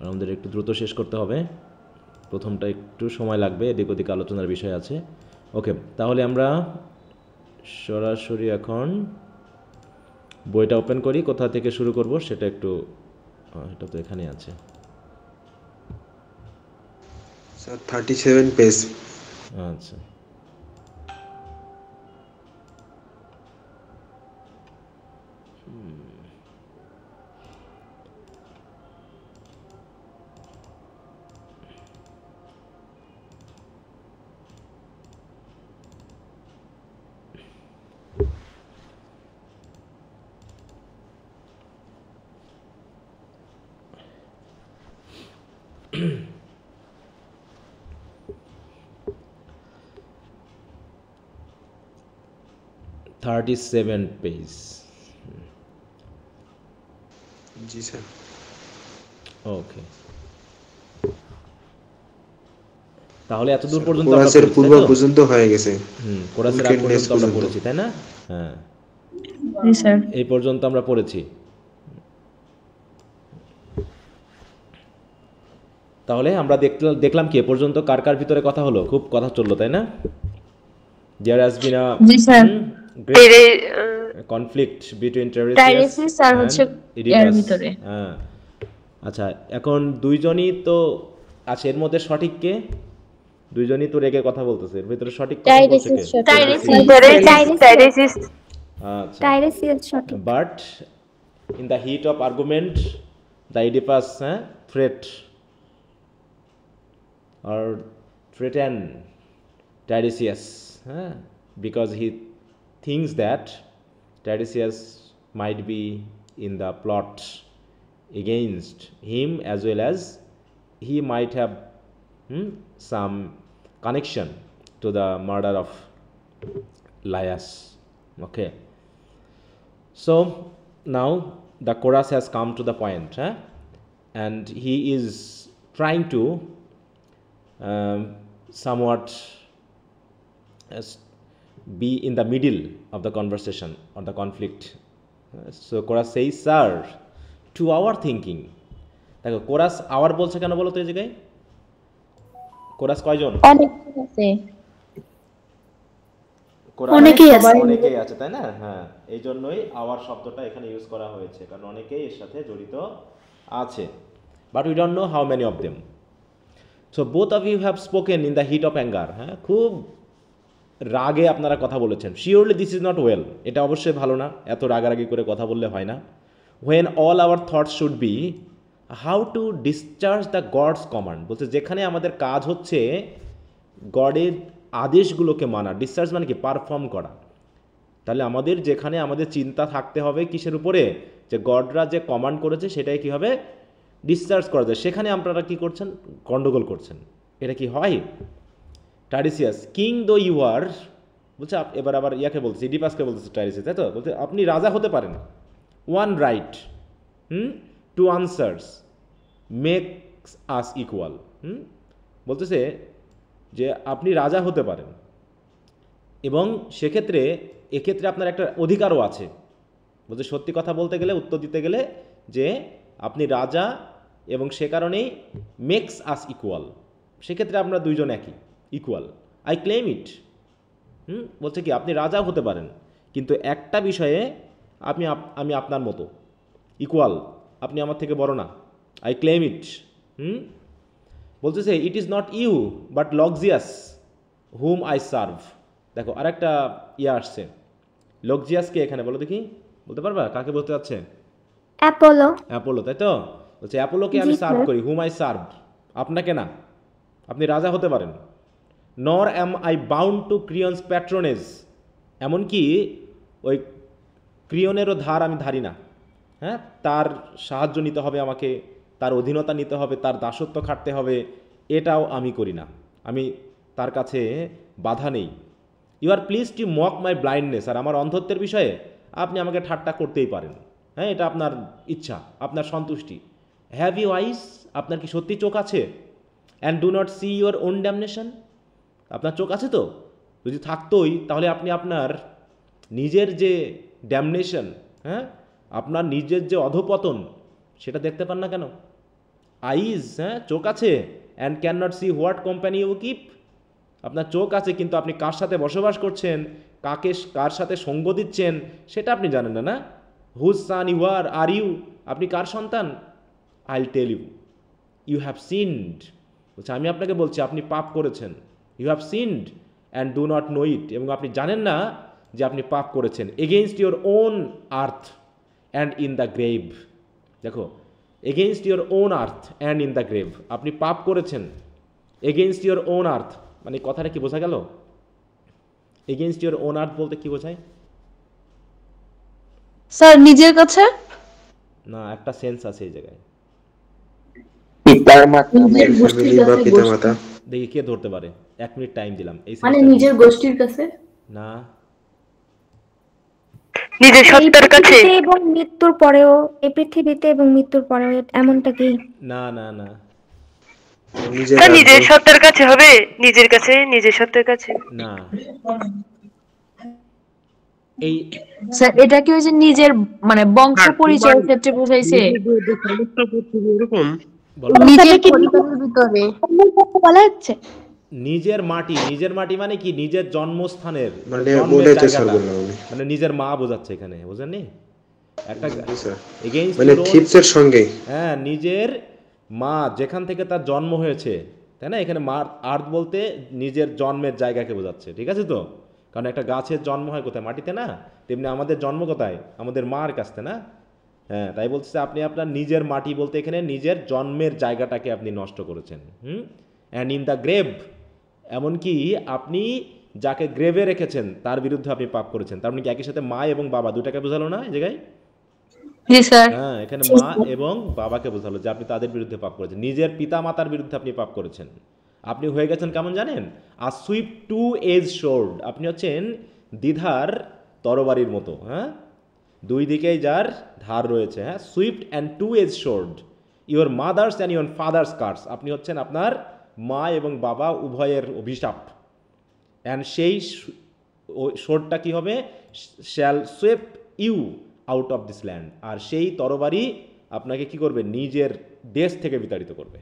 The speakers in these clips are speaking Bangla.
আমাদের একটু দ্রুত শেষ করতে হবে, প্রথমটা একটু সময় লাগবে, এদিক ওদিক আলোচনার বিষয় আছে। ওকে, তাহলে আমরা সরাসরি এখন বইটা ওপেন করি, কোথা থেকে শুরু করব সেটা একটু, এটা তো এখানে আছে স্যার 37 পেজ। আচ্ছা, $37 পেজ। জি স্যার। ওকে, তাহলে এত দূর স্যার পর্যন্ত আমরা কোরাসের পড়েছি, পূর্ব তাই তো? পর্যন্ত হয়ে গেছে। কোরাসের আগ উইকেটনেস পর্যন্ত আমরা পর্যন্ত। পড়েছি, তাই না? হ্যাঁ, জি স্যার। এই পর্যন্ত আমরা পড়েছি। তাহলে আমরা দেখলাম কি এ পর্যন্ত কার কার ভিতরে কথা হলো, খুব কথা চললো, তাই না? দেয়ার হ্যাজ বিন আ জি sir. Great conflict between Teiresias Tiresias আর হচ্ছে অ্যান্ড এর ইডিপাস। ভিতরে। হ্যাঁ, আচ্ছা, এখন দুইজনই তো আছে, এর মধ্যে সঠিক কে? দুইজনই তো রেগে কথা বলতেছে, এর ভিতরে সঠিক কথা বলছে কে? টাইরেসিস আচ্ছা, টাইরেসিয়াস সঠিক। But in the heat of argument the Oedipus threat or threaten Tiresias because he thinks that Tiresias might be in the plot against him, as well as he might have some connection to the murder of Laius. Okay, so now the chorus has come to the point, and he is trying to somewhat be in the middle of the conversation or the conflict. So chorus says, sir, to our thinking. দেখো কোরাস আওয়ার বলছে কেন বলো তো এই জায়গায়? কোরাস কয়জন? অনেকেই আছে। অনেকেই আছে, তাই না? হ্যাঁ, এই জন্যই আওয়ার শব্দটা এখানে ইউজ করা হয়েছে, কারণ অনেকেই এর সাথে জড়িত আছে, but we don't know how many of them. So both of you have spoken in the heat of anger. হ্যাঁ, খুব রাগে আপনারা কথা বলেছেন। Surely this is not well, এটা অবশ্যই ভালো না, এত রাগারাগি করে কথা বললে হয় না। When all our thoughts should be how to discharge the god's command, বলছে যেখানে আমাদের কাজ হচ্ছে গডের আদেশগুলোকে মানা, ডিসচার্জ মানে কি পারফর্ম করা। তাহলে আমাদের যেখানে আমাদের চিন্তা থাকতে হবে কিসের উপরে, যে গডরা যে কমান্ড করেছে সেটাই কী হবে ডিসচার্জ করা যায়, সেখানে আপনারা কি করছেন, গন্ডগোল করছেন। এটা কি হয়? টাইরেসিয়াস, কিং দো ইউ আর, বলছে এবার আবার ইয়াকে বলছে, ইডিপাসকে বলতেছে টাইরেসিয়াস, তাই তো? বলছে আপনি রাজা হতে পারেন, one right to answers makes us equal. বলতেছে যে আপনি রাজা হতে পারেন এবং সেক্ষেত্রে এক্ষেত্রে আপনার একটা অধিকারও আছে। বলছে সত্যি কথা বলতে গেলে, উত্তর দিতে গেলে, যে আপনি রাজা এবং সে কারণেই মেক্স আস ইকুয়াল, সেক্ষেত্রে আমরা দুইজন একই, ইকুয়াল, আই ক্লেম ইট। বলছে কি আপনি রাজা হতে পারেন, কিন্তু একটা বিষয়ে আমি আপনার মতো ইকুয়াল, আপনি আমার থেকে বড় না, আই ক্লেম ইট। বলতেছে it is not you but Loxias whom I serve. দেখো আরেকটা আসছে, লক্সিয়াসকে এখানে বলো দেখি, বলতে পারবা কাকে বলতে যাচ্ছে? অ্যাপোলো। অ্যাপোলো, তাই তো? বলছে অ্যাপোলোকে আমি সার্ভ করি, হুম আই সার্ভ, আপনাকে না। আপনি রাজা হতে পারেন। নর am I bound to ক্রিয়ন্স patronage, এমনকি ওই ক্রিয়নেরও ধার আমি ধারি না। হ্যাঁ, তার সাহায্য নিতে হবে আমাকে, তার অধীনতা নিতে হবে, তার দাসত্ব খাটতে হবে, এটাও আমি করি না, আমি তার কাছে বাধা নেই। You are pleased to mock my blindness, আর আমার অন্ধত্বের বিষয়ে আপনি আমাকে ঠাট্টা করতেই পারেন। হ্যাঁ, এটা আপনার ইচ্ছা, আপনার সন্তুষ্টি। হ্যাভ ইউ আইস, আপনার কি সত্যি চোখ আছে? And do not see your own damnation, আপনার চোখ আছে তো? যদি থাকতোই তাহলে আপনি আপনার নিজের যে ড্যামনেশন, হ্যাঁ, আপনার নিজের যে অধপতন, সেটা দেখতে পান না কেন? আইজ, হ্যাঁ, চোখ আছে, and can not see what company you keep. আপনার চোখ আছে কিন্তু আপনি কার সাথে বসবাস করছেন, কার সাথে সঙ্গ দিচ্ছেন সেটা আপনি জানেন না, না? Whose son you are you, আপনি কার সন্তান? I'll tell you, you have sinned, বলছে আমি আপনাকে বলছি আপনি পাপ করেছেন। You have sinned and do not know it, এবং আপনি জানেন না যে আপনি পাপ করেছেন। Against your own earth and in the grave. দেখো, against your own earth and in the grave, আপনি পাপ করেছেন। এগেইনস্ট ইউর ওন আর্থ মানে কথাটা কি বোঝা গেল? এগেইনস্ট ইউর ওন আর্থ বলতে কি বোঝায়? স্যার নিজের কাছে। না, একটা সেন্স আছে এই জায়গায়। পিতার মাতা নিজের গোষ্ঠীর ফ্যামিলি বা কাছে, পিতামাতা। দেখি কে ধরতে পারে। 1 মিনিট টাইম দিলাম এই মানে সেন্সটা। নিজের গোষ্ঠীর কাছে, না, নিজের সত্তার কাছে এবং মৃত্যুর পরেও, এই পৃথিবীতে এবং মৃত্যুর পরেও এমনটা কি? না, না, না, নিজের নিজের রাজ্য। সত্তার কাছে হবে, নিজের কাছে, নিজের সত্তার কাছে। না। এই স্যার এটা কি ওই যে নিজের মানে বংশ পরিচয়ের ক্ষেত্রে বোঝাইছে? এরকম বলো। নিজের পরিবারের ভিতরে বলা হচ্ছে নিজের মাটি, নিজের মাটি মানে কি? নিজের জন্মস্থানের, মানে জন্মের বোঝাইছে স্যার জায়গাটা। বললাম আমি। মানে নিজের মা বোঝাচ্ছে এখানে, বুঝেননি? একটা জি স্যার। এগেইনস্ট মানে থিপসের সঙ্গে। হ্যাঁ, নিজের মা যেখান থেকে তার জন্ম হয়েছে, তাই না? এখানে মার আর্থ বলতে নিজের জন্মের জায়গাকে বোঝাচ্ছে, ঠিক আছে তো? কারণ একটা গাছের জন্ম হয় কোথায়? মাটিতে, না? তেমনি আমাদের জন্ম কোথায়? আমাদের মার কাছে, না? হ্যাঁ, তাই বলছে আপনি আপনার নিজের মাটি বলতে এখানে নিজের জন্মের জায়গাটাকে আপনি নষ্ট করেছেন। অ্যান্ড ইন দ্য গ্রেভ, এমনকি আপনি যাকে গ্রেভে রেখেছেন তার বিরুদ্ধে আপনি পাপ করেছেন। তার মানে কি একই সাথে মা এবং বাবা দুটাকে বোঝালো না এই জায়গায়? জি স্যার। হ্যাঁ, এখানে মা এবং বাবাকে বোঝালো যে আপনি তাদের বিরুদ্ধে পাপ করেছেন, নিজের পিতা মাতার বিরুদ্ধে আপনি পাপ করেছেন। আপনি হয়ে গেছেন কেমন জানেন? আর সুইপ টু এজ শোর্ড, আপনি হচ্ছেন দ্বিধার তরবারির মতো, হ্যাঁ, দুই দিকেই যার ধার রয়েছে, হ্যাঁ। Swift and two edge sword, your mother's and your father's curse, আপনি হচ্ছেন আপনার মা এবং বাবা উভয়ের অভিশাপ। অ্যান্ড সেই শোর্ডটা কি হবে? Shall sweep you out of this land, আর সেই তরবারি আপনাকে কি করবে? নিজের দেশ থেকে বিতাড়িত করবে।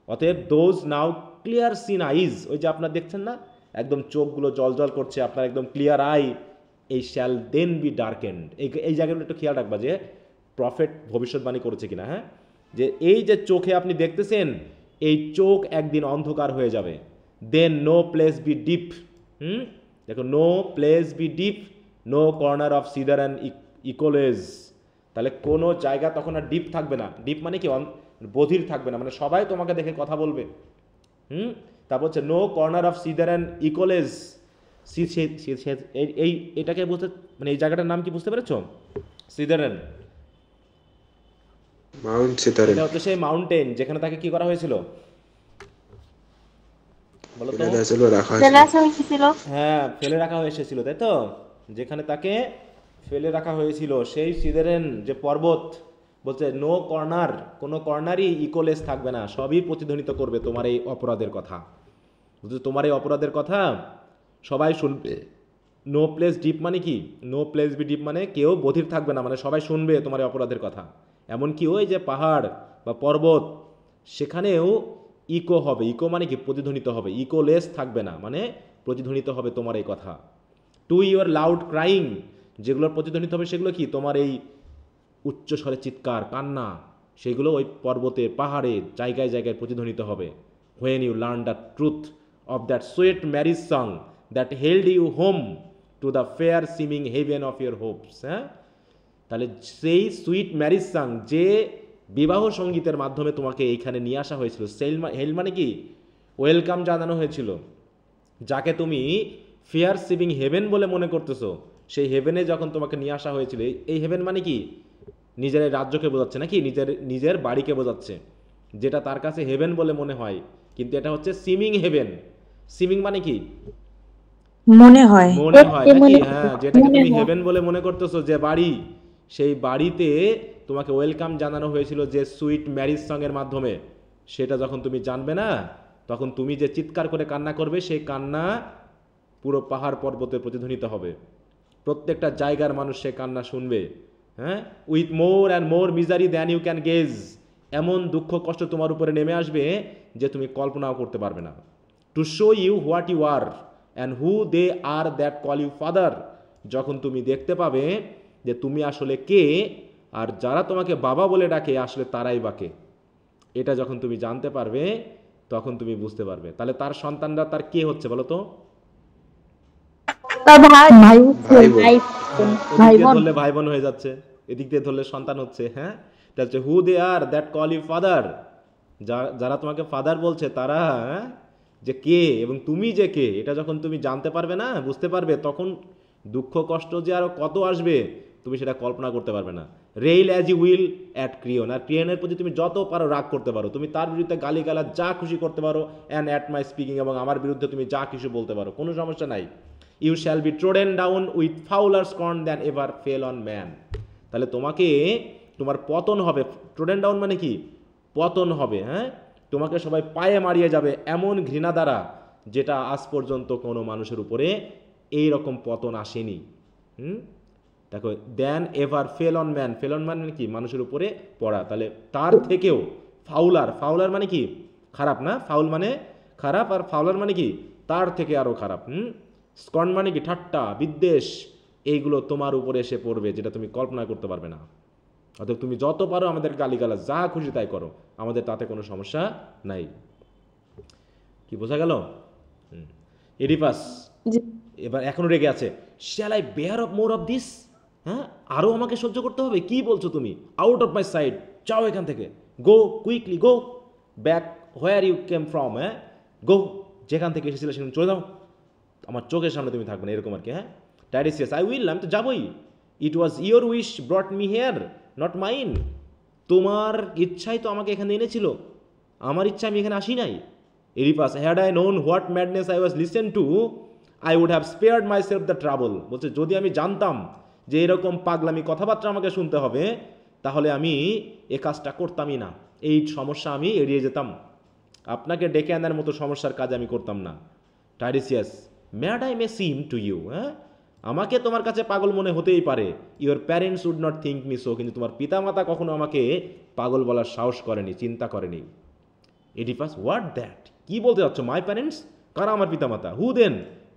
অতএব দোজ নাও ক্লিয়ার সিন আইজ, ওই যে আপনার দেখছেন না একদম চোখগুলো জল জল করছে, আপনার একদম ক্লিয়ার আই, এই শ্যাল দেন বি ডার্কেন্ড। এই জায়গাগুলো একটু খেয়াল রাখবা যে প্রফেট ভবিষ্যৎবাণী করেছে কিনা, হ্যাঁ, যে এই যে চোখে আপনি দেখতেছেন এই চোখ একদিন অন্ধকার হয়ে যাবে। Then no place be deep, দেখো, no place be deep, no corner of Cithaeron and ইকোলেজ, তাহলে কোনো জায়গা তখন আর ডিপ থাকবে না। ডিপ মানে কি? বধির থাকবে না, মানে সবাই তোমাকে দেখে কথা বলবে। তারপর হচ্ছে no corner of Cithaeron and ইকোলেজ। এই এটাকে বুঝতে, মানে এই জায়গাটার নাম কি বুঝতে পেরেছো? সিদারেন, মাউন্ট সিতারেন। এটা হচ্ছে সেই মাউন্টেন যেখানে তাকে কি করা হয়েছিল বলো তো? রাখা হয়েছিল। হ্যাঁ, ফেলে রাখা হয়েছিল, তাই তো? যেখানে তাকে ফেলে রাখা হয়েছিল সেই সিদারেন যে পর্বত, বলছে নো কর্নার, কোনো কর্নারই ইকোলেস থাকবে না, সবই প্রতিধ্বনিত করবে তোমার এই অপরাধের কথা। বুঝছো? তোমার এই অপরাধের কথা সবাই শুনবে। নো প্লেস ডিপ মানে কি? নো প্লেস বি ডিপ মানে কেউ বধির থাকবে না, মানে সবাই শুনবে তোমার এই অপরাধের কথা। এমনকি ওই যে পাহাড় বা পর্বত, সেখানেও ইকো হবে। ইকো মানে কি? প্রতিধ্বনিত হবে। ইকোলেস থাকবে না, মানে প্রতিধ্বনিত হবে তোমার এই কথা। টু ইউর লাউড ক্রাইং, যেগুলোর প্রতিধ্বনিত হবে সেগুলো কি? তোমার এই উচ্চস্বরে চিৎকার, কান্না, সেগুলো ওই পর্বতে, পাহাড়ে, জায়গায় জায়গায় প্রতিধ্বনিত হবে। When you learn the truth of that sweet marriage song that held you home to the fair seeming haven of your hopes, হ্যাঁ। তাহলে সেই সুইট ম্যারিজ সং, যে বিবাহ সঙ্গীতের মাধ্যমে তোমাকে এইখানে নিয়ে আসা হয়েছিল, হেল মানে কি? ওয়েলকাম জানানো হয়েছিল, যাকে তুমি ফেয়ার সিমিং হেভেন বলে মনে করতেছো, সেই হেভেনে যখন তোমাকে নিয়ে আসা হয়েছিল। এই হেভেন মানে কি? নিজের রাজ্যকে বোঝাচ্ছে, নাকি নিজের বাড়িকে বোঝাচ্ছে, যেটা তার কাছে হেভেন বলে মনে হয়, কিন্তু এটা হচ্ছে সিমিং হেভেন। সিমিং মানে কি? মনে হয় নাকি? হ্যাঁ, যেটাকে তুমি হেভেন বলে মনে করতেছো, যে বাড়ি, সেই বাড়িতে তোমাকে ওয়েলকাম জানানো হয়েছিল যে সুইট ম্যারিজ সং এর মাধ্যমে। সেটা যখন তুমি জানবে না, তখন তুমি যে চিৎকার করে কান্না করবে, সেই কান্না পুরো পাহাড় পর্বতে প্রতিধ্বনিত হবে। প্রত্যেকটা জায়গার মানুষ সে কান্না শুনবে, হ্যাঁ। With more and more misery than you can gauge, এমন দুঃখ কষ্ট তোমার উপরে নেমে আসবে যে তুমি কল্পনাও করতে পারবে না। To show you what you are and who they are that call you father, যখন তুমি দেখতে পাবে যে তুমি আসলে কে, আর যারা তোমাকে বাবা বলে ডাকে আসলে তারাই বা কে, এটা যখন তুমি জানতে পারবে তখন তুমি বুঝতে পারবে। তাহলে তার সন্তানরা তার কে হচ্ছে বলো তো? তার ভাই ভাই ভাই বোন। ভাই ওদিক দিয়ে ধরলে ভাই বোন হয়ে যাচ্ছে, এদিক দিয়ে ধরলে সন্তান হচ্ছে। হ্যাঁ, এটা হচ্ছে হু they are that call you father, যারা তোমাকে ফাদার বলছে তারা যে কে এবং তুমি যে কে, এটা যখন তুমি জানতে পারবে না, বুঝতে পারবে, তখন দুঃখ কষ্ট যে আরো কত আসবে তুমি সেটা কল্পনা করতে পারবে না। Rail as you will at Creon, আর ক্রিয়নের প্রতি তুমি যত পারো রাগ করতে পারো, তুমি তার বিরুদ্ধে গালিগালাজ যা খুশি করতে পারো, অ্যান্ড অ্যাট মাই স্পিকিং, এবং আমার বিরুদ্ধে তুমি যা কিছু বলতে পারো, কোনো সমস্যা নাই। You shall be trodden down with fouler scorn than ever fell on man. তাহলে তোমাকে, তোমার পতন হবে। ট্রোডেন ডাউন মানে কি? পতন হবে। হ্যাঁ, তোমাকে সবাই পায়ে মারিয়ে যাবে এমন ঘৃণা দ্বারা, যেটা আজ পর্যন্ত কোনো মানুষের উপরে এই রকম পতন আসেনি। দেখো, than ever fell on man, fail on man মানে কি? মানুষের উপরে পড়া। তাহলে তার থেকেও ফাউলার, ফাউলার মানে কি? খারাপ না? ফাউল মানে খারাপ, আর ফাউলার মানে কি? তার থেকে আরও খারাপ। স্কর্ন মানে কি? ঠাট্টা, বিদ্বেষ, এইগুলো তোমার উপরে এসে পড়বে যেটা তুমি কল্পনা করতে পারবে না। অর্থাৎ তুমি যত পারো আমাদের গালিগালাজ যা খুশি তাই করো, আমাদের তাতে কোনো সমস্যা নাই। কি বোঝা গেল? এডিপাস এবার এখনো রেগে আছে। Shall I bear of more of this? হ্যাঁ, আরও আমাকে সহ্য করতে হবে? কি বলছো তুমি? আউট অফ মাই সাইড, যাও এখান থেকে, go quickly, go back where you came from. হ্যাঁ, গো, যেখান থেকে এসেছিলে সেখানে চলে যাও, আমার চোখের সামনে তুমি থাকবে না, এরকম আর কি। হ্যাঁ, টাইরিসিয়াস, আই উইল, আমি তো যাবোই। It was your wish brought me here, not mine. তোমার ইচ্ছাই তো আমাকে এখানে এনেছিল, আমার ইচ্ছা আমি এখানে আসি নাই। Oedipus, had I known what madness I was listen to, I would have spared myself the trouble. বলছে, যদি আমি জানতাম যে এরকম পাগলামি কথাবার্তা আমাকে শুনতে হবে, তাহলে আমি এ কাজটা করতামই না, এই সমস্যা আমি এড়িয়ে যেতাম। আপনাকে ডেকে আনার মতো সমস্যার কাজ আমি করতাম না। Tiresias, mad I may seem to you, হ্যাঁ, আমাকে তোমার কাছে পাগল মনে হতেই পারে। Your parents would not think me so, কিন্তু তোমার পিতামাতা কখনো আমাকে পাগল বলার সাহস করেনি, চিন্তা করেনি। Oedipus, what that? কি বলতে চাচ্ছ? My parents? কারা আমার পিতামাতা? Who then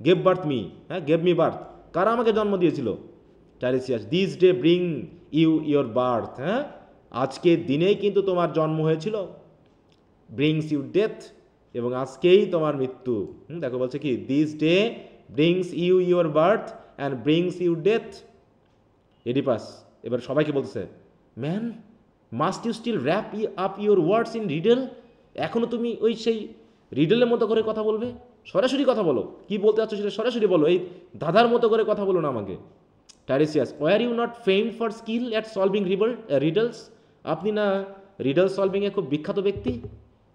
gave birth me? হ্যাঁ, গেভ মি বার্থ, কারা আমাকে জন্ম দিয়েছিল? Tiresias, this day bring you your birth, হ্যাঁ, আজকে দিনেই কিন্তু তোমার জন্ম হয়েছিল। ব্রিংস ইউ ডেথ, এবং আজকেই তোমার মৃত্যু। দেখো বলছে কি, this day brings you your birth and brings you death. Oedipus এবার সবাইকে বলতেছে, man must you still wrap up your words in riddle? এখনও তুমি ওই সেই রিডেলের মতো করে কথা বলবে? সরাসরি কথা বলো, কি বলতে চাচ্ছ সেটা সরাসরি বলো, এই দাদার মতো করে কথা বলো না আমাকে। Tiresias, were you not famed for skill at solving riddles? আপনি না রিডল সলভিংয়ে খুব বিখ্যাত ব্যক্তি,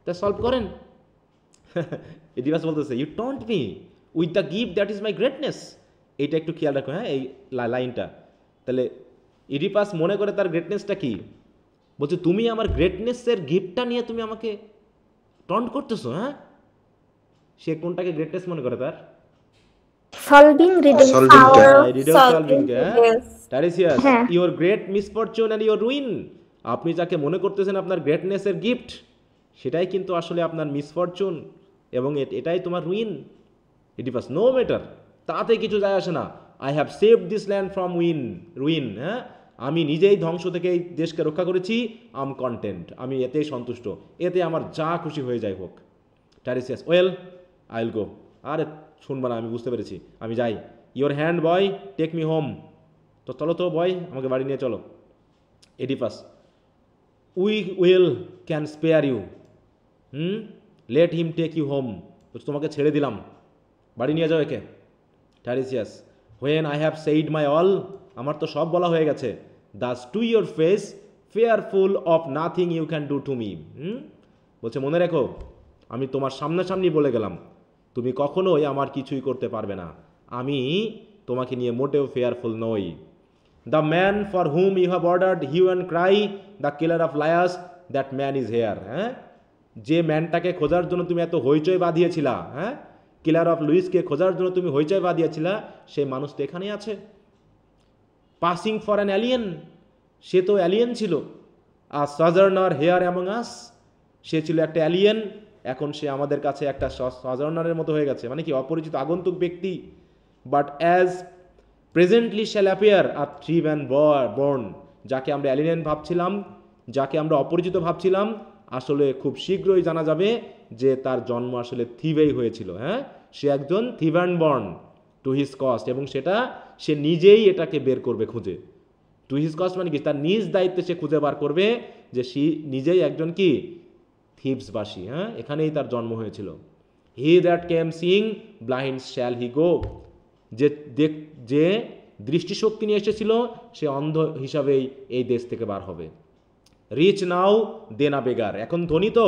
তা সলভ করেন। এডিপাস বলতেছে, you taunt me with the gift that is my greatness. এইটা একটু খেয়াল রাখো, হ্যাঁ, এই লাইনটা। তাহলে ইডিপাস মনে করে তার গ্রেটনেসটা কি? বলছে, তুমি আমার গ্রেটনেসের গিফটটা নিয়ে তুমি আমাকে টন্ট করতেছো। হ্যাঁ, সে কোনটাকে গ্রেটনেস মনে করে? তার solving riddle, riddle solving. Tiresias, your great misfortune and your ruin. আপনি যাকে মনে করতেছেন আপনার গ্রেটনেসের গিফট, সেটাই কিন্তু আসলে আপনার মিসফরচুন, এবং এটাই তোমার রুইন। এডিপাস, নো ম্যাটার, তাতে কিছু যায় আসে না। I have saved this land from ruin. হ্যাঁ, আমি নিজেই ধ্বংস থেকে এই দেশকে রক্ষা করেছি। আম কন্টেন্ট, আমি এতেই সন্তুষ্ট, এতে আমার যা খুশি হয়ে যায় হোক। Tiresias, well I will go. আরে শুনবা না, আমি বুঝতে পেরেছি, আমি যাই। Your hand boy, take me home. তো চলো তো বয়, আমাকে বাড়ি নিয়ে চলো। Oedipus, we will can spare you, let him take you home. তোমাকে ছেড়ে দিলাম, বাড়ি নিয়ে যাও একে। Tiresias, when I have said my all, আমার তো সব বলা হয়ে গেছে। Thus to your face fearful of nothing you can do to me. বলছে, মনে রেখো, আমি তোমার সামনাসামনি বলে গেলাম, তুমি কখনোই আমার কিছুই করতে পারবে না, আমি তোমাকে নিয়ে মোটেও ফেয়ারফুল নই। The man for whom you have ordered hue and cry, the killer of Laius, that man is here. হ্যাঁ, যে ম্যানটাকে খোঁজার জন্য তুমি এত হইচই বাঁধিয়েছিলা, হ্যাঁ, কিলার অফ লুইসকে খোঁজার জন্য তুমি হইচই বাঁধিয়েছিলা, সেই মানুষ তো এখানেই আছে। পাসিং ফর অ্যান অ্যালিয়েন, সে তো অ্যালিয়েন ছিল, আ সজার্নার হেয়ার অ্যামং আস, সে ছিল একটা অ্যালিয়েন, এখন সে আমাদের কাছে একটা সজার্নারের মতো হয়ে গেছে, মানে কি অপরিচিত আগন্তুক ব্যক্তি। But as presently shall appear are three man born, যাকে আমরা অ্যালিয়েন ভাবছিলাম, যাকে আমরা অপরিচিত ভাবছিলাম, আসলে খুব শীঘ্রই জানা যাবে যে তার জন্ম আসলে থিভেই হয়েছিল। হ্যাঁ, সে একজন thief and born to his cost, এবং সেটা সে নিজেই এটাকে বের করবে খুঁজে। টু হিজ কস্ট মানে কি, তার নিজ দায়িত্বে সে খুঁজে বার করবে যে সে নিজেই একজন কি থিভসবাসী। হ্যাঁ, এখানেই তার জন্ম হয়েছিল। He that came seeing blind shall he go, যে দৃষ্টিশক্তি নিয়ে এসেছিল সে অন্ধ হিসাবেই এই দেশ থেকে বার হবে। রিচ নাও দেনা বেগার, এখন ধনী তো,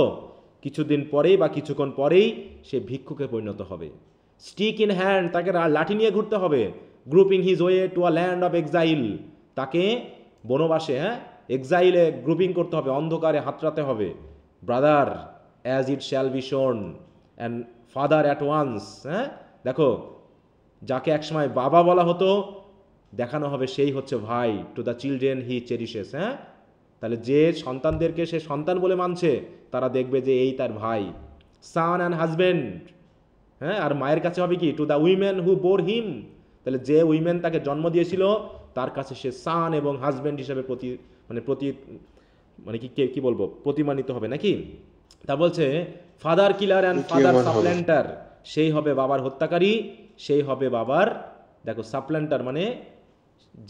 কিছুদিন পরেই বা কিছুক্ষণ পরেই সে ভিক্ষুকে পরিণত হবে। স্টিক ইন হ্যান্ড, তাকে লাঠি নিয়ে ঘুরতে হবে। Grouping his way to a land of exile, তাকে বনবাসে, হ্যাঁ এক্সাইলে গ্রুপিং করতে হবে, অন্ধকারে হাতড়াতে হবে। Brother as it shall be shown and father at once, হ্যাঁ দেখো, যাকে একসময় বাবা বলা হতো, দেখানো হবে সেই হচ্ছে ভাই। টু দ্য চিলড্রেন হি চেরিশেস, হ্যাঁ তাহলে যে সন্তানদেরকে সে সন্তান বলে মানছে, তারা দেখবে যে এই তার ভাই। সান অ্যান্ড হাজব্যান্ড, হ্যাঁ আর মায়ের কাছে হবে কি, to the women who bore him, তাহলে যে উইমেন তাকে জন্ম দিয়েছিল তার কাছে সে সান এবং হাজব্যান্ড হিসেবে মানে কি বলবো, প্রতিমানিত হবে নাকি। তা বলছে ফাদার কিলার অ্যান্ড ফাদার সাপ্ল্যান্টার, সেই হবে বাবার হত্যাকারী, সেই হবে বাবার, দেখো সাপ্ল্যান্টার মানে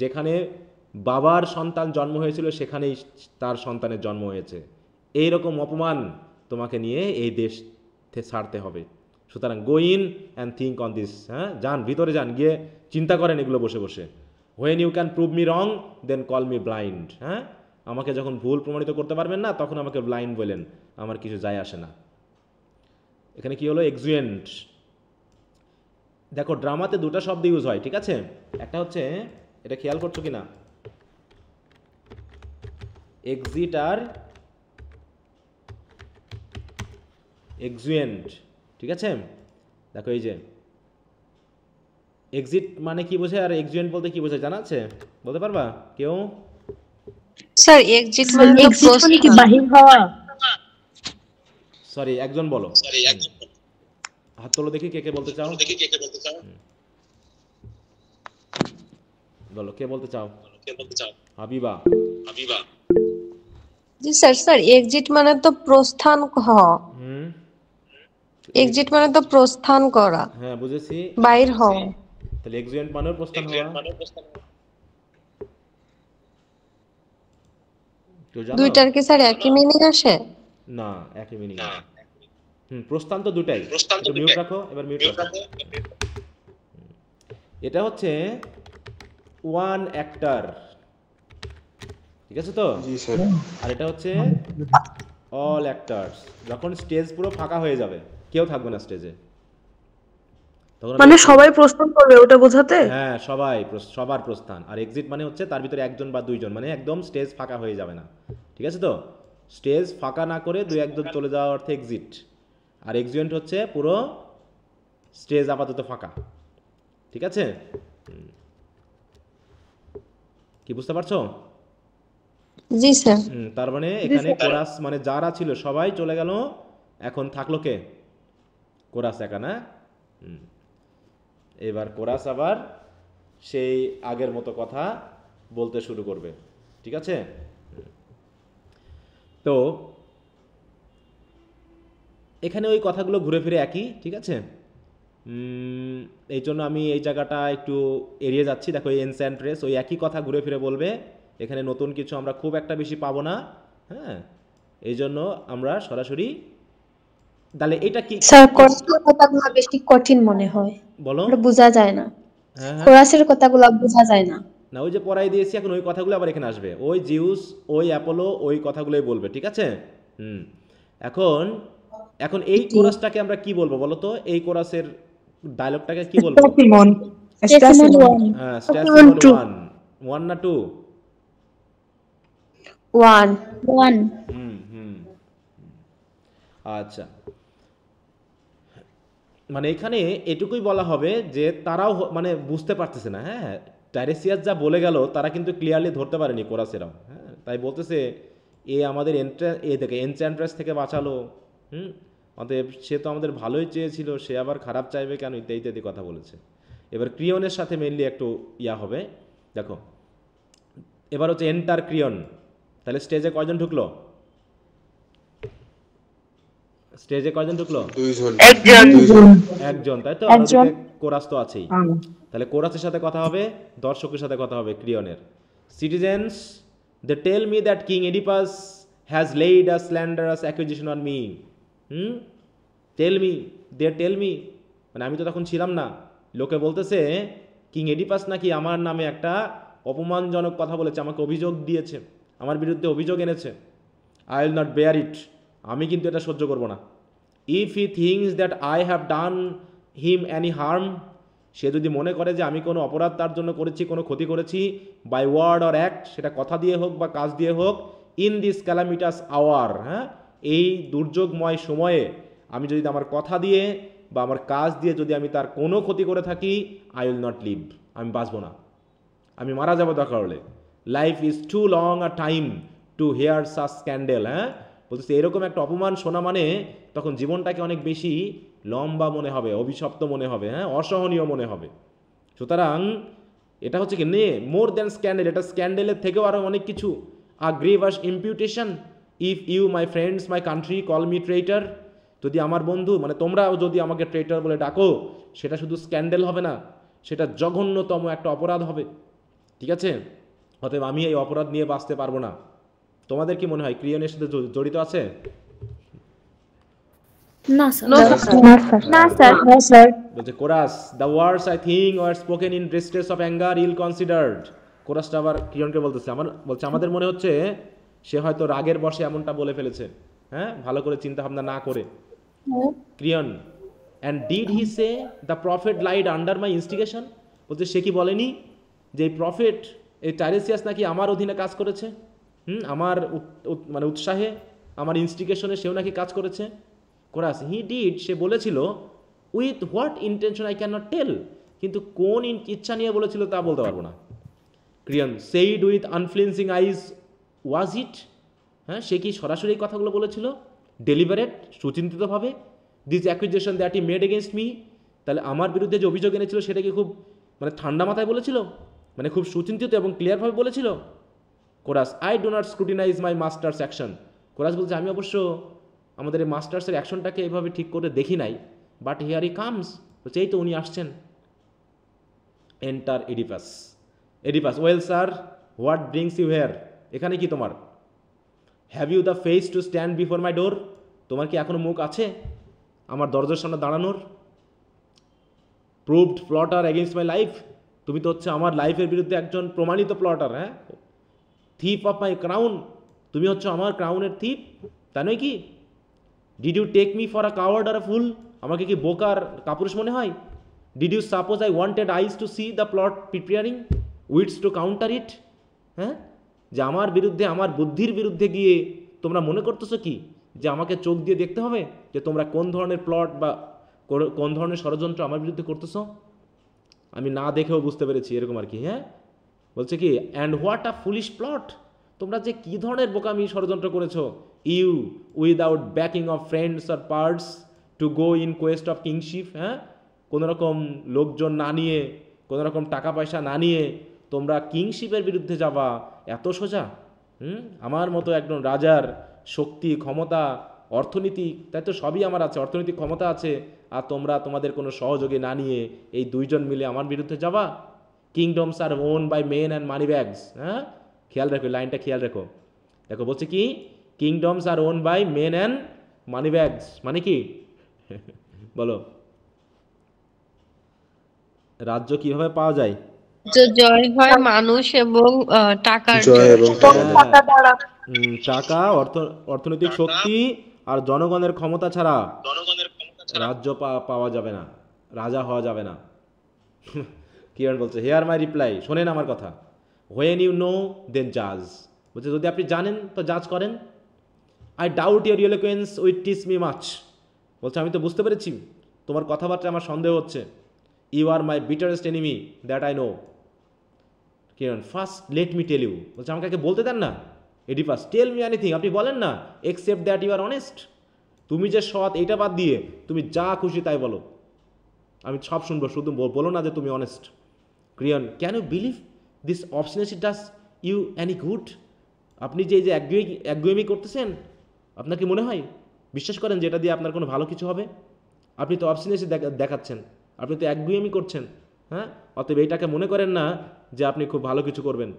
যেখানে বাবার সন্তান জন্ম হয়েছিল সেখানেই তার সন্তানের জন্ম হয়েছে। এই রকম অপমান তোমাকে নিয়ে এই দেশ ছাড়তে হবে। সুতরাং go in and think on this, হ্যাঁ যান ভিতরে যান, গিয়ে চিন্তা করেন এগুলো বসে বসে। When you can prove me wrong then call me blind, হ্যাঁ আমাকে যখন ভুল প্রমাণিত করতে পারবেন না তখন আমাকে ব্লাইন্ড বলেন, আমার কিছু যায় আসে না। এখানে কি হলো, এক্সুয়েন্ট। দেখো ড্রামাতে দুটো শব্দ ইউজ হয়, ঠিক আছে, একটা হচ্ছে, এটা খেয়াল করছো কি না, এক্সিট আর এক্সুয়েন্ট, ঠিক আছে। দেখো এই যে এক্সিট মানে কি বোঝায় আর এক্সুয়েন্ট বলতে কি বোঝায় জানা আছে, বলতে পারবা কেউ? স্যার এক্সিট মানে তো কি বাহির হওয়া? সরি একজন বলো, হাত তোলো দেখি কে কে বলতে চাও, বলো কে বলতে চাও। হাবিবা। জি স্যার, স্যার এক্সিট মানে তো প্রস্থান হওয়া, এক্সিট মানে তো প্রস্থান করা, হ্যাঁ বুঝেছি, বাইর হওয়া। তাহলে এক্সুয়েন্ট মানেও প্রস্থান হওয়া, দুইটার কি স্যার একই মিনিং আসে? না একই মিনিং না। প্রস্থান তো দুটাই। একটু মিউট রাখো, এবার মিউট রাখো। এটা হচ্ছে ওয়ান অ্যাক্টর, ঠিক আছে তো, আর এটা হচ্ছে অল অ্যাক্টরস। যখন স্টেজ পুরো ফাঁকা হয়ে যাবে, কেউ থাকবে না স্টেজে, তখন মানে সবাই প্রস্থান করবে, ওটা বোঝাতে? হ্যাঁ সবার প্রস্থান। আর এক্সিট মানে হচ্ছে তার ভিতরে একজন বা দুইজন, মানে একদম স্টেজ ফাঁকা হয়ে যাবে না, ঠিক আছে তো, স্টেজ ফাঁকা না করে দুই একজন চলে যাওয়ার অর্থে এক্সিট। আর এক্সুয়েন্ট হচ্ছে পুরো স্টেজ আপাতত ফাঁকা, ঠিক আছে, কি বুঝতে পারছো? জি স্যার। তার মানে এখানে কোরাস মানে যারা ছিল সবাই চলে গেল, এখন থাকলো কে, কোরাস একা না। এবার কোরাস আবার সেই আগের মতো কথা বলতে শুরু করবে, ঠিক আছে। তো এখানে ওই কথাগুলো ঘুরে ফিরে একই, ঠিক আছে। এই জন্য আমি এই জায়গাটা একটু এড়িয়ে যাচ্ছি। দেখো এই এনসেন্ট রেস ওই একই কথা ঘুরে ফিরে বলবে, এখানে নতুন কিছু আমরা খুব একটা বেশি পাবো না, হ্যাঁ এই জন্য আমরা সরাসরি, তাহলে এটা কি স্যার কোরাসের কথাগুলো বেশি কঠিন মনে হয়, বলো, এটা বোঝা যায় না। হ্যাঁ কোরাসের কথাগুলো বোঝা যায় না। না ওই যে পড়াই দিয়েছি, এখন ওই কথাগুলো আবার এখানে আসবে, ওই জিউস ওই অ্যাপোলো ওই কথাগুলোই বলবে, ঠিক আছে। এখন এই কোরাসটাকে আমরা কি বলবো বলো তো, এই কোরাসের ডায়লগটাকে কি বলবো? হ্যাঁ স্ট্যাসিমন 1 না 2? 1 আচ্ছা, মানে এখানে এটুকুই বলা হবে যে তারাও মানে বুঝতে পারতেছে না, হ্যাঁ টাইরেসিয়াস যা বলে গেল তারা কিন্তু ক্লিয়ারলি ধরতে পারেনি কোরাসেরাও, হ্যাঁ তাই বলতেছে এ আমাদের এনচ্যান্ট্রেস থেকে বাঁচালো, অতএব সে তো আমাদের ভালোই চেয়েছিল, সে আবার খারাপ চাইবে কেন, ইত্যাদি ইত্যাদি কথা বলেছে। এবার ক্রিয়নের সাথে মেনলি একটু হবে, দেখো এবার হচ্ছে এন্টার ক্রিয়ন। তাহলে স্টেজে কয়জন ঢুকলো? স্টেজে কয়জন ঢুকলো? একজন, তাই তো? কোরাস তো আছেই। তাহলে কোরাসের সাথে কথা হবে, দর্শকের সাথে কথা হবে ক্রিয়নের। Citizens, they tell me that king Oedipus has laid a slanderous accusation on me. Tell me, মানে আমি তো তখন ছিলাম না, লোকে বলতেছে কিং এডিপাস নাকি আমার নামে একটা অপমানজনক কথা বলেছে, আমাকে অভিযোগ দিয়েছে, আমার বিরুদ্ধে অভিযোগ এনেছে। I will not bear it, আমি কিন্তু এটা সহ্য করব না। If he thinks that I have done him any harm, সে যদি মনে করে যে আমি কোনো অপরাধ তার জন্য করেছি, কোনো ক্ষতি করেছি, বাই ওয়ার্ড অর অ্যাক্ট, সেটা কথা দিয়ে হোক বা কাজ দিয়ে হোক, ইন দিস ক্যালামিটাস আওয়ার, এই দুর্যোগময় সময়ে আমি যদি আমার কথা দিয়ে বা আমার কাজ দিয়ে যদি আমি তার কোনো ক্ষতি করে থাকি, আই উইল নট লিভ, আমি বাঁচব না, আমি মারা যাবো দরকার হলে। Life is too long a time to hear such scandal. বলতেছে এরকম একটা অপমান শোনা মানে তখন জীবনটাকে অনেক বেশি লম্বা মনে হবে, অভিশপ্ত মনে হবে, অসহনীয় মনে হবে। সুতরাং এটা হচ্ছে কি নে মোর দ্যান স্ক্যান্ডেল, এটা স্ক্যান্ডেলের থেকেও আরও অনেক কিছু। A grievous imputation, if you my friends my country call me traitor, যদি আমার বন্ধু মানে তোমরাও যদি আমাকে ট্রেইটার বলে ডাকো, সেটা শুধু স্ক্যান্ডেল হবে না, সেটা জঘন্যতম একটা অপরাধ হবে। ঠিক আছে? অতএব আমি এই অপরাধ নিয়ে বাঁচতে পারবো না। তোমাদের কি মনে হয় ক্রিয়নের সাথে জড়িত আছে? না স্যার। বলছে chorus, the words I think were spoken in distress of anger ill considered. কোরাসটা আবার ক্রিয়নকে বলতেছে, বলছে আমাদের মনে হচ্ছে সে হয়তো রাগের বশে এমনটা বলে ফেলেছে, ভালো করে চিন্তা ভাবনা না করে। Creon, and did he say the prophet lied under my instigation, বলছে সে কি বলেনি যে এই প্রফেট এই টাইরেসিয়াস নাকি আমার অধীনে কাজ করেছে, আমার মানে উৎসাহে, আমার ইনস্টিগেশনে সেও নাকি কাজ করেছে। কোরাস, হি ডিড, সে বলেছিল, with what intention I can not tell, কিন্তু কোন ইচ্ছা নিয়ে বলেছিল তা বলতে পারবো না। ক্রিয়ন, সেইড উইথ আনফ্লিন্সিং আইজ ওয়াজ ইট, সে কি সরাসরি এই কথাগুলো বলেছিল, ডেলিভারেট, সুচিন্তিতভাবে? This accusation that he made against me, তাহলে আমার বিরুদ্ধে যে অভিযোগ এনেছিল সেটা কি খুব মানে ঠান্ডা মাথায় বলেছিল, মানে খুব সুচিন্তিত এবং ক্লিয়ারভাবে বলেছিল? Chorus, I do not scrutinize my master's action. Chorus বলছে আমি অবশ্য আমাদের এই মাস্টার্সের অ্যাকশনটাকে এভাবে ঠিক করে দেখি নাই, বাট হিয়ার হি কামস, বলছে এই তো উনি আসছেন। Enter Oedipus. Oedipus, well sir, what brings you here, এখানে কি তোমার? Have you the face to stand before my door, তোমার কি এখনো মুখ আছে আমার দরজার সামনে দাঁড়ানোর? Proved plotter against my life, তুমি তো হচ্ছে আমার লাইফের বিরুদ্ধে একজন প্রমাণিত plotter. Thief of my crown, তুমি হচ্ছে আমার ক্রাউনের থিপ, তাই নয় কি? Did you take me for a coward or a ফুল, আমাকে কি বোকার কাপুরুষ মনে হয়? Did you suppose I wanted eyes to see the plot preparing, wits to counter it? যে আমার বিরুদ্ধে, আমার বুদ্ধির বিরুদ্ধে গিয়ে তোমরা মনে করতেছো কি যে আমাকে চোখ দিয়ে দেখতে হবে যে তোমরা কোন ধরনের প্লট বা কোন ধরনের ষড়যন্ত্র আমার বিরুদ্ধে করতেছো? আমি না দেখেও বুঝতে পেরেছি, এরকম আর কি। বলছে কি, and what a foolish plot, তোমরা যে কী ধরনের বোকামি ষড়যন্ত্র করেছো। You without backing of friends or parts to go in quest of kingship, কোনো রকম লোকজন না নিয়ে, কোনো রকম টাকা পয়সা না নিয়ে তোমরা কিংশিপের বিরুদ্ধে যাবা, এত সোজা? আমার মতো একজন রাজার শক্তি, ক্ষমতা, অর্থনীতি, তাই তো সবই আমার আছে, অর্থনৈতিক ক্ষমতা আছে, আর তোমরা তোমাদের কোনো সহযোগী না নিয়ে এই দুইজন মিলে আমার বিরুদ্ধে যাবা? Kingdoms are won by men and money bags. খেয়াল রাখো, লাইনটা খেয়াল রাখো। দেখো বলছে কি, kingdoms are won by men and money bags, মানে কি? বলো, রাজ্য কিভাবে পাওয়া যায়? জয় হয় মানুষ এবং টাকার টাকা, অর্থনৈতিক শক্তি আর জনগণের ক্ষমতা ছাড়া রাজ্য পাওয়া যাবে না, রাজা হওয়া যাবে না। কিরণ বলছে, হেয়ার মাই রিপ্লাই, শোনেন আমার কথা। হোয়েন ইউ নো দেন জাজ, বলছে যদি আপনি জানেন তো জাজ করেন। I doubt your eloquence with teach me much, বলছে আমি তো বুঝতে পেরেছি তোমার কথাবার্তা আমার সন্দেহ হচ্ছে। You are my bitterest enemy that I know. Creon, first let me tell you, বলছে আমাকে আগে বলতে দেন না এডিপাস টেল মি এনিথিং, আপনি বলেন না, except that you are honest. তুমি যে সৎ এইটা বাদ দিয়ে তুমি যা খুশি তাই বলো, আমি সব শুনবো, শুধু বলো না যে তুমি honest. Creon can you believe this obstinacy does you any good? আপনি যে এই যে একগুয়েমি করতেছেন, আপনার কি মনে হয়, বিশ্বাস করেন যে এটা দিয়ে আপনার কোনো ভালো কিছু হবে? আপনি তো অবসিনেসি দেখাচ্ছেন, আপনি তো একগুয়েমি করছেন। হ্যাঁ, অতএব এইটাকে মনে করেন না যে আপনি খুব ভালো কিছু করবেন।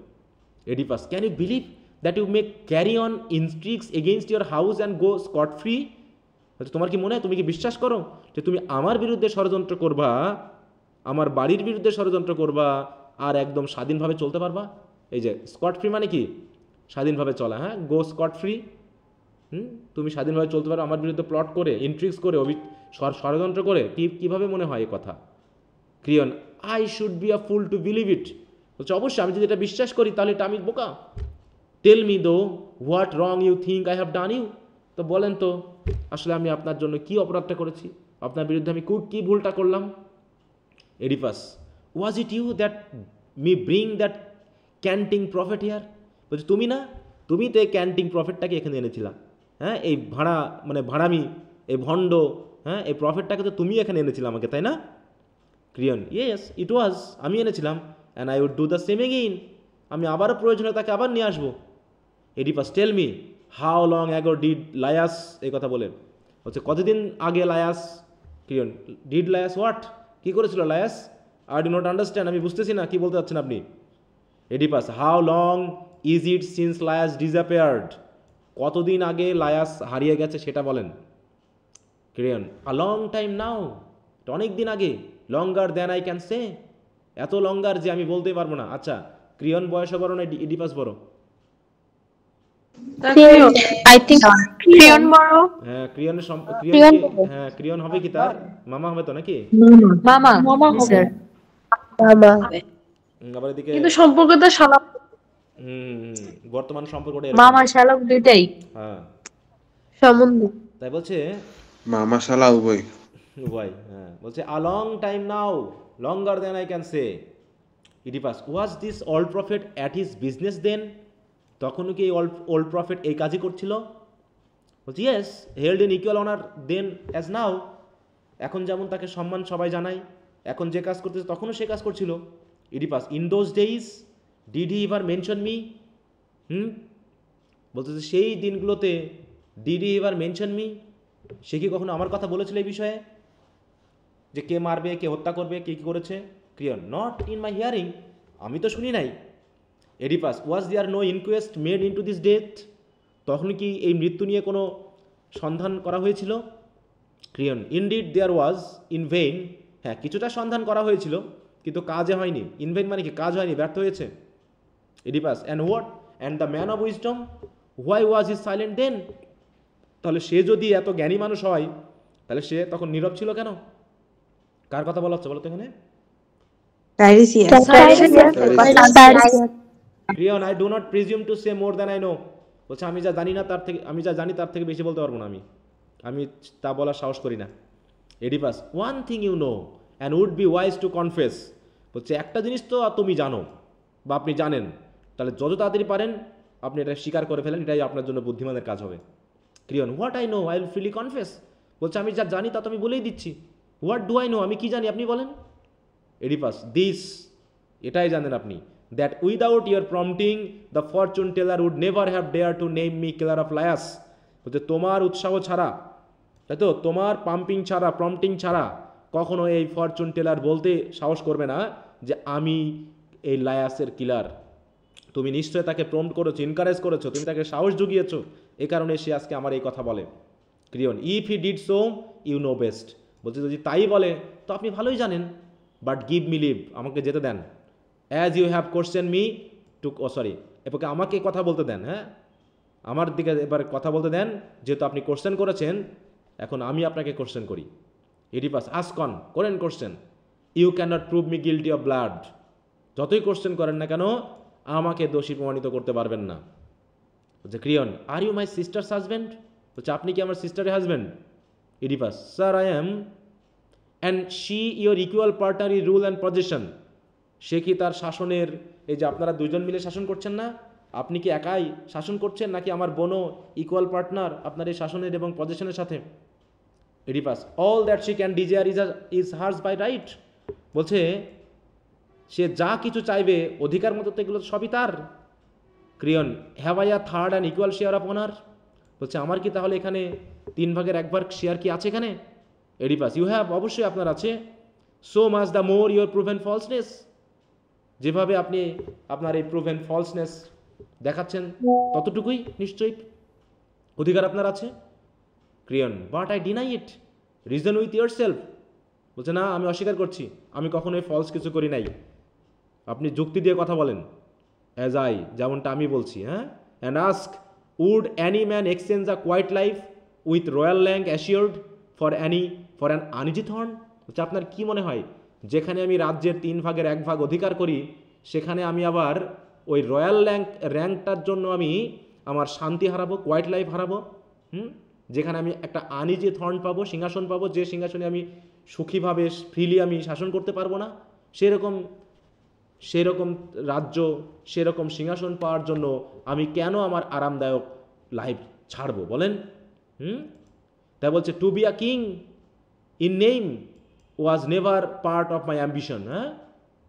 Oedipus can you believe that you may carry on intrigues against your house and go scot free? তোমার কি মনে হয়, তুমি কি বিশ্বাস করো যে তুমি আমার বিরুদ্ধে ষড়যন্ত্র করবা, আমার বাড়ির বিরুদ্ধে ষড়যন্ত্র করবা, আর একদম স্বাধীনভাবে চলতে পারবা? এই যে স্কট ফ্রি মানে কি, স্বাধীনভাবে চলা। হ্যাঁ, গো স্কট ফ্রি। তুমি স্বাধীনভাবে চলতে পারো আমার বিরুদ্ধে প্লট করে, ইন্ট্রিক্স করে, ষড়যন্ত্র করে? কীভাবে মনে হয় এই কথা? Creon I should be a fool to believe it. বলছে অবশ্যই, আমি যদি এটা বিশ্বাস করি তাহলে এটা আমি বোকা। Tell me though what wrong you think I have done you. তো বলেন তো আসলে আমি আপনার জন্য কি অপরাধটা করেছি, আপনার বিরুদ্ধে আমি কি ভুলটা করলাম? Oedipus was it you that me bring that canting prophet here? বলছে তুমি না, তুমি তো এই ক্যান্টিং প্রফিটটাকে এখানে এনেছিলা। হ্যাঁ, এই ভাড়ামি, এই ভণ্ড, হ্যাঁ, এই প্রফিটটাকে তো তুমি এখানে এনেছিলাম আমাকে, তাই না? ক্রিয়ন ইয়েস ইট ওয়াজ, আমি এনেছিলাম। And I would do the same again, আমি আবারও প্রয়োজনে তাকে আবার নিয়ে আসবো। Oedipus tell me how long ago did Laius, এই কথা বলেন। হচ্ছে কতদিন আগে লায়াস, ক্রিয়ন ডিড লায়াস হোয়াট, কী করেছিল Laius? I do not understand, আমি বুঝতেছি না কি বলতে চাচ্ছেন আপনি। Oedipus how long is it since Laius disappeared, কতদিন আগে লায়াস হারিয়ে গেছে সেটা বলেন। ক্রিয়ন আ লং টাইম নাও, এটা অনেক দিন আগে। লঙ্গার দ্যান আই ক্যান সে, এত লঙ্গার যে আমি বলতে পারবো না। আচ্ছা, ক্রিয়ন বয়সে বড় না এডিপাস বড়? আই থিংক ক্রিয়ন বড়। হ্যাঁ, ক্রিয়ন হবে কি তার মামা হবে তো নাকি? মামা স্যার, আবার এদিকে কিন্তু সম্পর্কটা শালা বর্তমান সম্পর্কটা মামা শালক দুইটাই। হ্যাঁ, সম্বন্ধ। তাই বলছে মামা শালা উভয়। ভাই। হ্যাঁ, বলছে a long time now, longer than I can say. Oedipus was this old prophet at his business then, তখনও কি এই ওল্ড প্রফেট এই কাজই করছিল? বলছি yes, held in equal honour then as now, এখন যেমন তাকে সম্মান সবাই জানায়, এখন যে কাজ করতেছে তখনও সে কাজ করছিল। Oedipus in those days did he ever mention me? বলতেছে সেই দিনগুলোতে did he ever mention me, সে কি কখনো আমার কথা বলেছিল এই বিষয়ে, যে কে মারবে, কে হত্যা করবে, কে কী করেছে? Clear not in my hearing, আমি তো শুনি নাই। Oedipus was there no inquest made into this death, তখন কি এই মৃত্যু নিয়ে কোনো সন্ধান করা হয়েছিল? Creon indeed there was, in vain, হ্যাঁ কিছুটা সন্ধান করা হয়েছিল কিন্তু কাজে হয়নি। ইন ভেইন মানে কি, কাজ হয়নি, ব্যর্থ হয়েছে। Oedipus and what and the man of wisdom why was is silent then, তাহলে সে যদি এত জ্ঞানী মানুষ হয় তাহলে সে তখন নীরব ছিল কেন? কার কথা বলা হচ্ছে বলো তো এখানে? Creon I do not presume to say more than I know, বলছে আমি যা জানি তার থেকে বেশি বলতে পারবো না, আমি তা বলার সাহস করি না। Oedipus one thing you know and would be wise to confess, বলছে একটা জিনিস তো তুমি জানো বা আপনি জানেন, তাহলে যত তাড়াতাড়ি পারেন আপনি এটা স্বীকার করে ফেলেন, এটাই আপনার জন্য বুদ্ধিমানের কাজ হবে। Creon what I know I will freely confess, বলছে আমি যা জানি তা তো আমি বলেই দিচ্ছি। হোয়াট ডু আই নো, আমি কি জানি আপনি বলেন। এডিপাস দিস, এটাই জানেন আপনি, that without your prompting the fortune teller would never have dare to name me killer of Laius, বলছে তোমার উৎসাহ ছাড়া, তাই তো, তোমার প্রম্পটিং ছাড়া কখনো এই ফরচুন টেলার বলতে সাহস করবে না যে আমি এই লায়াসের কিলার। তুমি নিশ্চয় তাকে প্রম্পট করেছো, এনকারেজ করেছো, তুমি তাকে সাহস জুগিয়েছো, এ কারণে সে আজকে আমার এই কথা বলে। Creon if he did so you know best, বলছে যদি তাই বলে তো আপনি ভালোই জানেন, বাট গিভ মি লিভ, আমাকে যেতে দেন। As you have question me too, এবারে আমাকে কথা বলতে দেন। হ্যাঁ, আমার দিকে এবার কথা বলতে দেন, যেহেতু আপনি কোশ্চেন করেছেন এখন আমি আপনাকে কোশ্চেন করি। এডিপাস আস্কন, করেন question. You can not prove me guilty of blood, যতই কোশ্চেন করেন না কেন আমাকে দোষী প্রমাণিত করতে পারবেন না। বলছে Creon are you my sister's husband, বলছে আপনি কি আমার সিস্টারের husband? Oedipus sir I am, and she your equal partner in rule and position, সে কি তার শাসনের, এই যে আপনারা দুজন মিলে শাসন করছেন না, আপনি কি একাই শাসন করছেন নাকি আমার বোনও ইকুয়াল পার্টনার আপনার এই শাসনের এবং পজিশনের সাথে? Oedipus, all that she can desire is hers by right. বলছে সে যা কিছু চাইবে অধিকার মতো তো এগুলো সবই তার। Creon, have I a third and equal share of honour? বলছে আমার কি তাহলে এখানে 3 ভাগের 1 ভাগ শেয়ার কি আছে এখানে? এডিপাস, ইউ হ্যাভ, অবশ্যই আপনার আছে। So much the more your proven falseness, যেভাবে আপনি আপনার এই প্রুভেন ফলসনেস দেখাচ্ছেন ততটুকুই নিশ্চয়ই অধিকার আপনার আছে। Creon, but I deny it, reason with yourself. বলছে না, আমি অস্বীকার করছি, আমি কখনোই ফলস কিছু করি নাই। আপনি যুক্তি দিয়ে কথা বলেন, অ্যাজ আই, যেমনটা আমি বলছি। হ্যাঁ, and ask, would any man exchange a quiet life with royal rank assured for an uneasy throne? হচ্ছে আপনার কি মনে হয় যেখানে আমি রাজ্যের 3 ভাগের 1 ভাগ অধিকার করি সেখানে আমি আবার ওই রয়্যাল র্যাঙ্কটার জন্য আমি আমার শান্তি হারাবো, কোয়াইট লাইফ হারাবো? যেখানে আমি একটা আনইজি থর্ন পাবো, সিংহাসন পাবো, যে সিংহাসনে আমি সুখীভাবে ফ্রিলি আমি শাসন করতে পারবো না, সেরকম রাজ্য, সেরকম সিংহাসন পাওয়ার জন্য আমি কেন আমার আরামদায়ক লাইফ ছাড়বো বলেন? তাই বলছে to be a king in name was never part of my ambition. হ্যাঁ,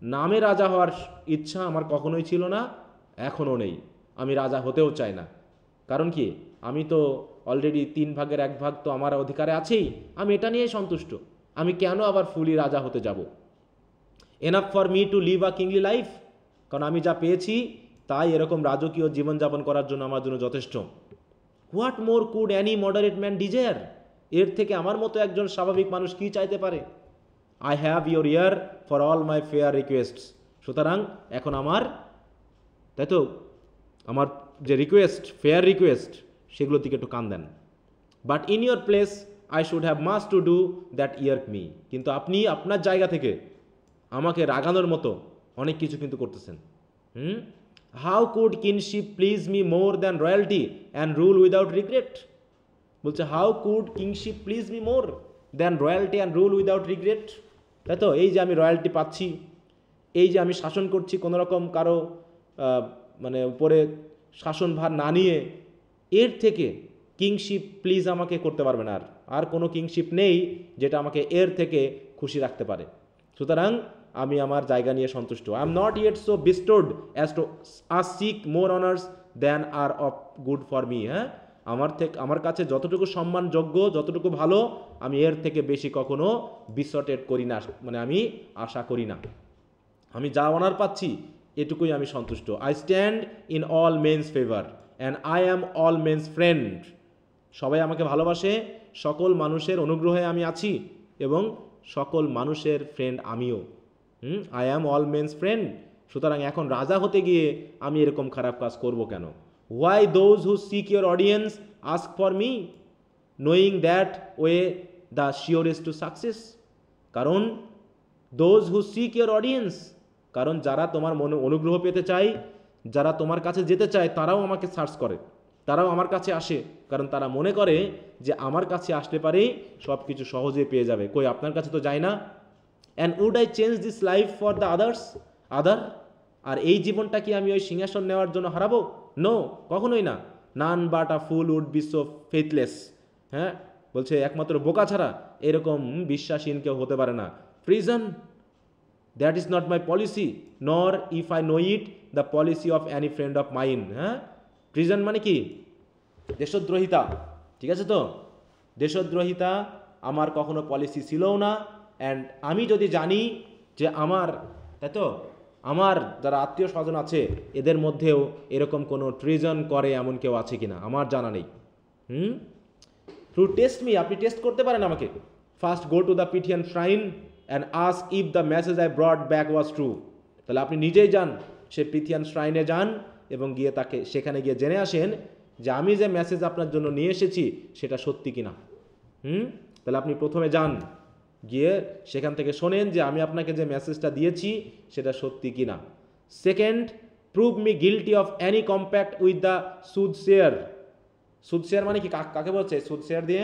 নামে রাজা হওয়ার ইচ্ছা আমার কখনোই ছিল না, এখনও নেই, আমি রাজা হতেও চাই না। কারণ কি, আমি তো অলরেডি 3 ভাগের 1 ভাগ তো আমার অধিকারে আছেই, আমি এটা নিয়েই সন্তুষ্ট, আমি কেন আবার ফুলি রাজা হতে যাব? Enough for me to live a kingly life, কারণ আমি যা পেয়েছি তাই এরকম রাজকীয় জীবনযাপন করার জন্য আমার জন্য যথেষ্ট। What more could any moderate man desire? এর থেকে আমার মতো একজন স্বাভাবিক মানুষ কি চাইতে পারে? I have your year for all my fair রিকোয়েস্টস। সুতরাং এখন আমার, তাই তো, আমার যে রিকোয়েস্ট, ফেয়ার রিকোয়েস্ট, সেগুলোর দিকে একটু কান দেন। But in your place I should have much to do that irk me. কিন্তু আপনি আপনার জায়গা থেকে আমাকে রাগানোর মতো অনেক কিছু কিন্তু করতেছেন। How could kingship please me more than royalty and rule without regret? বলছে how could kingship please me more than royalty and rule without regret? তাই তো, এই যে আমি রয়্যালটি পাচ্ছি, এই যে আমি শাসন করছি কোনো রকম কারো মানে উপরে শাসনভার না নিয়ে, এর থেকে কিংশিপ প্লিজ আমাকে করতে পারবে না। আর কোনো কিংশিপ নেই যেটা আমাকে এর থেকে খুশি রাখতে পারে। সুতরাং আমি আমার জায়গা নিয়ে সন্তুষ্ট। I am not yet so bestowed as to seek more honours than are of good for me. হ্যাঁ, আমার কাছে যতটুকু সম্মানযোগ্য, যতটুকু ভালো, আমি এর থেকে বেশি কখনো বিসটেড করি না, মানে আমি আশা করি না। আমি যা অনার পাচ্ছি এটুকুই আমি সন্তুষ্ট। I stand in all men's favour and I am all men's friend. সবাই আমাকে ভালোবাসে, সকল মানুষের অনুগ্রহে আমি আছি এবং সকল মানুষের ফ্রেন্ড আমিও। I am all men's friend. সুতরাং এখন রাজা হতে গিয়ে আমি এরকম খারাপ কাজ করব কেন? Why those who seek your audience ask for me knowing that way the surest to success? কারণ those who seek your audience, কারণ যারা তোমার মনে অনুগ্রহ পেতে চায়, যারা তোমার কাছে যেতে চায়, তারাও আমাকে সার্চ করে, তারাও আমার কাছে আসে, কারণ তারা মনে করে যে আমার কাছে আসতে পারে সব কিছু সহজে পেয়ে যাবে। কই, আপনার কাছে তো যায় না। And would I change this life for the other? আর এই জীবনটা কি আমি ওই সিংহাসন নেওয়ার জন্য হারাবো? নো, কখনোই না। None but a fool would be so faithless. হ্যাঁ, বলছে একমাত্র বোকা ছাড়া এরকম বিশ্বাসহীন কেউ হতে পারে না। Prison, that is not my policy, nor if I know it the policy of any friend of mine. হ্যাঁ, প্রিজন মানে কি? দেশদ্রোহিতা, ঠিক আছে তো? দেশদ্রোহিতা আমার কখনো পলিসি ছিলও না। অ্যান্ড আমি যদি জানি যে আমার, তাই তো, আমার যারা আত্মীয় স্বজন আছে এদের মধ্যেও এরকম কোনো ট্রিজন করে এমন কেউ আছে কিনা আমার জানা নেই। টু টেস্ট মি, আপনি টেস্ট করতে পারেন আমাকে। First go to the Pythian shrine and ask if the message I brought back was true. তাহলে আপনি নিজেই যান, সে পিথিয়ান শ্রাইনে যান এবং গিয়ে তাকে সেখানে গিয়ে জেনে আসেন যে আমি যে মেসেজ আপনার জন্য নিয়ে এসেছি সেটা সত্যি কিনা। তাহলে আপনি প্রথমে যান, গিয়ে সেখান থেকে শোনেন যে আমি আপনাকে যে মেসেজটা দিয়েছি সেটা সত্যি কিনা। Second, prove me guilty of any compact with the soothsayer. Soothsayer মানে কি, কাকে বলছে সুদশেয়ার দিয়ে?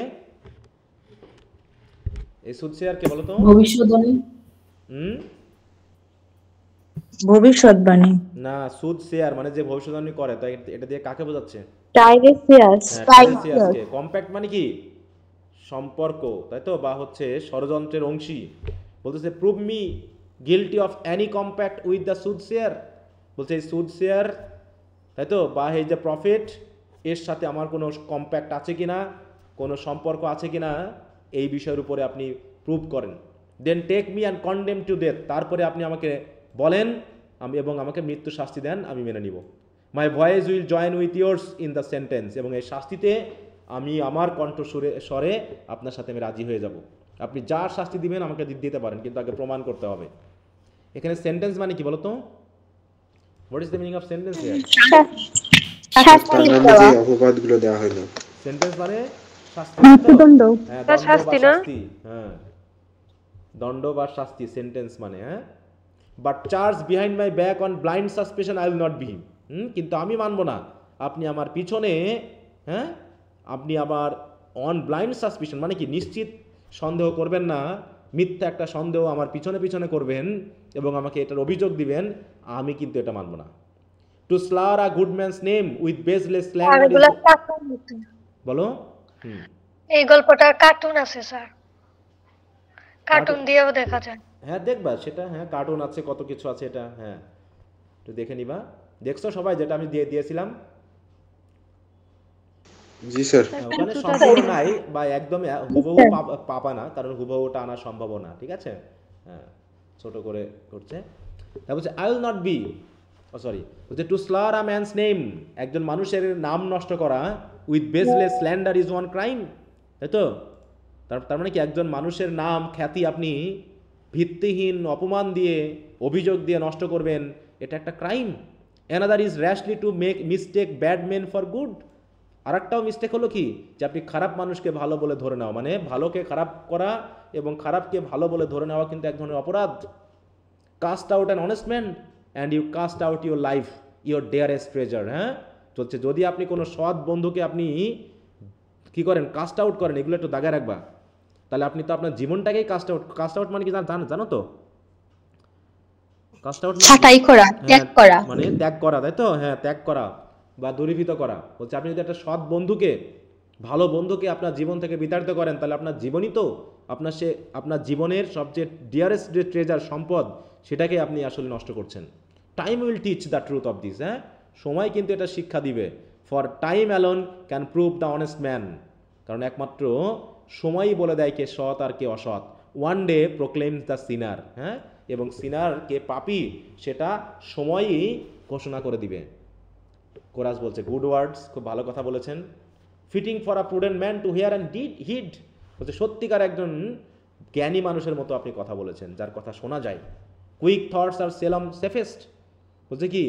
এই সুদশেয়ার কে বলো তো? ভবিষ্যদ্বাণী। ভবিষ্যৎবাণী। না, সুদ শেয়ার মানে যে ভবিষ্যৎবাণী করে, তাই এটা দিয়ে কাকে বোঝাচ্ছে? টাইরেসিয়াস। হ্যাঁ, টাইরেসিয়াসকে। কম্প্যাক্ট মানে কি? সম্পর্ক, তাই তো, বা হচ্ছে ষড়যন্ত্রের অংশী। বলতেছে prove me guilty of any compact with the সুদ শেয়ার। বলছে এই সুদ শেয়ার, তাই তো, বা এই যে প্রফিট, এর সাথে আমার কোনো কম্প্যাক্ট আছে কিনা, কোনো সম্পর্ক আছে কিনা, এই বিষয়ের উপরে আপনি প্রুভ করেন। Then take me and condemn to death, তারপরে আপনি আমাকে বলেন এবং আমাকে মৃত্যু শাস্তি দেন, আমি মেনে নিব। মাই voice will join with yours in the sentence, এবং এই শাস্তিতে আমি আমার স্বরে আপনার সাথে আমি রাজি হয়ে যাব। আপনি যার শাস্তি দিবেন আমাকে দিতে পারেন, কিন্তু আগে প্রমাণ করতে হবে। এখানে সেন্টেন্স মানে কি বলতো? What is the meaning of sentence here? তার নামে যে অপবাদগুলো দেওয়া হলো। সেন্টেন্স মানে শাস্তি, মৃত্যুদণ্ড। হ্যাঁ, দণ্ড বা শাস্তি না? শাস্তি, হ্যাঁ, দণ্ড বা শাস্তি সেন্টেন্স মানে, হ্যাঁ। But charge behind my back on blind suspicion I will not be, কিন্তু আমি মানবো না আপনি আমার পিছনে, হ্যাঁ, আপনি আবার অন ব্লাইন্ড সাসপিশন মানে কি, নিশ্চিত সন্দেহ করবেন না, মিথ্যা একটা সন্দেহ আমার পিছনে পিছনে করবেন এবং আমাকে এটার অভিযোগ দিবেন, আমি কিন্তু এটা মানবো না। To slur a good man's name with baseless slander, বলো। এই গল্পটা কার্টুন আছে স্যার, কার্টুন দিয়েও দেখা যায়। হ্যাঁ, দেখবা সেটা, হ্যাঁ, কার্টুন আছে, কত কিছু আছে, এটা হ্যাঁ একটু দেখে নিবা। দেখছো সবাই যেটা আমি দিয়েছিলাম? জি স্যার। ওখানে সম্ভব নাই বা একদম হুবহু পাবা না, কারণ হুবহুটা আনা সম্ভব না, ঠিক আছে? হ্যাঁ, ছোট করে করছে। তারপর বলছে I will not be, sorry, বলছে to slur a man's name, একজন মানুষের নাম নষ্ট করা, with baseless slander is one crime, তাই তো? তার মানে কি, একজন মানুষের নাম খ্যাতি আপনি ভিত্তিহীন অপমান দিয়ে, অভিযোগ দিয়ে নষ্ট করবেন, এটা একটা crime. Another is rashly to make mistake bad men for good, আর একটাও মিস্টেক হলো কি, যে আপনি খারাপ মানুষকে ভালো বলে ধরে নেওয়া, মানে ভালোকে খারাপ করা এবং খারাপকে ভালো বলে ধরে নেওয়া কিন্তু এক ধরনের অপরাধ। Cast out an honest man and you cast out your life, your dearest treasure. হ্যাঁ, চলছে, যদি আপনি কোনো সৎ বন্ধুকে আপনি কি করেন, কাস্ট আউট করেন, এগুলো একটু দাগায় রাখবা, তাহলে আপনি তো আপনার জীবনটাকেই কাস্ট আউট মানে কি জানো তো? কাস্ট আউট ছাঁটাই করা, ত্যাগ করা, মানে ত্যাগ করা, তাই তো? হ্যাঁ, ত্যাগ করা বা দূরীভূত করা। বলছে আপনি যদি একটা সৎ বন্ধুকে, ভালো বন্ধুকে আপনার জীবন থেকে বিতাড়িত করেন, তাহলে আপনার জীবনই তো আপনার জীবনের সবচেয়ে ডিয়ারেস্ট যে ট্রেজার, সম্পদ, সেটাকে আপনি আসলে নষ্ট করছেন। Time will teach the truth of this, হ্যাঁ, সময় কিন্তু এটা শিক্ষা দিবে। For time alone can prove the honest man, কারণ একমাত্র সময়ই বলে দেয় কে সৎ আর কে অসৎ। ওয়ান ডে প্রোক্লেমস দ্য সিনার, হ্যাঁ, এবং সিনার কে পাপী সেটা সময়ই ঘোষণা করে দিবে। কোরাস বলছে গুড ওয়ার্ডস, খুব ভালো কথা বলেছেন। Fitting for a prudent man to hear and heed, বলছে সত্যিকার একজন জ্ঞানী মানুষের মতো আপনি কথা বলেছেন, যার কথা শোনা যায়। কুইক থটস আর সেলম সেফেস্ট, বলছে কি,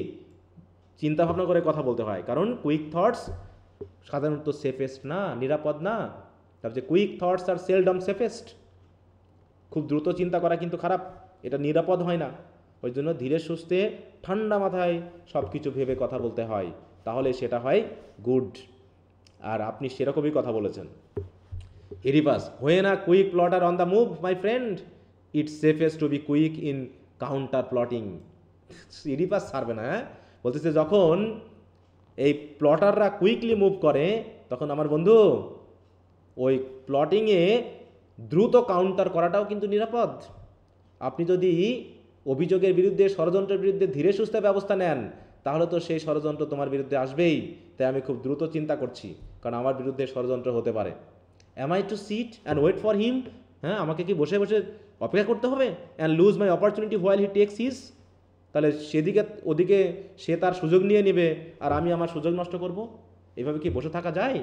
চিন্তা ভাবনা করে কথা বলতে হয়, কারণ কুইক থটস সাধারণত সেফেস্ট না, নিরাপদ না। তারপরে কুইক থটস আর সেলডম সেফেস্ট, খুব দ্রুত চিন্তা করা কিন্তু খারাপ, এটা নিরাপদ হয় না। ওই জন্য ধীরে সুস্থে ঠান্ডা মাথায় সব কিছু ভেবে কথা বলতে হয়, তাহলে সেটা হয় গুড। আর আপনি সেরকমই কথা বলেছেন। Oedipus, when a quick plotter on the move my friend, it's safest to be quick in counter plotting. Oedipus ছাড়বে না, হ্যাঁ, বলতেছে যখন এই প্লটাররা কুইকলি মুভ করে, তখন আমার বন্ধু ওই প্লটিংয়ে দ্রুত কাউন্টার করাটাও কিন্তু নিরাপদ। আপনি যদি অভিযোগের বিরুদ্ধে, ষড়যন্ত্রের বিরুদ্ধে ধীরে সুস্থে ব্যবস্থা নেন, তাহলে তো সেই ষড়যন্ত্র তোমার বিরুদ্ধে আসবেই। তাই আমি খুব দ্রুত চিন্তা করছি, কারণ আমার বিরুদ্ধে ষড়যন্ত্র হতে পারে। Am I to sit and wait for him, হ্যাঁ, আমাকে কি বসে বসে অপেক্ষা করতে হবে? And lose my opportunity while he takes his, তাহলে ওদিকে সে তার সুযোগ নিয়ে নেবে আর আমি আমার সুযোগ নষ্ট করব? এভাবে কি বসে থাকা যায়?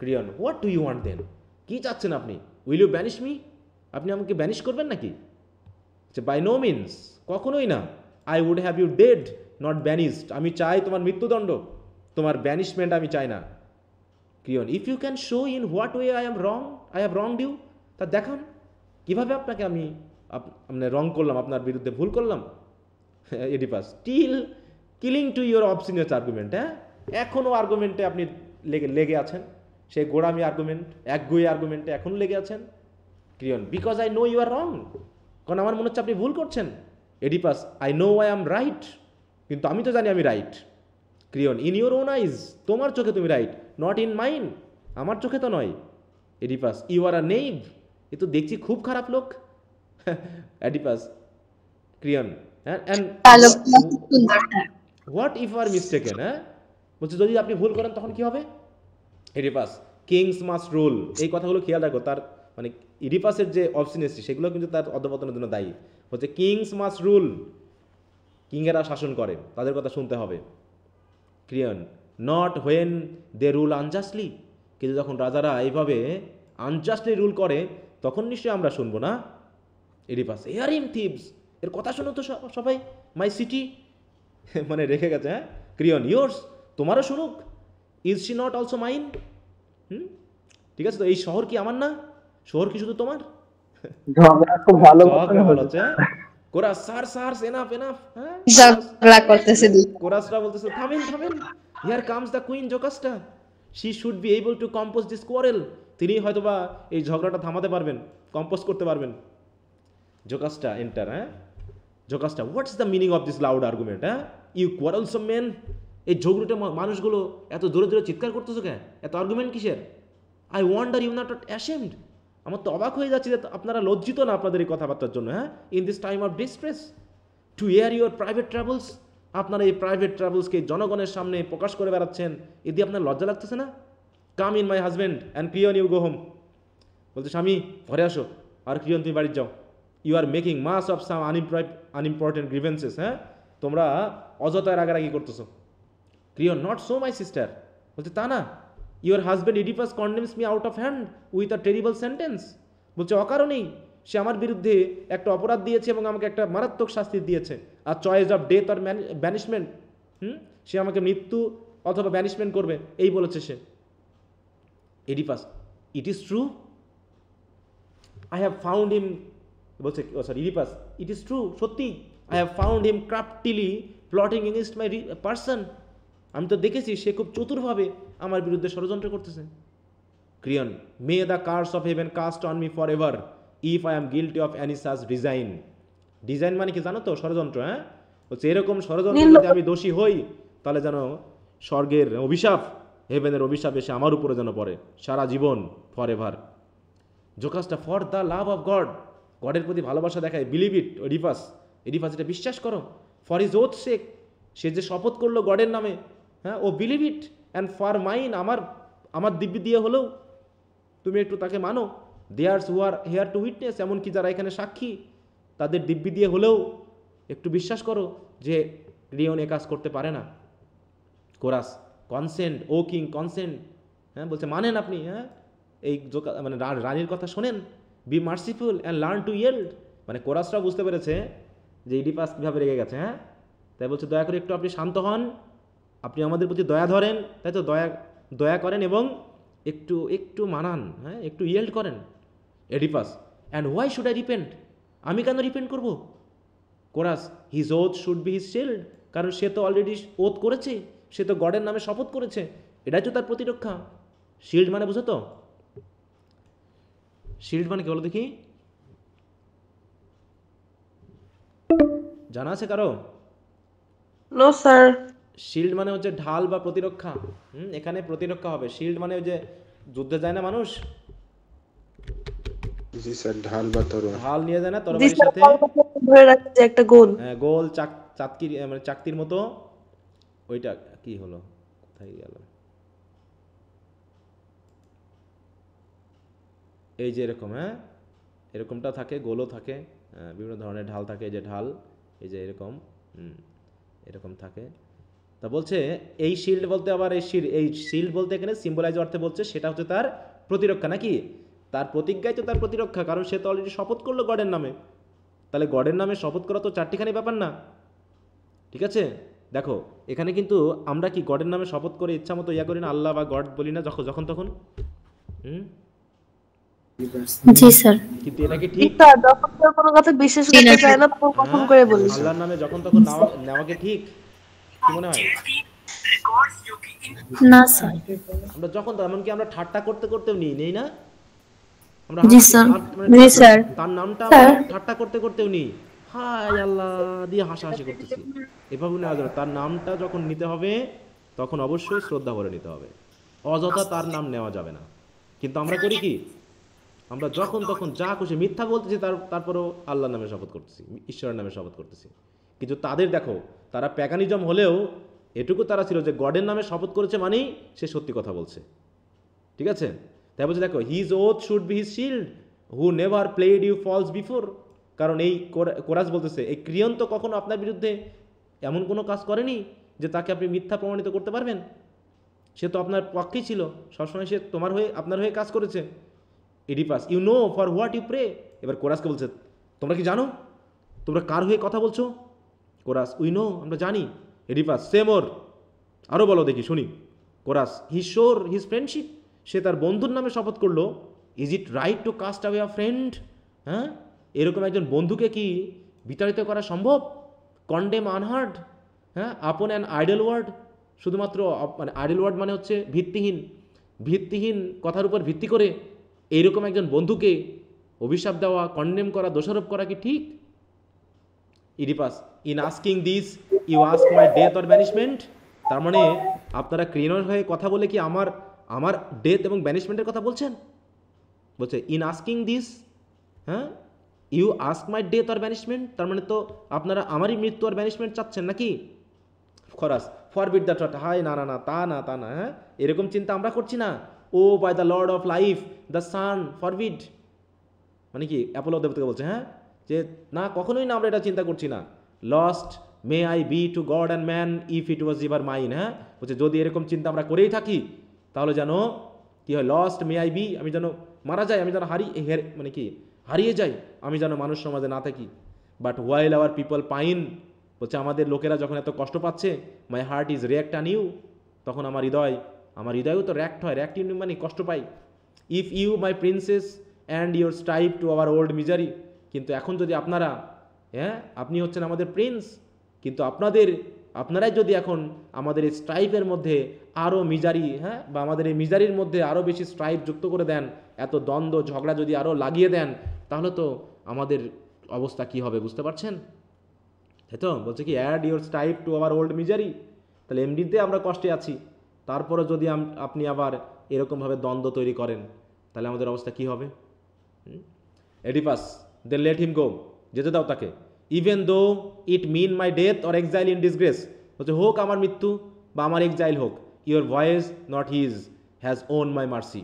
Creon, what do you want then, কী চাচ্ছেন আপনি? উইল ইউ ব্যানিশ মি, আপনি আমাকে ব্যানিশ করবেন নাকি? বাই নো মিনস, কখনোই না। I would have you dead not banished, আমি চাই তোমার মৃত্যুদণ্ড, তোমার ব্যানিশমেন্ট আমি চাই না। Creon, if you can show in what way I have wronged you, তা দেখান কীভাবে আপনাকে আমি রং করলাম, আপনার বিরুদ্ধে ভুল করলাম। Oedipus, still clinging to your obstinate argument, হ্যাঁ, এখনও আর্গুমেন্টে আপনি লেগে আছেন, সেই গোড়ামি আর্গুমেন্ট, একগুঁয়ে আর্গুমেন্টে এখনও লেগে আছেন। Creon, because I know you are wrong, কারণ আমার মনে হচ্ছে আপনি ভুল করছেন। Oedipus, I know I am right, কিন্তু আমি তো জানি আমি right. Creon, in your own eyes, তোমার চোখে তুমি রাইট, নট ইন মাইন, আমার চোখে তো নয়। এডিপাস, ইউ আর আ নেইভ, এ তো দেখছি খুব খারাপ লোক। Oedipus, Creon, what if are mistaken, হ্যাঁ বলছে যদি আপনি ভুল করেন তখন কি হবে? এডিপাস, কিংস মাস্ট রুল, এই কথাগুলো খেয়াল রাখো, তার মানে ইডিপাসের যে অবসিনেসি সেগুলো কিন্তু তার অধঃপতনের জন্য দায়ী। হচ্ছে কিংস মাস্ট রুল, কিংয়েরা শাসন করে, তাদের কথা শুনতে হবে। ক্রিয়ন, নট হোয়েন দে রুল আনজাস্টলি, কিন্তু যখন রাজারা এইভাবে আনজাস্টলি রুল করে তখন নিশ্চয়ই আমরা শুনবো না। এডিপাস, হিয়ার হিম থিভস, এর কথা শুনো তো সবাই, মাই সিটি, মানে রেখে গেছে। হ্যাঁ ক্রিয়ন, ইয়োর্স, তোমারও শুনুক, is she not also mine, ঠিক আছে তো এই শহর কি আমার না? শহর কি শুধু তোমার? ঝগড়া খুব ভালো হচ্ছে chorus, sir sir enough enough, হ্যাঁ ঝগড়া করতেছে দুই। কোরাসরা বলতেছে থামেন থামেন, here comes the queen Jocasta, she should be able to compose this quarrel, তিনি হয়তোবা এই ঝগড়াটা থামাতে পারবেন, কম্পোজ করতে পারবেন। জোকাস্টা এন্টার, হ্যাঁ Jocasta, what's the meaning of this loud argument, হ্যাঁ ইউ কোয়ারেলসাম মেন, এই ঝগড়াটা মানুষগুলো এত জোরে জোরে চিৎকার করতেছো কেন, এত আর্গুমেন্ট কিসের? I wonder you not ashamed, আমার তো অবাক হয়ে যাচ্ছে যে আপনারা লজ্জিত না আপনাদের এই কথাবার্তার জন্য। হ্যাঁ in this time of distress two air your private travels, আপনারা এই প্রাইভেট ট্রাভেলসকে জনগণের সামনে প্রকাশ করে বেড়াচ্ছেন, এদি আপনার লজ্জা লাগতেছে না? Come in my husband and Creon you go home, বলছে স্বামী ঘরে আসো, আর ক্রিয়ন তুমি বাড়ি যাও। You are making much of some unimportant grievances, হ্যাঁ তোমরা অযথায় রাগারাগি করতেছো। Creon, not so my sister, বলছে তা না, your husband Oedipus condemns me out of hand with a terrible sentence, বলছে অকারণেই সে আমার বিরুদ্ধে একটা অপরাধ দিয়েছে এবং আমাকে একটা মারাত্মক শাস্তি দিয়েছে, a choice of death or banishment, সে আমাকে মৃত্যু অথবা ব্যানিশমেন্ট করবে এই বলেছে সে। Oedipus, it is true, I have found him, বলছে sorry Oedipus, it is true, সত্যি, I have found him craftily plotting against my person, আমি তো দেখেছি সে খুব চতুরভাবে আমার বিরুদ্ধে ষড়যন্ত্র করতেছে। Creon, may the curse of heaven cast on me for ever if I am guilty of any such design, design মানে কি জানো তো? ষড়যন্ত্র, হ্যাঁ বলছে এরকম ষড়যন্ত্র যদি আমি দোষী হই তাহলে যেন স্বর্গের অভিশাপ, হেভেনের অভিশাপ এসে আমার উপরে যেন পড়ে সারা জীবন, for ever. Jocasta, for the love of God, গডের প্রতি ভালোবাসা দেখায়, বিলিভ ইট এডিপাস, এডিপাস এটা বিশ্বাস করো, ফর হিজ ওথ সেক, সে যে শপথ করলো গডের নামে, হ্যাঁ oh believe it, and for mine, আমার দিব্যি দিয়ে হলেও তুমি একটু তাকে মানো, theirs who are here to witness, এমনকি যারা এখানে সাক্ষী তাদের দিব্যি দিয়ে হলেও একটু বিশ্বাস করো যে ক্রিয়ন এ কাজ করতে পারে না। কোরাস, কনসেন্ট ও কিং কনসেন্ট, হ্যাঁ বলছে মানেন আপনি, হ্যাঁ এই মানে রানীর কথা শোনেন, be merciful and learn to yield, মানে কোরাসরা বুঝতে পেরেছে যে ইডিপাস কীভাবে রেগে গেছে, হ্যাঁ তাই বলছে দয়া করে একটু আপনি শান্ত হন, আপনি আমাদের প্রতি দয়া ধরেন, তাই তো দয়া করেন এবং একটু একটু মানান, হ্যাঁ একটু ইয়েল্ড করেন। এডিপাস, and why should I repent, আমি কেন রিপেন্ট করব? Chorus, his oath should be his shield, কারণ সে তো অলরেডি ওথ করেছে, সে তো গডের নামে শপথ করেছে, এটাই তো তার প্রতিরক্ষা। শিল্ড মানে বুঝো তো? শিল্ড মানে কি বলো দেখি, জানা আছে কারো? No sir. শিল্ড মানে হচ্ছে ঢাল বা প্রতিরক্ষা, এখানে প্রতিরক্ষা হবে। শিল্ড মানে ওই যে যুদ্ধে যায় না মানুষ, জি স্যার, ঢাল বা তরোয়াল, ঢাল নিয়ে যায় না তরবারির সাথে, ধরে রাখছে একটা গোল, হ্যাঁ গোল চাকতি মানে চাকতির মতো, ওইটা কি হলো, কোথায় গেল, এই যে এরকম, হ্যাঁ এরকমটা থাকে, গোলও থাকে, বিভিন্ন ধরনের ঢাল থাকে, এই যে ঢাল, এই যে এরকম এরকম থাকে। তা বলছে এই শিল্ড বলতে আবার এই শিল্ড বলতে এখানে সিম্বলাইজ অর্থে বলছে সেটা হচ্ছে তার প্রতিরক্ষা, নাকি তার প্রতিজ্ঞাই তো তার প্রতিরক্ষা, কারণ সে তো অলরেডি শপথ করলো গডের নামে, তাহলে গডের নামে শপথ করা তো চারটিখানি ব্যাপার না, ঠিক আছে? দেখো এখানে কিন্তু আমরা কি গডের নামে শপথ করে ইচ্ছা মতো ইয়া করি না, আল্লাহ বা গড বলি না যখন তখন, জি স্যার। কিন্তু এটা কি ঠিক? যখন কোনো কথা বিশ্বাস করতে চায় না তখন কখন করে বলি, আল্লাহর নামে যখন তখন নেওয়াকে ঠিক কি মনে হয়? না স্যার। আমরা যখন তো এমনকি আমরা ঠাট্টা করতে করতেও নেই না, আমরা জি স্যার, জি স্যার, তার নামটা আমরা ঠাট্টা করতে করতেও নিই, হায় আল্লাহ দিয়ে হাসাহাসি করতেছি, এভাবে নেওয়া যাবে। তার নামটা যখন নিতে হবে তখন অবশ্যই শ্রদ্ধা করে নিতে হবে, অযথা তার নাম নেওয়া যাবে না। কিন্তু আমরা করি কি, আমরা যখন তখন যা খুশি মিথ্যা বলতেছি, তারপরেও আল্লাহর নামে শপথ করতেছি, ঈশ্বরের নামে শপথ করতেছি। কিন্তু তাদের দেখো, তারা প্যাগানিজম হলেও এটুকু তারা ছিল যে গডের নামে শপথ করেছে মানেই সে সত্যি কথা বলছে, ঠিক আছে? তাই বলছে দেখো, his oath should be his shield who never played you false before. কারণ এই কোরাস বলতেছে এই ক্রিয়ন তো কখনো আপনার বিরুদ্ধে এমন কোনো কাজ করেনি যে তাকে আপনি মিথ্যা প্রমাণিত করতে পারবেন। সে তো আপনার পক্ষেই ছিল, সবসময় সে তোমার হয়ে আপনার হয়ে কাজ করেছে। Oedipus, you know for what you pray. এবার কোরাসকে বলছে তোমরা কি জানো তোমরা কার হয়ে কথা বলছো? কোরাস, উই নো, আমরা জানি। ইডিপাস, সে মোর, আরও বলো দেখি শুনি। কোরাস, হি শোর হিজ ফ্রেন্ডশিপ, সে তার বন্ধুর নামে শপথ করলো। Is it right two caste away a friend? হ্যাঁ, এরকম একজন বন্ধুকে কি বিতাড়িত করা সম্ভব? কন্ডেম আনহার্ড, হ্যাঁ, আপন অ্যান আইডল ওয়ার্ড, শুধুমাত্র মানে আইডল ওয়ার্ড মানে হচ্ছে ভিত্তিহীন কথার উপর ভিত্তি করে এইরকম একজন বন্ধুকে অভিশাপ দেওয়া, কন্ডেম করা, দোষারোপ করা কি ঠিক? Oedipus, in asking this you ask my death or banishment. তার মানে আপনারা ক্রিয়নের হয়ে কথা বলে কি আমার ডেথ এবং ব্যানিশমেন্টের কথা বলছেন? বলছে ইন আস্কিং দিস, হ্যাঁ, you ask my death or banishment, তার মানে তো আপনারা আমারই মৃত্যু আর ব্যানিশমেন্ট চাচ্ছেন নাকি? খরাস, ফরবিড দ্যাট থট, হাই না না না, তা না, হ্যাঁ, এরকম চিন্তা আমরা করছি না। Oh by the lord of life the sun forbid, মানে কি অ্যাপোলো দেবতাকে বলছে, হ্যাঁ, যে না কখনোই না আমরা এটা চিন্তা করছি না। Lost may I be to God and man if it was ever mine, হ্যাঁ, বলছে যদি এরকম চিন্তা আমরা করেই থাকি তাহলে যেন কি হয়, লস্ট মে আই বি, আমি যেন মারা যাই, আমি যেন মানে কি হারিয়ে যাই, আমি যেন মানুষ সমাজে না থাকি। But while our people pine, বলছে আমাদের লোকেরা যখন এত কষ্ট পাচ্ছে, my heart is react on you, তখন আমার হৃদয়ও তো র্যাক্ট হয়, র্যাক্ট মানে কষ্ট পাই। If you my princess and your strive to our old misery, কিন্তু এখন যদি আপনারা, হ্যাঁ, আপনি হচ্ছেন আমাদের প্রিন্স, কিন্তু আপনারাই যদি এখন আমাদের এই স্ট্রাইফের মধ্যে আরও মিজারি, হ্যাঁ, বা আমাদের এই মিজারির মধ্যে আরও বেশি স্ট্রাইফ যুক্ত করে দেন, এত দ্বন্দ্ব ঝগড়া যদি আরও লাগিয়ে দেন, তাহলে তো আমাদের অবস্থা কি হবে বুঝতে পারছেন? তাই তো বলছে কি add your strife to our old misery, তাহলে এমনিতে আমরা কষ্টে আছি, তারপরে যদি আপনি আবার এরকমভাবে দ্বন্দ্ব তৈরি করেন, তাহলে আমাদের অবস্থা কি হবে? এডিপাস, দে লেট হিম গো, যেতে দাও তাকে। Even though it mean my death or exile in disgrace, বলছে হোক আমার মৃত্যু বা আমার এক্সাইল হোক, your voice not his has won my mercy.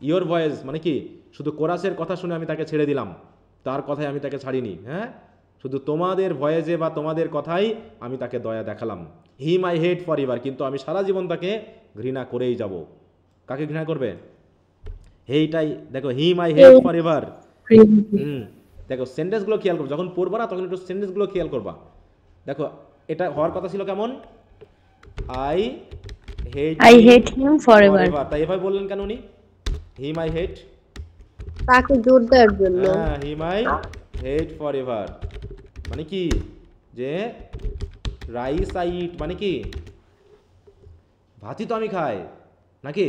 Your voice মানে কি, শুধু কোরাসের কথা শুনে আমি তাকে ছেড়ে দিলাম, তার কথায় আমি তাকে ছাড়িনি, হ্যাঁ, শুধু তোমাদের ভয়েসে বা তোমাদের কথাই আমি তাকে দয়া দেখালাম। হি মাই হেট ফর এভার, কিন্তু আমি সারা জীবন তাকে ঘৃণা করেই যাব। কাকে ঘৃণা করবে? এইটাই দেখো, হি মাই হেট ফর এভার। দেখো সেন্টেন্সগুলো খেয়াল করবো, যখন পড়বা না তখন একটু সেন্টেন্সগুলো খেয়াল করবা। দেখো এটা হওয়ার কথা ছিল কেমন, আই হেট হিম ফরএভার। তাই এভাবে বললেন কেন উনি? হি মাই হেট, তাকে জোর দেওয়ার জন্য। হ্যাঁ, হি মাই হেট ফরএভার মানে কি, যে রাইস আই ইট মানে কি, ভাতই তো আমি খাই নাকি?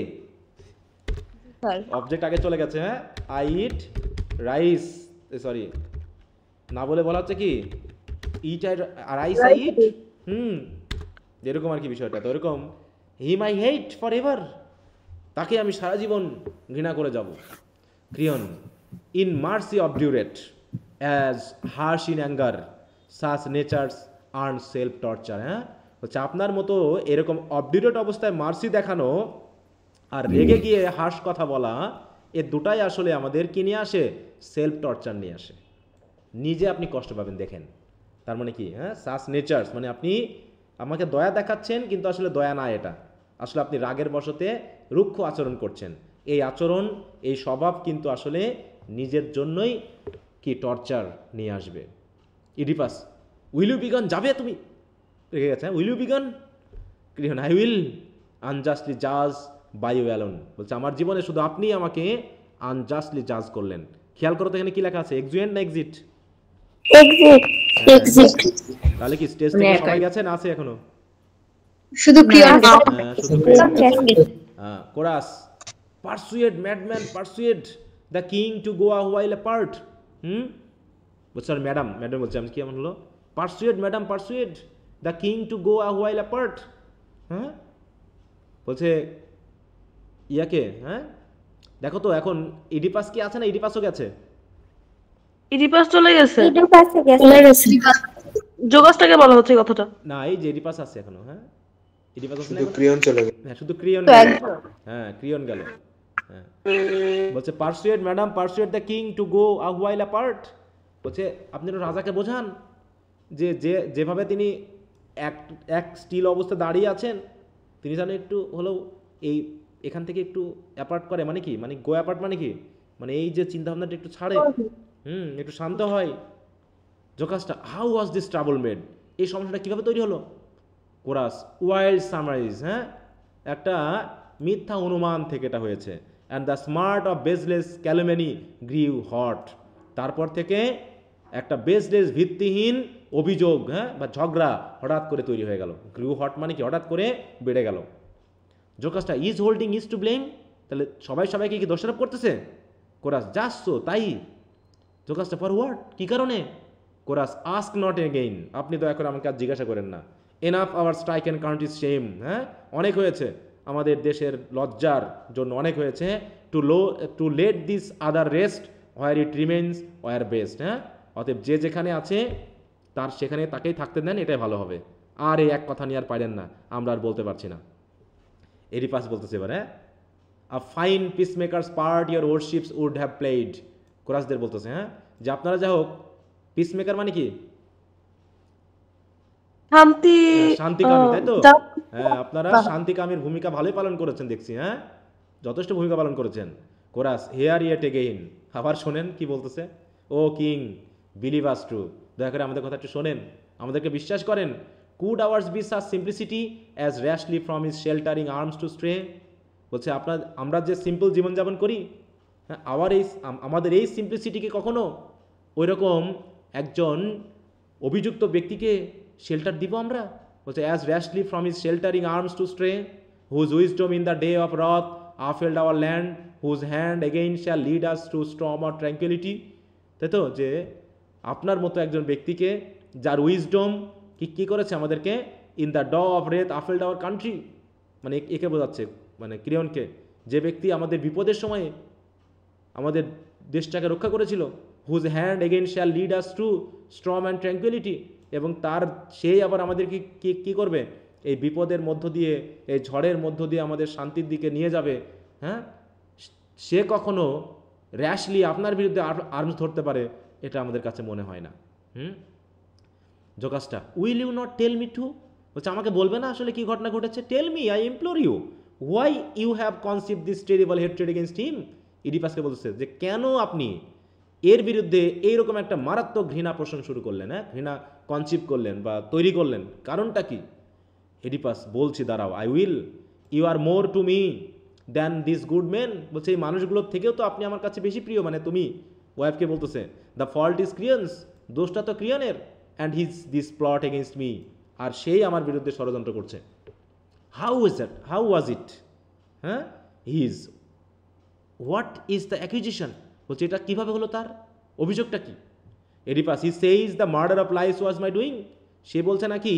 অবজেক্ট আগে চলে গেছে, হ্যাঁ, আই ইট রাইস, সরি না বলে বলা হচ্ছে কি ইট রাইস আই ইট, যেরকম আর কি বিষয়টা। তো ওরকম হি মাই হেট ফর এভার, তাকে আমি সারা জীবন ঘৃণা করে যাব। Creon, in mercy obdurate as harsh in anger such natures earn self torture. হ্যাঁ, হচ্ছে আপনার মতো এরকম অবডিউরেট অবস্থায় মার্সি দেখানো আর রেগে গিয়ে হার্শ কথা বলা, এ দুটাই আসলে আমাদের কি নিয়ে আসে? সেলফ টর্চার নিয়ে আসে, নিজে আপনি কষ্ট পাবেন। দেখেন তার মানে কি, হ্যাঁ, সাচ নেচার্স মানে আপনি আমাকে দয়া দেখাচ্ছেন কিন্তু আসলে দয়া না, এটা আসলে আপনি রাগের বশতে রুক্ষ আচরণ করছেন। এই আচরণ, এই স্বভাব কিন্তু আসলে নিজের জন্যই কি টর্চার নিয়ে আসবে। ইডিপাস, উইল ইউ বিগন, যাবে তুমি, রেখে গেছে, উইল ইউ বিগন ক্রিয়ন, আই উইল আনজাস্টলি জাজ বাই ইউ অ্যালোন, বলছে আমার জীবনে শুধু আপনি আমাকে আনজাস্টলি জাজ করলেন। খেয়াল করো তো এখানে কি লেখা আছে, এক্সিট না এক্সিট? এক্সিট। তাহলে কি স্টেজ থেকে সবাই গেছে না আছে এখনো? শুধু ক্রিয়ন, শুধু Creon. Chorus, persuade madman, persuade the king to go a while apart. বলছে আর ম্যাডাম বলছে, আমি কি এমন হলো, persuade madam persuade the king to go a while apart. হ্যাঁ বলছে ইয়াকে, হ্যাঁ দেখো তো এখন ইডিপাস কি আছে না, ইডিপাসও গেছে, ইডিপাস চলে গেছে, ইডিপাসে গেছে। জোগাসটাকে বলা হচ্ছে কথাটা। না এই যে ইডিপাস আছে এখনো। হ্যাঁ ইডিপাস আছে না শুধু এখনো? ক্রিয়ন চলে গেল। হ্যাঁ শুধু ক্রিয়ন গেল। হ্যাঁ ক্রিয়ন গেল। হ্যাঁ বলছে persuade madam persuade the king to go a while apart. বলছে আপনি তো রাজাকে বোঝান যে যেভাবে তিনি এক স্টিল অবস্থা দাঁড়িয়ে আছেন, তিনি যেন একটু হলেও এখান থেকে একটু অ্যাপার্ট করে, মানে কি, মানে গো অ্যাপার্ট মানে কি, মানে এই যে চিন্তাভাবনাটা একটু ছাড়ে, একটু শান্ত হয়। Jocasta, how was this trouble made, এই সমস্যাটা কীভাবে তৈরি হলো? কোরাস, ওয়াইল্ড সামারাইজ, হ্যাঁ একটা মিথ্যা অনুমান থেকে এটা হয়েছে। And the smart of baseless calumny grew hot, তারপর থেকে একটা বেসলেস ভিত্তিহীন অভিযোগ, হ্যাঁ বা ঝগড়া হঠাৎ করে তৈরি হয়ে গেল। গ্রিউ হট মানে কি, হঠাৎ করে বেড়ে গেল। Jocasta, is holding is to blame, তাহলে সবাইকে কি দোষারোপ করতেছে? কোরাস, জাস্ট সো, তাই। জোকাসটা, ফর হোয়াট, কী কারণে? কোরাস, আস্ক নট এগেইন, আপনি দয়া করে আমাকে আর জিজ্ঞাসা করেন না। Enough our strike and country's shame, হ্যাঁ অনেক হয়েছে আমাদের দেশের লজ্জার জন্য, অনেক হয়েছে। To let this other rest where it remains were best, হ্যাঁ অতএব যে যেখানে আছে তার সেখানে তাকেই থাকতে দেন, এটাই ভালো হবে। আর এই এক কথা নিয়ে আর পারেন না, আমরা আর বলতে পারছি না। এডিপাস বলতেছে এবার, হ্যাঁ a fine peacemakers part your worships would have played. কোরাসদের বলতেছে, হ্যাঁ যে আপনারা যা হোক, পিসমেকার মানে কি, শান্তিকামী, তাই তো? হ্যাঁ আপনারা শান্তিকামীর ভূমিকা ভালোই পালন করেছেন দেখছি, হ্যাঁ যথেষ্ট ভূমিকা পালন করেছেন। কোরাস, হেয়ার ইয়েট এগেইন, আবার শোনেন কি বলতেছে। Oh king, believe us true, দয়া করে আমাদের কথা একটু শোনেন, আমাদেরকে বিশ্বাস করেন। Could ours be such simplicity as rashly from his sheltering arms to stray. বলছে আমরা যে সিম্পল জীবনযাপন করি, হ্যাঁ আমাদের এই সিম্পলিসিটিকে কখনো ওই রকম একজন অভিযুক্ত ব্যক্তিকে শেল্টার দিব আমরা? বলছে as rashly from his sheltering arms to stray, whose wisdom in the day of wrath afield our land, whose hand again shall lead us to storm or tranquillity. তাই তো, যে আপনার মতো একজন ব্যক্তিকে যার উইজডম কী করেছে আমাদেরকে, ইন দ্য ড অফ রেথ আফেল্ড আওয়ার কান্ট্রি, মানে একে বোঝাচ্ছে, মানে ক্রিয়নকে, যে ব্যক্তি আমাদের বিপদের সময়ে আমাদের দেশটাকে রক্ষা করেছিল। Whose hand again shall lead us to storm and tranquillity, এবং সেই আবার আমাদেরকে কী করবে, এই বিপদের মধ্য দিয়ে, এই ঝড়ের মধ্য দিয়ে আমাদের শান্তির দিকে নিয়ে যাবে। হ্যাঁ সে কখনো র্যাশলি আপনার বিরুদ্ধে আর্মস ধরতে পারে, এটা আমাদের কাছে মনে হয় না। Jocasta, will you not tell me too, বলছে আমাকে বলবে না আসলে কি ঘটনা ঘটেছে? Tell me, I implore you, why you have conceive this terrible hatred against him. ইডিপাসকে বলছে যে কেন আপনি এর বিরুদ্ধে এইরকম একটা মারাত্মক ঘৃণা পোষণ শুরু করলেন, হ্যাঁ ঘৃণা কনসিভ করলেন বা তৈরি করলেন, কারণটা কি? এডিপাস, বলছি দাঁড়াও, I will, you are more to me than this good men. বলছে এই মানুষগুলোর থেকেও তো আপনি আমার কাছে বেশি প্রিয়, মানে তুমি ওয়াইফকে বলতেছে। দ্য ফল্ট ইজ ক্রিয়ন্স, দোষটা তো ক্রিয়নের, and his this plot against me, আর সেই আমার বিরুদ্ধে ষড়যন্ত্র করছে। হাউ ওয়াজ ইট, হ্যাঁ his, what is the acquisition, বলছে এটা কীভাবে হলো, তার অভিযোগটা কি? Oedipus, he says the murder of Laius was my doing, সে বলছে নাকি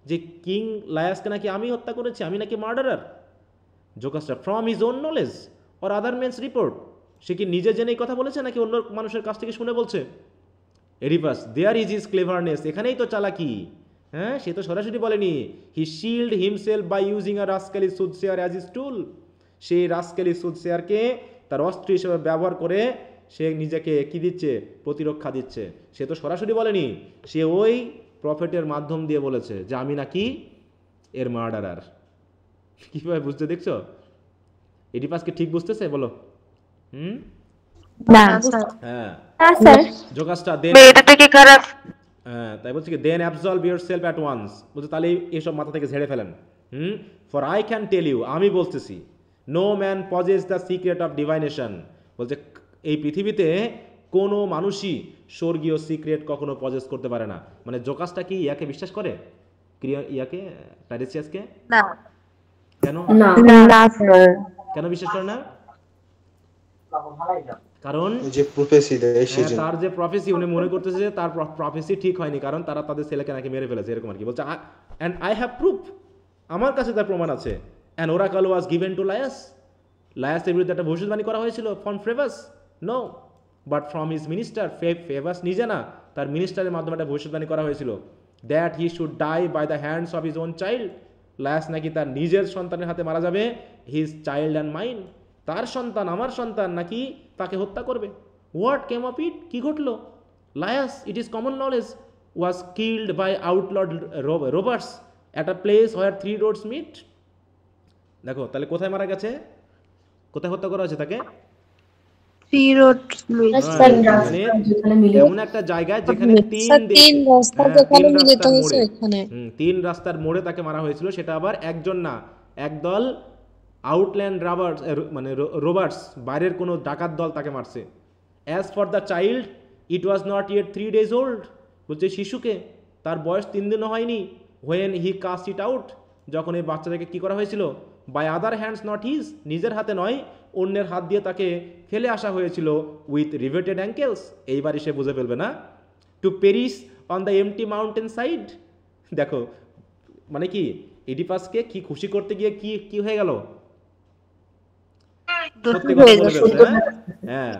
যে কিং লায়াসকে নাকি আমি হত্যা করেছি, আমি নাকি murderer. Jocasta, from his own knowledge or other men's report, সে কি নিজে জেনেই কথা বলেছে নাকি অন্য মানুষের কাছ থেকে শুনে বলছে? Oedipus, there is his cleverness, এখানেই তো চালাকি। হ্যাঁ সে তো সরাসরি বলেনি। He shield himself by using a rascally soothsayer as is tool, সেই রাস্কেলি সুদশেয়ারকে তার অস্ত্র হিসেবে ব্যবহার করে সে নিজেকে কি দিচ্ছে, প্রতিরক্ষা দিচ্ছে। সে তো সরাসরি বলেনি, সে ওই প্রফেটের মাধ্যম দিয়ে বলেছে যে আমি নাকি এর মার্ডারার। কিভাবে বুঝতে দেখছো? এডিপাসকে ঠিক বুঝতেছে বলো? না হ্যাঁ স্যার, জোকাসটা, এটা থেকে খারাপ। হ্যাঁ তাই বলছে কি, then absolve your self at once, বলছে তাহলে এসব মাথা থেকে ঝেড়ে ফেলেন। For I can tell you, আমি বলতেছি, no man possess the secret of divination, বলছে এই পৃথিবীতে কোনো মানুষই স্বর্গীয় সিক্রেট কখনো পজেস করতে পারে না। মানে জোকাসটা কি ইয়াকে বিশ্বাস করে, ইয়াকে প্যারিসিয়াসকে? না কেন না স্যার, কেন বিশ্বাস করে না? কারণ ওই যে প্রফেসি দেয় সেজন্য তার যে প্রফেসি উনি মনে করতেছে যে তার প্রফেসি ঠিক হয়নি, কারণ তারা তাদের ছেলেকে নাকি মেরে ফেলেছে, এরকম আর কি বলছে। অ্যান্ড আই হ্যাভ প্রুফ, আমার কাছে তার প্রমাণ আছে। And oracle was given to Laius, লায়াসের বিরুদ্ধে একটা ভবিষ্যৎবাণী করা হয়েছিল from Phoebus, no but from his minister. Phoebus নিজে না, তার মিনিস্টারের মাধ্যমে একটা ভবিষ্যৎবাণী করা হয়েছিল, that he should die by the hands of his own child. Laius নাকি তার নিজের সন্তানের হাতে মারা যাবে, হিজ চাইল্ড অ্যান্ড মাইন, তার সন্তান আমার সন্তান নাকি তাকে হত্যা করবে। হোয়াট কেম অফ ইট, কী ঘটলো? Laius, it is common knowledge, was killed by outlawed robbers at a place where 3 roads meet। দেখো তাহলে কোথায় মারা গেছে, কোথায় হত্যা করা হয়েছে তাকে? এমন একটা জায়গায় যেখানে তিন রাস্তার মোড়ে তাকে মারা হয়েছিল, সেটা আবার একজন না, একদল আউটল্যান্ড রাবার্স, মানে রোবার্স, বাইরের কোনো ডাকাত দল তাকে মারছে। As for the child it was not yet 3 days old, বলছে শিশুকে তার বয়স 3 দিনও হয়নি। When he cast it out, যখন এই বাচ্চাটাকে কী করা হয়েছিল? By other hands, not his, নিজের হাতে নয়, অন্যের হাত দিয়ে তাকে ফেলে আসা হয়েছিল উইথ রিভেটেড অ্যাঙ্কেলস। এইবারই সে বুঝে ফেলবে না। To perish on the empty mountain side. দেখো মানে কি, ইডিপাসকে কি খুশি করতে গিয়ে কি কি হয়ে গেল? সত্যি কথা বলে ফেলছে। হ্যাঁ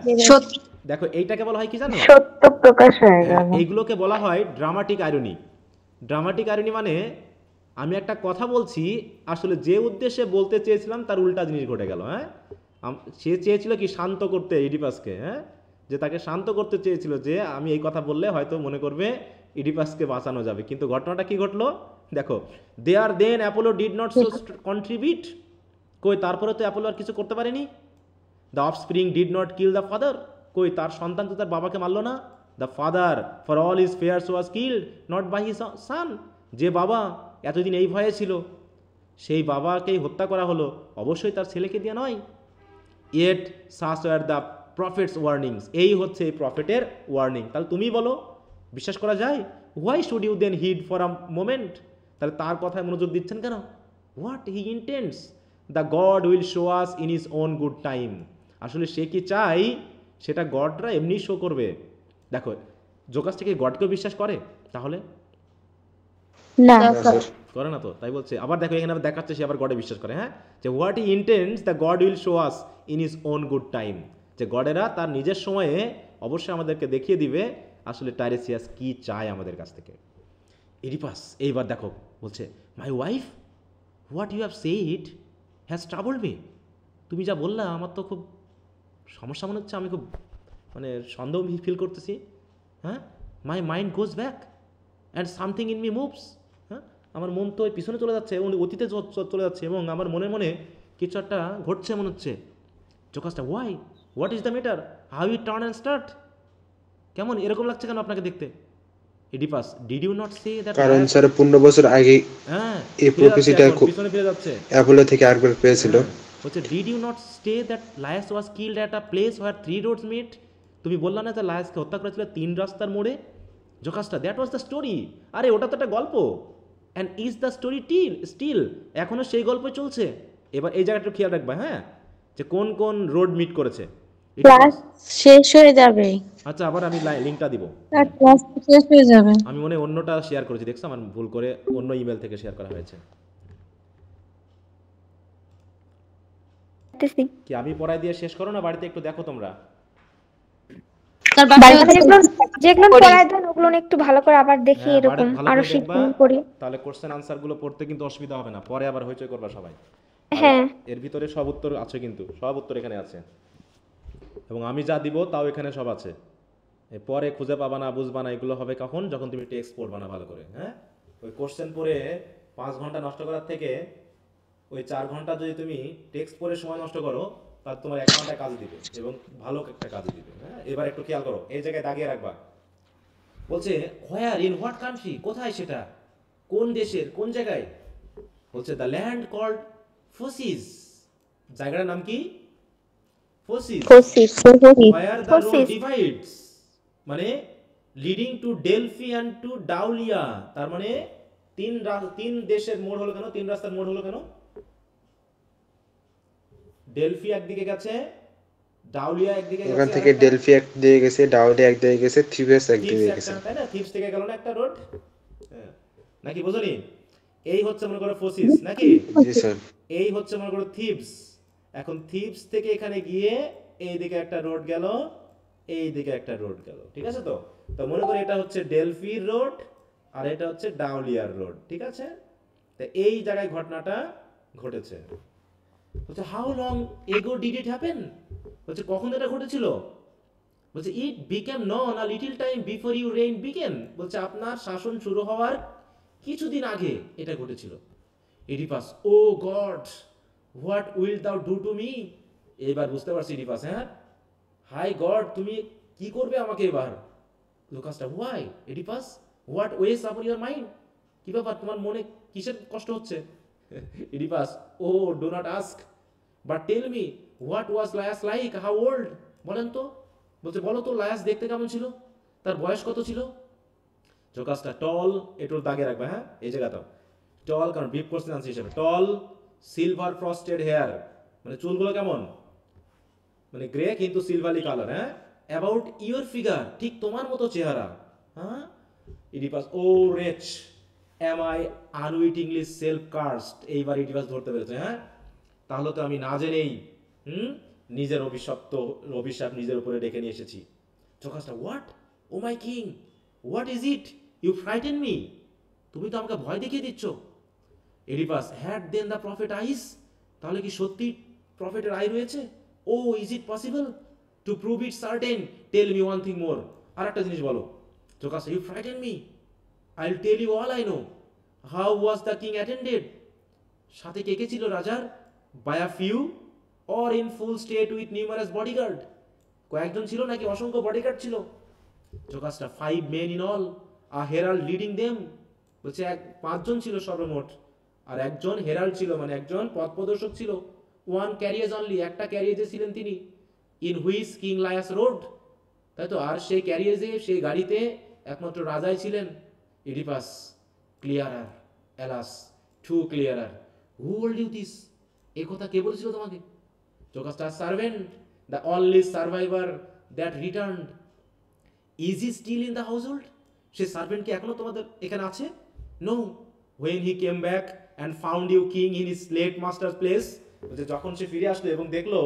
দেখো এইটাকে বলা হয় কি জানো? সত্য প্রকাশ হয়ে গেল। এইগুলোকে বলা হয় ড্রামাটিক আইরনি। ড্রামাটিক আইরনি মানে আমি একটা কথা বলছি, আসলে যে উদ্দেশ্যে বলতে চেয়েছিলাম তার উল্টা জিনিস ঘটে গেল। হ্যাঁ, সে চেয়েছিল কি শান্ত করতে ইডিপাসকে, হ্যাঁ, যে তাকে শান্ত করতে চেয়েছিল যে আমি এই কথা বললে হয়তো মনে করবে ইডিপাসকে বাঁচানো যাবে, কিন্তু ঘটনাটা কি ঘটলো দেখো। There then Apollo did not so contribute, কই তারপরে তো অ্যাপোলো আর কিছু করতে পারেনি। The offspring did not kill the father, কই তার সন্তান তো তার বাবাকে মারলো না। The father for all his fears was killed not by his son, যে বাবা এতদিন এই ভয়ে ছিল সেই বাবাকেই হত্যা করা হলো, অবশ্যই তার ছেলেকে দিয়ে নয়। Yet such are the prophets warnings, এই হচ্ছে এই প্রফেটের ওয়ার্নিং। তাহলে তুমি বলো বিশ্বাস করা যায়? Why should you then heed for a moment, তাহলে তার কথায় মনোযোগ দিচ্ছেন কেন? What he intends the god will show us in his own good time, আসলে সে কি চাই সেটা গডরা এমনি শো করবে। দেখো জোকাসটা কি গডকেও বিশ্বাস করে? তাহলে না করে না তো, তাই বলছে। আবার দেখো এখানে আবার দেখাচ্ছে সে আবার গডে বিশ্বাস করে। হ্যাঁ, যে what he intends the god will show us in his own good time, যে গডেরা তার নিজের সময়ে অবশ্যই আমাদেরকে দেখিয়ে দিবে আসলে টাইরেসিয়াস কি চায় আমাদের কাছ থেকে। ইডিপাস এইবার দেখো বলছে, my wife what you have said has troubled me, তুমি যা বললা আমার তো খুব সমস্যা মনে হচ্ছে, আমি খুব মানে সন্দেহ ফিল করতেছি। হ্যাঁ, my mind goes back and something in me moves, হ্যাঁ, আমার মন তো ওই পিছনে চলে যাচ্ছে এবং অতীতে চলে যাচ্ছে এবং আমার মনে মনে কিছু একটা ঘটছে মনে হচ্ছে। Jocasta why, what is the matter, how you turn and start, কেমন এরকম লাগছে কেন আপনাকে দেখতে? Oedipus did you not say that, কারণ স্যার 15 বছর আগে হ্যাঁ এই প্রফেসিটা পিছনে ফিরে যাচ্ছে, অ্যাপোলো থেকে আরেকবার পেয়েছিল। বলছে did you not state that Laius was killed at a place where 3 roads meet, তুমি বললা না যে লায়াসকে হত্যা করেছিল 3 রাস্তার মোড়ে? Jocasta that was the story, আরে ওটা তো একটা গল্প। And is the story still, এখনও সেই গল্প চলছে। এবার এই জায়গাটা খেয়াল রাখবা, হ্যাঁ, যে কোন কোন রোড মিট করেছে। ক্লাস শেষ হয়ে যাবে, আচ্ছা আবার আমি লিংকটা দিব, ক্লাস শেষ হয়ে যাবে। আমি মনে হয় অন্যটা শেয়ার করেছি, দেখছো আমার ভুল করে অন্য ইমেল থেকে শেয়ার করা হয়েছে। কি আমি পড়াই দিয়ে শেষ করো না, বাড়িতে একটু দেখো তোমরা। যেগুলো পড়ায় দেন ওগুলো একটু ভালো করে আবার দেখি, এরকম আরো শিখুন করি, তাহলে কোশ্চেন আনসার গুলো পড়তে কিন্তু অসুবিধা হবে না, পরে আবার হইচই করবা সবাই। হ্যাঁ, এর ভিতরে সব উত্তর আছে, কিন্তু সব উত্তর এখানে আছে এবং আমি যা দিব তাও এখানে সব আছে। পরে খুঁজে পাবা না, বুঝবা না, এগুলো হবে কখন? যখন তুমি টেক্সট পড়বা না ভালো করে। হ্যাঁ, ওই কোশ্চেন পড়ে 5 ঘন্টা নষ্ট করার থেকে ওই 4 ঘন্টা যদি তুমি টেক্সট পড়ে সময় নষ্ট করো, তার তোমার 1 ঘন্টা কাজ দিবে এবং ভালো একটা কাজ দিবে। হ্যাঁ, এবার একটু খেয়াল করো, এই জায়গায় দাগিয়ে রাখবা। বলছে হোয়ার ইন হোয়াট কান্ট্রি, কোথায় সেটা, কোন দেশের কোন জায়গায়? বলছে দ্য ল্যান্ড কল্ড ফোসিস, জায়গাটার নাম কি? Phocis. Where the road divides, মানে leading to Delphi and to Daulia, তার মানে 3 দেশের মোড় হলো কেন, 3 রাস্তার মোড় হলো কেন? ডেলফি একদিকে গেছে, ডাউলিয়া একদিকে ওখান গেছে, থেকে ডেলফি এক দিকে গেছে, ডাউলি এক দিকে গেছে, থিবেস এক থিপস দিকে একটা, গেছে। তাই না? থিপস থেকে গেল না একটা রোড, নাকি বুঝলি? এই হচ্ছে মনে করো ফোসিস, নাকি? জি স্যার। এই হচ্ছে মনে করো থিপস। এখন থিপস থেকে এখানে গিয়ে এইদিকে একটা রোড গেল, এইদিকে একটা রোড গেল, ঠিক আছে? তো তো মনে করো এটা হচ্ছে ডেলফির রোড আর এটা হচ্ছে ডাউলিয়ার রোড, ঠিক আছে? তো এই জায়গায় ঘটনাটা ঘটেছে। বলছে how long ago did it happen, বলছে কখন এটা ঘটেছিল? বলছে it became known a little time before you reign began, বলছে আপনার শাসন শুরু হওয়ার কিছুদিন আগে এটা ঘটেছিল। Oedipus, oh God what will thou do to me, এবার বুঝতে পারছি ইডিপাস, হ্যাঁ হাই গড তুমি কি করবে আমাকে এবার? লুকাসটা, হোয়াই ইডিপাস, হোয়াট ওয়েস আপন ইওর মাইন্ড, কি ব্যাপার তোমার মনে কিসের কষ্ট হচ্ছে? Oedipus, oh do not ask but tell me what was Laius like, how old, বলেন তো। বলছে বলো তো লায়াস দেখতে কেমন ছিল, তার বয়স কত ছিল? জোকাসটা, টল, একটু দাগে রাখবে, হ্যাঁ এই জায়গাটাও টল, কারণ বিপ করছে আনসার হিসেবে। টল, সিলভার ফ্রস্টেড হেয়ার, মানে চুলগুলো কেমন, মানে গ্রে কিন্তু সিলভারি কালার, হ্যাঁ। অ্যাবাউট ইওর ফিগার, ঠিক তোমার মতো চেহারা, হ্যাঁ। Oedipus, oh wretch am I unwittingly self cursed, এইবার ইডিপাস ধরতে পেরেছে, হ্যাঁ তাহলে তো আমি না জেনেই নিজের অভিশাপ নিজের উপরে ডেকে নিয়ে এসেছি। Jocasta, what, oh my king, what is it, you frighten me, তুমি তো আমাকে ভয় দেখিয়ে দিচ্ছ। Oedipus, had then the prophet eyes, তাহলে কি সত্যি প্রফেটের আই রয়েছে? Oh is it possible, to prove it certain tell me one thing more, আর একটা জিনিস বলো। Jocasta, you frighten me, I will tell you all I know, how was the king attended, সাথে কে কে ছিল রাজার? By a few or in full state with numerous bodyguard, কয়েকজন ছিল নাকি অসংখ্য বডিগার্ড ছিল? জোকাসটা, 5 men in all, a herald leading them, বলছে 5 জন ছিল সর্বমোট, আর একজন হেরাল্ড ছিল, মানে একজন পথ প্রদর্শক ছিল। 1 carriage only, একটা ক্যারিয়েজে ছিলেন তিনি। ইন হুইচ কিং লায়াস রোড, তাই তো, আর সেই ক্যারিয়েজে সেই গাড়িতে একমাত্র রাজাই ছিলেন। Oedipus, clearer, alas too clearer, who hold you this, এই কথা কে বলেছিল তোমাকে? Jocasta, servant, the only survivor that returned, is he still in the household, সে সার্ভেন্ট কি এখনো তোমাদের এখানে আছে? No, when he came back and found you king in his late master place, বলছে যখন সে ফিরে আসলো এবং দেখলো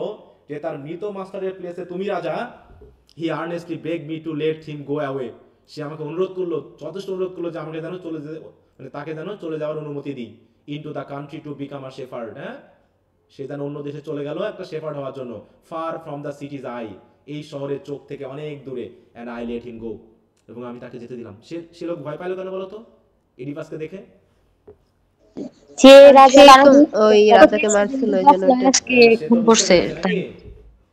যে তার মৃত মাস্টারের প্লেসে তুমি রাজা, he earnestly beg me to let him go away, সে আমাকে অনুরোধ করলো, যথেষ্ট অনুরোধ করলো যে আমাকে যেন চলে যেতে, মানে তাকে যেন চলে যাওয়ার অনুমতি দিই, in to the country to become a shepherd, হ্যাঁ সে যেন অন্য দেশে চলে গেল একটা শেফার্ড হওয়ার জন্য, ফার ফ্রম দ্য সিটিজ আই, এই শহরের চোখ থেকে অনেক দূরে, অ্যান্ড আই লেট হিম গো, এবং আমি তাকে যেতে দিলাম। সে লোক ভয় পাইলো কেন বলো তো ইডিপাসকে দেখে? যে রাজা ওই রাজাকে মারছিল ওই জন্য আজকে খুন করছে তাই।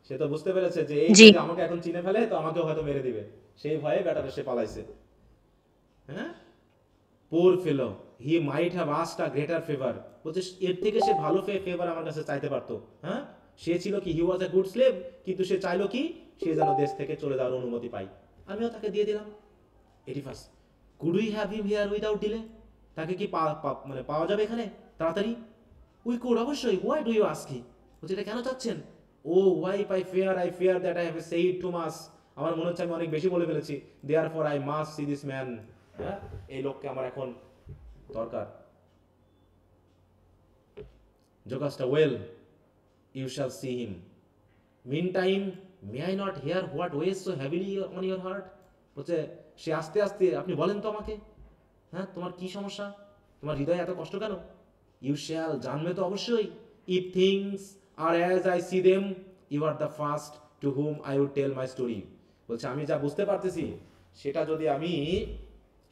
সে তো বুঝতে পেরেছে যে এই জি। যদি আমাকে এখন চিনে ফেলে তো আমাকে হয়তো মেরে দিবে, সেই ভয়ে বেটারে সে পালাইছে, হ্যাঁ। Poor fellow, he might have asked a greater favour, বলছে এর থেকে সে ভালো ফেভার আমার কাছে চাইতে পারতো, হ্যাঁ সে ছিল কি, হি ওয়াজ আ গুড স্লেভ, কিন্তু সে চাইলো কি, সে যেন দেশ থেকে চলে যাওয়ার অনুমতি পাই, আমিও তাকে দিয়ে দিলাম। 81, could we have him here without delay, তাকে কি মানে পাওয়া যাবে এখানে তাড়াতাড়ি? উই কুড, অবশ্যই। Why do you ask he, বলছে এটা কেন চাচ্ছেন? Oh wife, I fear that I have said too much, আমার মনে হচ্ছে আমি অনেক বেশি বলে ফেলেছি, therefore I must see this man, হ্যাঁ এই লোককে আমার এখন দরকার। Jocasta, well you shall see him, meantime may I not here what weighs so heavily on your heart, বলছে সে আস্তে আস্তে আপনি বলেন তো আমাকে, হ্যাঁ তোমার কি সমস্যা, তোমার হৃদয়ে এত কষ্ট কেন? ইউ শ্যাল, জানবে তো অবশ্যই। If things are as I see them you are the first to whom I would tell my story, বলছে আমি যা বুঝতে পারতেছি সেটা যদি আমি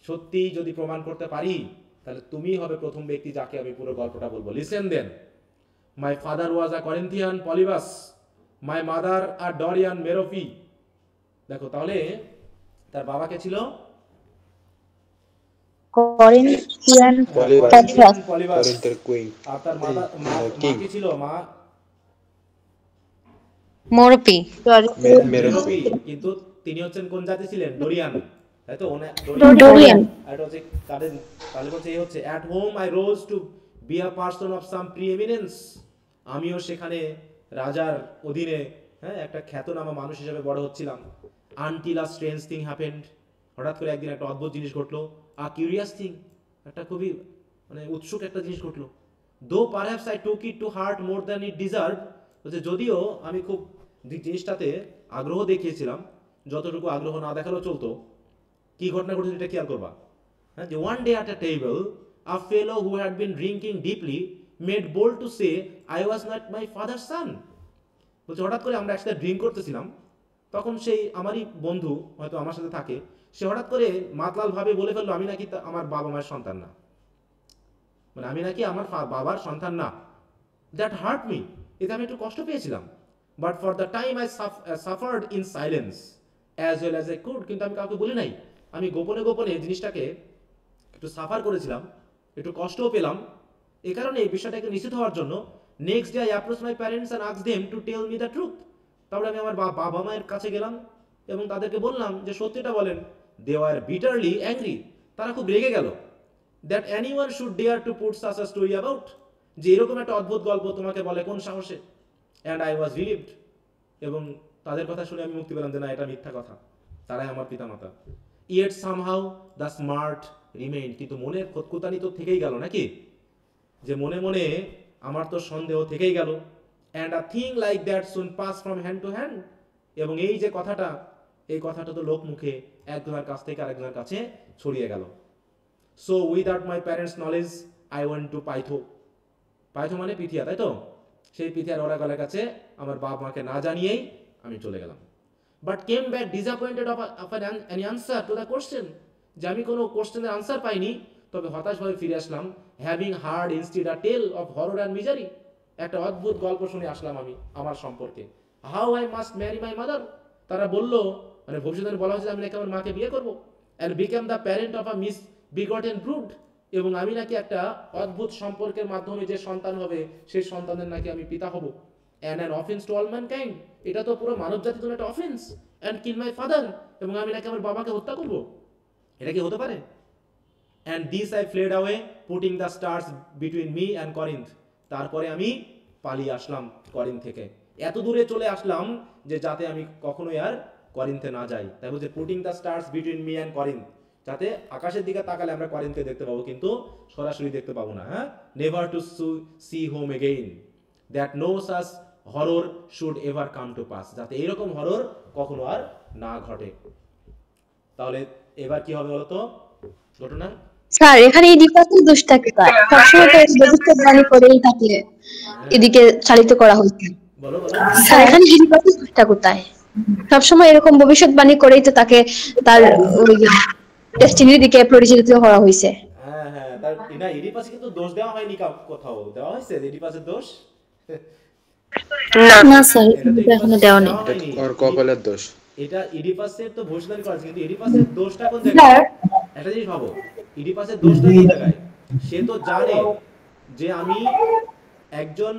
সত্যি যদি প্রমাণ করতে পারি তাহলে তুমি হবে প্রথম ব্যক্তি যাকে আমি পুরো গল্পটা বলবো। Listen then, my father was a Corinthian Polybus, my mother a Dorian Merope, দেখো তাহলে তার বাবাকে ছিল করিন্থিয়ান পলিবাস, করিন্থের কুইন, আর তার মাকে ছিল মা মোরপি, মেরোপি, কিন্তু তিনি হচ্ছেন কোন জাতি ছিলেন? ডোরিয়ান, তাই তো, ডোরিয়ান। আর হচ্ছে তাদের, তাহলে বলছে এই হচ্ছে at home I rose to be a person of some preeminence, আমিও সেখানে রাজার অধীনে হ্যাঁ, একটা খ্যাতনামা মানুষ হিসেবে বড় হচ্ছিলাম। Until a strange thing happened, হঠাৎ করে একদিন একটা অদ্ভুত জিনিস ঘটলো। আ কিউরিয়াস থিং, একটা খুবই মানে উৎসুক একটা জিনিস ঘটলো। Though perhaps I took it to heart more than it deserve, যদিও আমি খুব জিনিসটাতে আগ্রহ দেখিয়েছিলাম, যতটুকু আগ্রহ না দেখালেও চলতো। কি ঘটনা ঘটেছে এটা খেয়াল করবা। হ্যাঁ, যে one day at a table a fellow who had been drinking deeply made bold to say I was not my father son. বলছে হঠাৎ করে আমরা একসাথে ড্রিঙ্ক করতেছিলাম, তখন সেই আমারই বন্ধু হয়তো আমার সাথে থাকে, সে হঠাৎ করে মাতলাল ভাবে বলে ফেললো আমি নাকি আমার বাবা মায়ের সন্তান না, মানে আমি নাকি আমার বাবার সন্তান না। দ্যাট হার্ট মি, এতে আমি একটু কষ্ট পেয়েছিলাম। But for the time I suffered in silence as well as I could, কিন্তু আমি কাউকে বলি নাই, আমি গোপনে গোপনে জিনিসটাকে একটু সাফার করেছিলাম, একটু কষ্টও পেলাম। এই কারণে এই বিষয়টাকে নিশ্চিত হওয়ার জন্য next day I approach my parents and asked them to tell me the truth. তারপরে আমি আমার বাবা মায়ের কাছে গেলাম এবং তাদেরকে বললাম যে সত্যিটা বলেন। দে ওয়ার বিটারলি অ্যাংরি, তারা খুব রেগে গেল। That anyone should dare to put such a story about, যে এরকম একটা অদ্ভুত গল্প তোমাকে বলে কোন সাহসে। অ্যান্ড আই ওয়াজ রিলিভড, এবং তাদের কথা শুনে আমি মুক্তি পেলাম যে না, এটা মিথ্যা কথা, তারাই আমার পিতামাতা। Yet somehow the smart remain, কিন্তু মনের খতকুতানি তো থেকেই গেল নাকি, যে মনে মনে আমার তো সন্দেহ থেকেই গেল। And a thing like that soon past form hand to hand, এবং এই যে কথাটা, এই কথাটা তো লোক মুখে একজনের কাছ থেকে আরেকজনের কাছে ছড়িয়ে গেল। So without my parents knowledge I went to Pytho. Pytho মানে পিথিয়া, তাই তো? সেই পিথিয়ার ওরাগলের কাছে আমার বাবা মাকে না জানিয়েই আমি চলে গেলাম। But came back disappointed of an answer to the question, যে আমি কোনো কোশ্চেনের আনসার পাইনি, তবে হতাশভাবে ফিরে আসলাম। Having heard instead a tale of horror and misery, একটা অদ্ভুত গল্প শুনে আসলাম আমি আমার সম্পর্কে। How I must marry my mother, তারা বলল, মানে ভবিষ্যতে বলা হয়েছে আমি নাকি আমার মাকে বিয়ে করবো। And become the parent of a miss বিগটেন brood, এবং আমি নাকি একটা অদ্ভুত সম্পর্কের মাধ্যমে যে সন্তান হবে সেই সন্তানের নাকি আমি পিতা হব। And an offence to all mankind, এটা তো পুরো মানব জাতির জন্য একটা offence. And kill my father, এবং আমি নাকি আমার বাবাকে হত্যা করব, এটা কি হতে পারে? And this I fled away putting the stars between me and Corinth, তারপরে আমি পালিয়ে আসলাম করিন্থ থেকে, এত দূরে চলে আসলাম যে যাতে আমি কখনোই আর করিন্থে না যাই। তাই বলছে putting the stars between me and Corinth, যাতে আকাশের দিকে তাকালে আমরা করিন্থকে দেখতে পাবো কিন্তু সরাসরি দেখতে পাবো না। হ্যাঁ, never to see home again, that no such horror should ever come to pass, যাতে এইরকম হরর কখনো আর না ঘটে। তাহলে এবার কি হবে বলতো ঘটনা? স্যার এখানে ইডিপাসের দোষটা কোথায়? সবসময় তো ভবিষ্যৎবাণী করেই থাকলে এদিকে চালিত করা হচ্ছে। বলো বলো স্যার এখানে ইডিপাসের দোষটা কোথায়? সবসময় এরকম ভবিষ্যৎবাণী করেই তো তাকে তার ওই ডেস্টিনির দিকে পরিচালিত করা হয়েছে। হ্যাঁ হ্যাঁ, তার না ইডিপাসে কিন্তু দোষ দেওয়া হয়নি, কোথাও দেওয়া হয়েছে ইডিপাসের দোষ? না স্যার এটা এখনো দেওয়া নেই। ওর কপালের দোষ। এটা ইডিপাসের তো ভবিষ্যৎবাণী করা আছে, কিন্তু ইডিপাসের দোষটা কোন জায়গায়? একটা জিনিস ভাবো, ইডিপাসের দোষটা কোন জায়গায়? সে তো জানে যে আমি একজন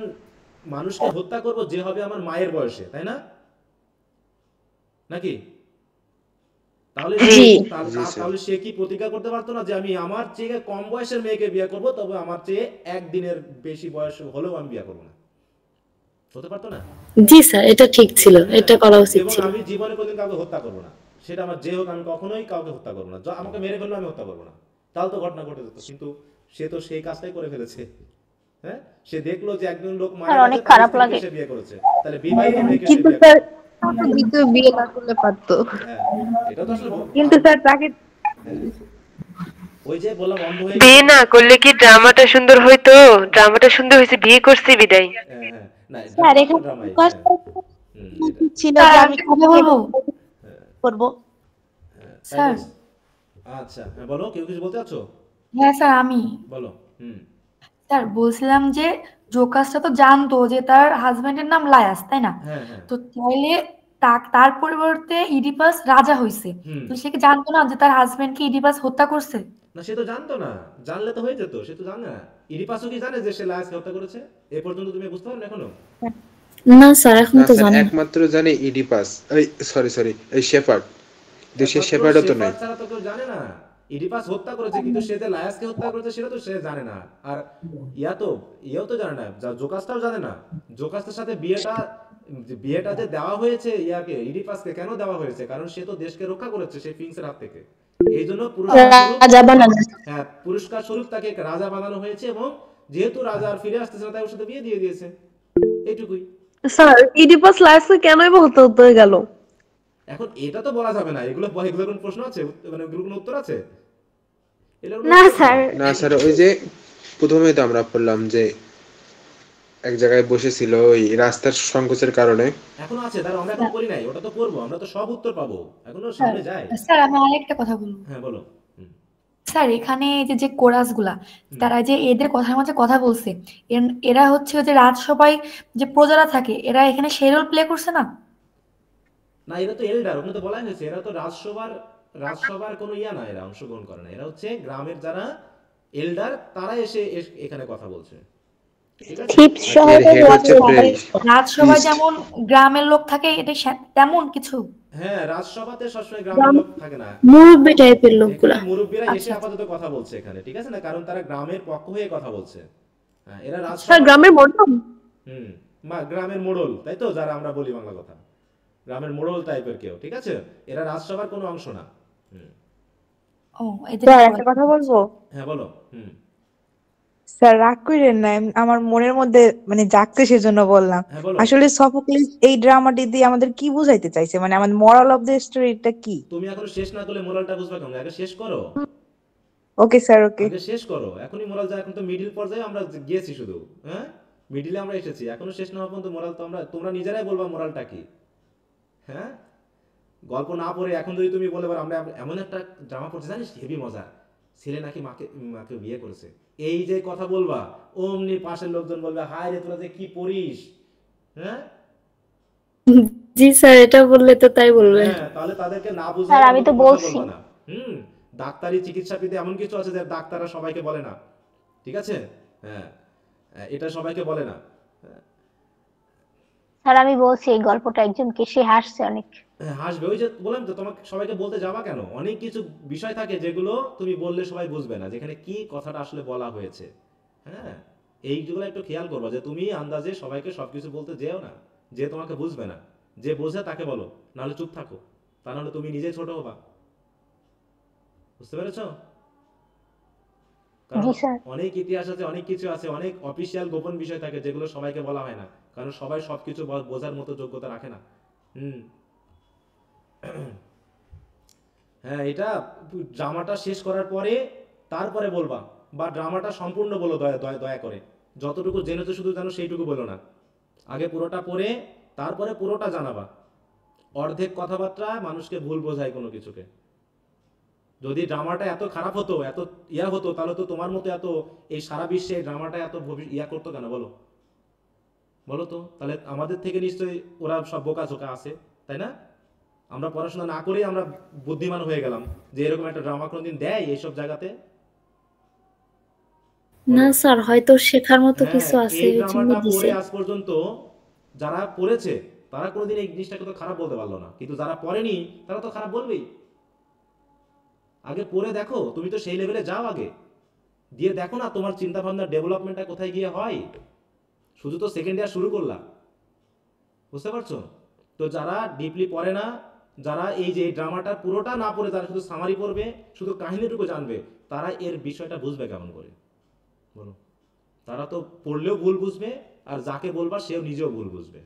মানুষকে হত্যা করব যে হবে আমার মায়ের বয়সে, তাই না? নাকি? তাহলে তাহলে সে কি প্রতিজ্ঞা করতে পারতো না যে আমি আমার চেয়ে কম বয়সের মেয়েকে বিয়ে করব, তবে আমার চেয়ে একদিনের বেশি বয়স হলেও আমি বিয়ে করব না? হতে পারতো না? জি স্যার এটা ঠিক ছিল, এটা করা উচিত ছিল। আমি জীবনে কোনদিন কাউকে হত্যা করব না, সেটা আমার যে হোক, আমি কখনোই কাউকে হত্যা করব না। আমাকে মেরে ফেললে আমি হত্যা করব না, তাহলে তো ঘটনা ঘটে যেত। কিন্তু সে তো সেই কাজটাই করে ফেলেছে। হ্যাঁ, সে দেখলো যে একজন লোক মারা গেছে, অনেক খারাপ লাগে, সে বিয়ে করেছে, তাহলে বিবাহিত মেয়েকে কিন্তু স্যার দ্বিতীয় বিয়ে না করলে পারতো। হ্যাঁ, এটা তো আসলে কিন্তু স্যার তাকে ওই যে বললাম অন্ধ হয়ে বিয়ে না করলে কি ড্রামাটা সুন্দর হইতো? ড্রামাটা সুন্দর হয়েছে, বিয়ে করছি বিদায়। স্যার এখানে ছিল যে আমি কবে করব। স্যার আচ্ছা হ্যাঁ বলো, কেউ কিছু বলতে চাচ্ছো? হ্যাঁ স্যার আমি বলো। স্যার বলছিলাম যে জোকাসটা তো জানতো যে তার হাজবেন্ডের নাম লায়াস, তাই না? তো তাইলে তার পরিবর্তে ইডিপাস রাজা হইছে, তো সে কি জানতো না যে তার হাজবেন্ডকে ইডিপাস হত্যা করছে? না, সে তো জানতো না, জানলে তো হয়ে যেত, সে তো জানে না। ইডিপাসও কি জানে যে সে লায়াসকে হত্যা করেছে? এই পর্যন্ত তুমি বুঝতে পারো না এখনো? না স্যার এখন তো জানি না। একমাত্র জানে ইডিপাস, এই সরি এই শেফার্ড, দেশে শেফার্ডও তো নাই। তারা তো কেউ জানে না। ইডিপাস হত্যা করেছে, কিন্তু সে যে লায়াসকে হত্যা করেছে সেটা তো সে জানে না। আর ইয়েও তো জানে না, জোকাসটাও জানে না। জোকাসের সাথে বিয়েটা যে দেওয়া হয়েছে ইয়াকে, ইডিপাসকে কেন দেওয়া হয়েছে? কারণ সে তো দেশকে রক্ষা করেছে সেই ফিংসের হাত থেকে। এই জন্য পুরস্কার স্বরূপ তাকে রাজা বানানো হয়েছে, এবং যেহেতু রাজা আর ফিরে আসতেছে না তাই ওর সাথে বিয়ে দিয়ে দিয়েছে, এইটুকুই। স্যার ইডিপাস লায়াসকে কেনই বা হত্যা হতে গেল? এখন এটা তো বলা যাবে না। এগুলো কোন প্রশ্ন আছে, মানে এগুলো কোনো উত্তর আছে? না স্যার, না স্যার, ওই যে প্রথমেই তো আমরা বললাম যে এক জায়গায় বসেছিল ওই রাস্তার সংকোচের কারণে। এখনো আছে, তার আমরা এখন করি নাই, ওটা তো করব, আমরা তো সব উত্তর পাবো, এখনো সামনে যাই। স্যার আমি আরেকটা কথা বলবো। হ্যাঁ বলো। স্যার এখানে যে কোরাস গুলা, তারা যে এদের কথার মাঝে কথা বলছে, এরা হচ্ছে যে রাজসভায় যে প্রজারা থাকে, এরা এখানে সেই রোল প্লে করছে না? না, এরা তো এলডার, ওখানে তো বলাই হয়েছে, এরা তো রাজসভার কোনো ইয়া না, এরা অংশগ্রহণ করে না। এরা হচ্ছে গ্রামের যারা এলডার, তারা এসে এখানে কথা বলছে। রাজসভায় যেমন গ্রামের লোক থাকে, এটা তেমন কিছু? হ্যাঁ, রাজসভাতে সবসময় গ্রামের লোক থাকে না, মুরব্বি টাইপের লোকগুলা। মুরব্বীরা এসে আপাতত কথা বলছে এখানে, ঠিক আছে না? কারণ তারা গ্রামের পক্ষ হয়ে কথা বলছে। হ্যাঁ, এরা রাজসভা গ্রামের মোড়ল। গ্রামের মোড়ল, তাই তো, যারা আমরা বলি বাংলা কথা, গ্রামের মোড়ল টাইপের কেউ, ঠিক আছে? এরা রাজসভার কোনো অংশ না। স্যার একটা কথা বলবো? হ্যাঁ বলো। স্যার রাগ করেন না, আমার মনের মধ্যে মানে জাগতে সেজন্য বললাম। আসলে সফোক্লিস এই ড্রামাটি দিয়ে আমাদের কি বুঝাইতে চাইছে, মানে আমাদের মোরাল অফ দ্য স্টোরিটা কি? তুমি এখনো শেষ না করলে মোরালটা বুঝবে কেমন? আগে শেষ করো। ওকে স্যার, ওকে আগে শেষ করো, এখনই মোরাল যা, এখন তো মিডল পর্যায়ে আমরা গিয়েছি শুধু। হ্যাঁ, মিডলে আমরা এসেছি, এখনো শেষ না হওয়া পর্যন্ত মোরাল তো তোমরা নিজেরাই বলবা মোরালটা কি। হ্যাঁ, গল্প না পড়ে এখন যদি তুমি বলে আমরা এমন একটা ড্রামা পড়ছি জানিস, হেভি মজা, ছেলে নাকি মাকে বিয়ে করেছে, এই যে কথা বলবা, অমনি পাশের লোকজন বলবে হায় রে তোরা যে কি পড়িস। হ্যাঁ জি স্যার, এটা বললে তো তাই বলবে। হ্যাঁ, তাহলে তাদেরকে না বুঝলে স্যার আমি তো বলছি না। ডাক্তারি চিকিৎসাবিদে এমন কিছু আছে যে ডাক্তাররা সবাইকে বলে না, ঠিক আছে? হ্যাঁ, এটা সবাইকে বলে না। স্যার আমি বলছি এই গল্পটা একজনকে, সে হাসছে অনেক। হাসবে, ওই যে বললাম তো তোমাকে, সবাইকে বলতে যাবা কেন? অনেক কিছু বিষয় থাকে যেগুলো তুমি বললে সবাই বুঝবে না, যেখানে কি কথাটা আসলে বলা হয়েছে। হ্যাঁ, এইগুলো একটু খেয়াল করবা যে তুমি আন্দাজে সবাইকে সবকিছু বলতে যেও না, যে তোমাকে বুঝবে না। যে বোঝে তাকে বলো, নাহলে চুপ থাকো, তা নাহলে তুমি নিজে ছোট হবা। বুঝতে পেরেছো? কারণ অনেক ইতিহাস আছে, অনেক কিছু আছে, অনেক অফিসিয়াল গোপন বিষয় থাকে যেগুলো সবাইকে বলা হয় না, কারণ সবাই সবকিছু বোঝার মতো যোগ্যতা রাখে না। হ্যাঁ, এটা ড্রামাটা শেষ করার পরে তারপরে বলবা, বা ড্রামাটা সম্পূর্ণ বলো দয়া করে। যতটুকু জেনেছো শুধু জানো সেইটুকু বলো না, আগে পুরোটা পড়ে তারপরে পুরোটা জানাবা। অর্ধেক কথাবার্তা মানুষকে ভুল বোঝায় কোনো কিছুকে। যদি ড্রামাটা এত খারাপ হতো, এত ইয়া হতো, তাহলে তো তোমার মতো এত এই সারা বিশ্বে ড্রামাটা এত ইয়া করতো কেন বলো? বলো তো, তাহলে আমাদের থেকে নিশ্চয়ই ওরা সব বোকাচোকা আছে, তাই না? আমরা পড়াশোনা না করেই আমরা বুদ্ধিমান হয়ে গেলাম যে এরকম একটা ড্রামা কোনদিন দেয় এইসব জায়গাতে? না স্যার, হয়তো শেখার মতো কিছু আছে এই ড্রামাটা পড়ে আজ পর্যন্ত যারা পড়েছে তারা কোনোদিন এই জিনিসটাকে তো খারাপ বলতে পারলো না, কিন্তু যারা পড়েনি তারা তো খারাপ বলবেই। আগে পড়ে দেখো, তুমি তো সেই লেভেলে যাও, আগে দিয়ে দেখো না তোমার চিন্তা ভাবনার ডেভেলপমেন্টটা কোথায় গিয়ে হয়। শুধু তো সেকেন্ড ইয়ার শুরু করলা, বুঝতে পারছো? তো যারা ডিপলি পড়ে না, যারা এই যে ড্রামাটা পুরোটা না পড়ে, যারা শুধু সামারি পড়বে, শুধু কাহিনীটুকু জানবে, তারা এর বিষয়টা বুঝবে কেমন করে বলো? তারা তো পড়লেও ভুল বুঝবে, আর যাকে বলবা সেও নিজেও ভুল বুঝবে,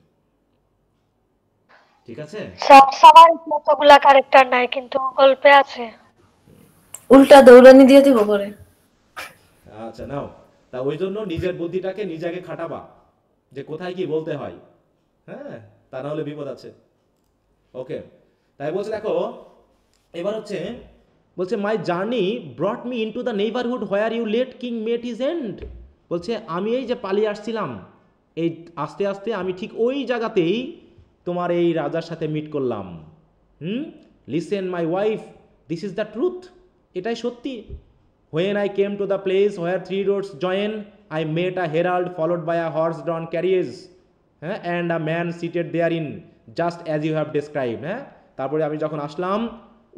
ঠিক আছে? সব সামার মতগুলা ক্যারেক্টার নাই, কিন্তু গল্পে আছে। উল্টা দৌড়ানি দিয়ে দিব করে। আচ্ছা নাও, তা ওই জন্য নিজের বুদ্ধিটাকে নিজেকে খাটাবা যে কোথায় কি বলতে হয়। হ্যাঁ, তা না হলে বিপদ আছে। ওকে, তাই বলছে দেখো, এবার বলছে my journey brought me into the neighbourhood where you late king met his end. বলছে আমি এই যে পালিয়ে আসছিলাম, এই আস্তে আস্তে আমি ঠিক ওই জায়গাতেই তোমার এই রাজার সাথে মিট করলাম। Listen my wife, this is the truth, এটাই সত্যি। When I came to the place where three roads join, I met a herald followed by a horse-drawn carriage, and a man seated therein, just as you have described. তারপরে আমি যখন আসলাম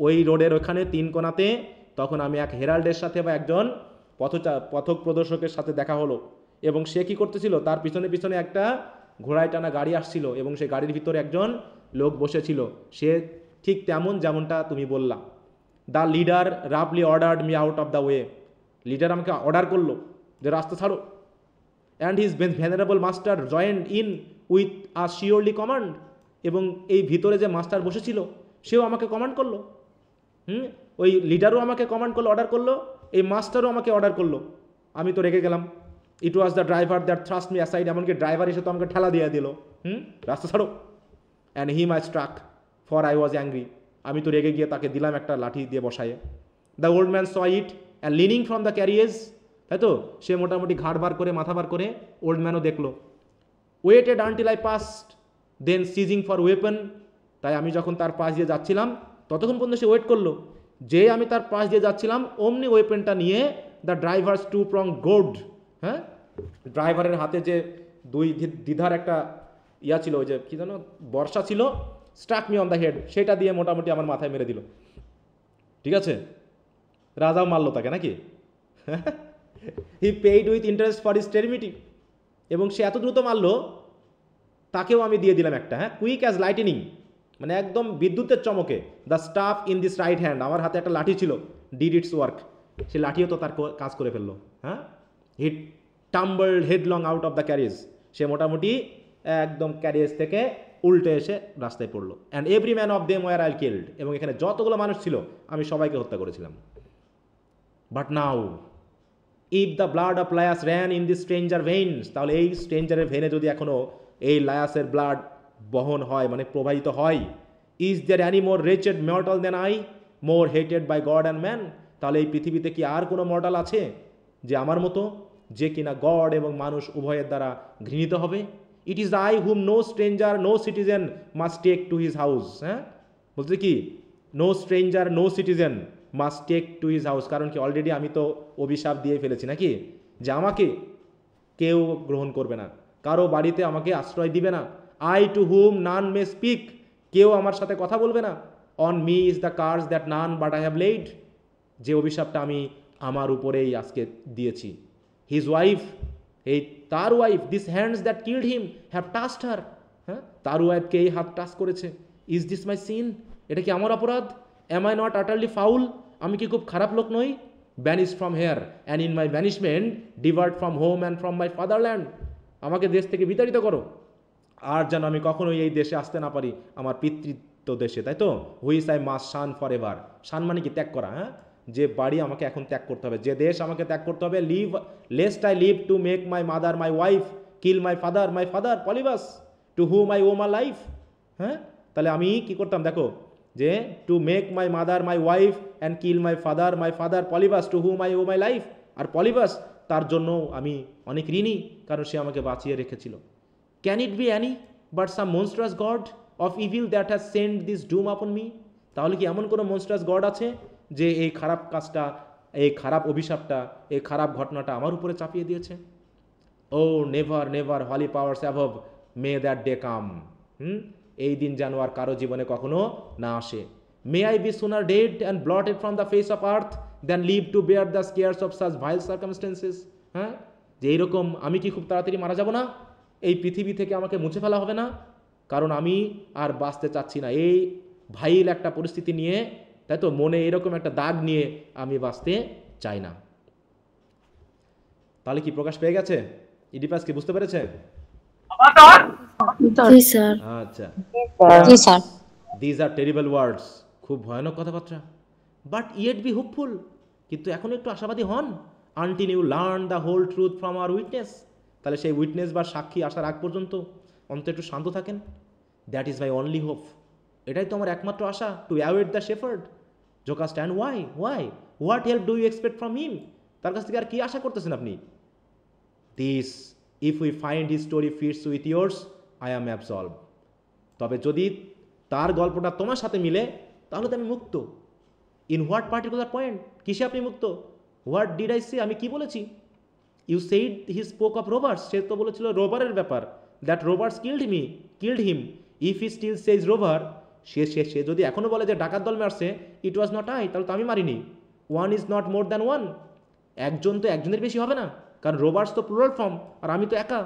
ওই রোডের ওখানে তিন কোণাতে, তখন আমি এক হেরাল্ডের সাথে বা একজন পথক প্রদর্শকের সাথে দেখা হলো, এবং সে কি করতেছিল, তার পিছনে পিছনে একটা ঘোড়ায় টানা গাড়ি আসছিল এবং সেই গাড়ির ভিতরে একজন লোক বসেছিল, সে ঠিক তেমন যেমনটা তুমি বললা। দ্য লিডার রাফলি ordered me out of the way, leader আমাকে অর্ডার করলো যে রাস্তা ছাড়ো, and his venerable master joined in with a surly command, এবং এই ভিতরে যে মাস্টার বসেছিল সেও আমাকে কমান্ড করলো। ওই লিডারও আমাকে কমান্ড করলো, অর্ডার করলো, এই মাস্টারও আমাকে অর্ডার করলো। আমি তো রেগে গেলাম। It was the driver that thrust me aside, এমনকি ড্রাইভার এসে তো আমাকে ঠেলা দিয়ে দিল, রাস্তা ছাড়ো। And him I struck for I was angry, আমি তো রেগে গিয়ে তাকে দিলাম একটা লাঠি দিয়ে বসায়ে। The old man saw it and leaning from the carriage, তাই তো সে মোটামুটি ঘাট বার করে মাথা বার করে ওল্ড ম্যানও দেখলো। Waited until I passed then seizing for weapon, তাই আমি যখন তার পাশ দিয়ে যাচ্ছিলাম ততক্ষণ পর্যন্ত সে ওয়েট করলো, যে আমি তার পাশ দিয়ে যাচ্ছিলাম অমনি ওয়েপনটা নিয়ে দ্য ড্রাইভার্স টু প্রং গোড, হ্যাঁ ড্রাইভারের হাতে যে দুই দ্বিধার একটা ইয়া ছিল, ওই যে কী জানো বর্ষা ছিল, struck me on the head, সেটা দিয়ে মোটামুটি আমার মাথায় মেরে দিল। ঠিক আছে, রাজাও মারলো তাকে নাকি। He paid with interest for his temerity, এবং সে এত দ্রুত মারলো তাকেও আমি দিয়ে দিলাম একটা, কুইক অ্যাজ লাইটেনিং, মানে একদম বিদ্যুতের চমকে। The staff in this right hand, আমার হাতে একটা লাঠি ছিল, ডিড ইটস ওয়ার্ক, সে লাঠিও তো তার কাজ করে ফেললো। He tumbled headlong out of the carriage, সে মোটামুটি একদম ক্যারিয়েজ থেকে উল্টে এসে রাস্তায় পড়লো। And every man of them were I killed, এবং এখানে যতগুলো মানুষ ছিল আমি সবাইকে হত্যা করেছিলাম। But now if the blood of Laius ran in this stranger veins, তাহলে এই স্ট্রেঞ্জারের ভেনে যদি এখনও এই লায়াসের ব্লাড বহন হয়, মানে প্রবাহিত হয়, is there any more wretched mortal than I, more hated by God and man, তাহলে এই পৃথিবীতে কি আর কোনো মর্টাল আছে যে আমার মতো, যে কিনা গড এবং মানুষ উভয়ের দ্বারা ঘৃণিত হবে? It is I whom no stranger no citizen must take to his house, বলতে কি no stranger no citizen must take to his house, কারণ কি অলরেডি আমি তো অভিশাপ দিয়ে ফেলেছি নাকি, যে আমাকে কেউ গ্রহণ করবে না, কারো বাড়িতে আমাকে আশ্রয় দিবে না। I to whom none may speak, কেউ আমার সাথে কথা বলবে না। On me is the curse that none but I have laid, যে অভিশাপটা আমি আমার উপরেই আজকে দিয়েছি। হিজ ওয়াইফ, এই তার wife, this hands that killed him have touched her, তার ওয়াইফকে এই হাত টাচ করেছে। ইজ দিস মাই সিন, এটা কি আমার অপরাধ? Am I not utterly foul, আমি কি খুব খারাপ লোক নই? Banish from here and in my banishment divert from home and from my fatherland, আমাকে দেশ থেকে বিতাড়িত করো, আর যেন আমি কখনোই এই দেশে আসতে না পারি, আমার পিতৃত্ব দেশে, তাই তো। Which I must shun for ever, shun মানে কি ত্যাগ করা, যে বাড়ি আমাকে এখন ত্যাগ করতে হবে, যে দেশ আমাকে ত্যাগ করতে হবে। Live lest I live to make my mother my wife, kill my father Polybus to whom I owe my life. তাহলে আমি কি করতাম দেখো, যে to make my mother my wife and kill my father Polybus to whom I owe my life, আর পলিবাস তার জন্য আমি অনেক ঋণী, কারণ সে আমাকে বাঁচিয়ে রেখেছিল। Can it be any but some monstrous god of evil that has send this doom upon me, তাহলে কি এমন কোনো মনস্ট্রাস গড আছে যে এই খারাপ কাজটা, এই খারাপ অভিশাপটা, এই খারাপ ঘটনাটা আমার উপরে চাপিয়ে দিয়েছে? Oh never never holy powers above may that day come, এই দিন যেন আর কারো জীবনে কখনো না আসে। May I be sooner dead and blotted from the face of earth then live to bear the scares of such vile circumstances, যে এইরকম আমি কি খুব তাড়াতাড়ি মারা যাব না, এই পৃথিবী থেকে আমাকে মুছে ফেলা হবে না, কারণ আমি আর বাঁচতে চাচ্ছি না এই ভাইল একটা পরিস্থিতি নিয়ে, তাই তো, মনে এরকম একটা দাগ নিয়ে আমি বাঁচতে চাই না। তাহলে কি প্রকাশ পেয়ে গেছে? ইডিপাস কি বুঝতে পেরেছে? আচ্ছা, দিজ আর টেরিবল ওয়ার্ডস, খুব ভয়ানক কথাবার্তা। বাট ইয়েট বি হোপফুল, কিন্তু এখন একটু আশাবাদী হন। Until you learn the whole truth from our witness, তাহলে সেই উইটনেস বা সাক্ষী আসার আগ পর্যন্ত অন্তত একটু শান্ত থাকেন। That is my only hope, এটাই তো আমার একমাত্র আশা। To await the shepherd Jocasta and why what help do you expect from him, তার কাছ থেকে আর কি আশা করতেছেন আপনি? This if we find his story fits with yours I am absolve, তবে যদি তার গল্পটা তোমার সাথে মিলে তাহলে তো আমি মুক্ত। ইন হোয়াট পার্টিকুলার পয়েন্ট, কিসে আপনি মুক্ত? হোয়াট ডিড আই সে, আমি কি বলেছি? You said he spoke of robbers, সে তো বলেছিল রোবারের ব্যাপার। That robbers killed him, if he still says রোভার, সে যদি এখনও বলে যে ডাকাত দল মারছে, ইট ওয়াজ নট আই, তাহলে তো আমি মারিনি। One is not more than one, একজন তো একজনের বেশি হবে না, কারণ রোবার্স তো প্লুরাল ফর্ম আর আমি তো একা।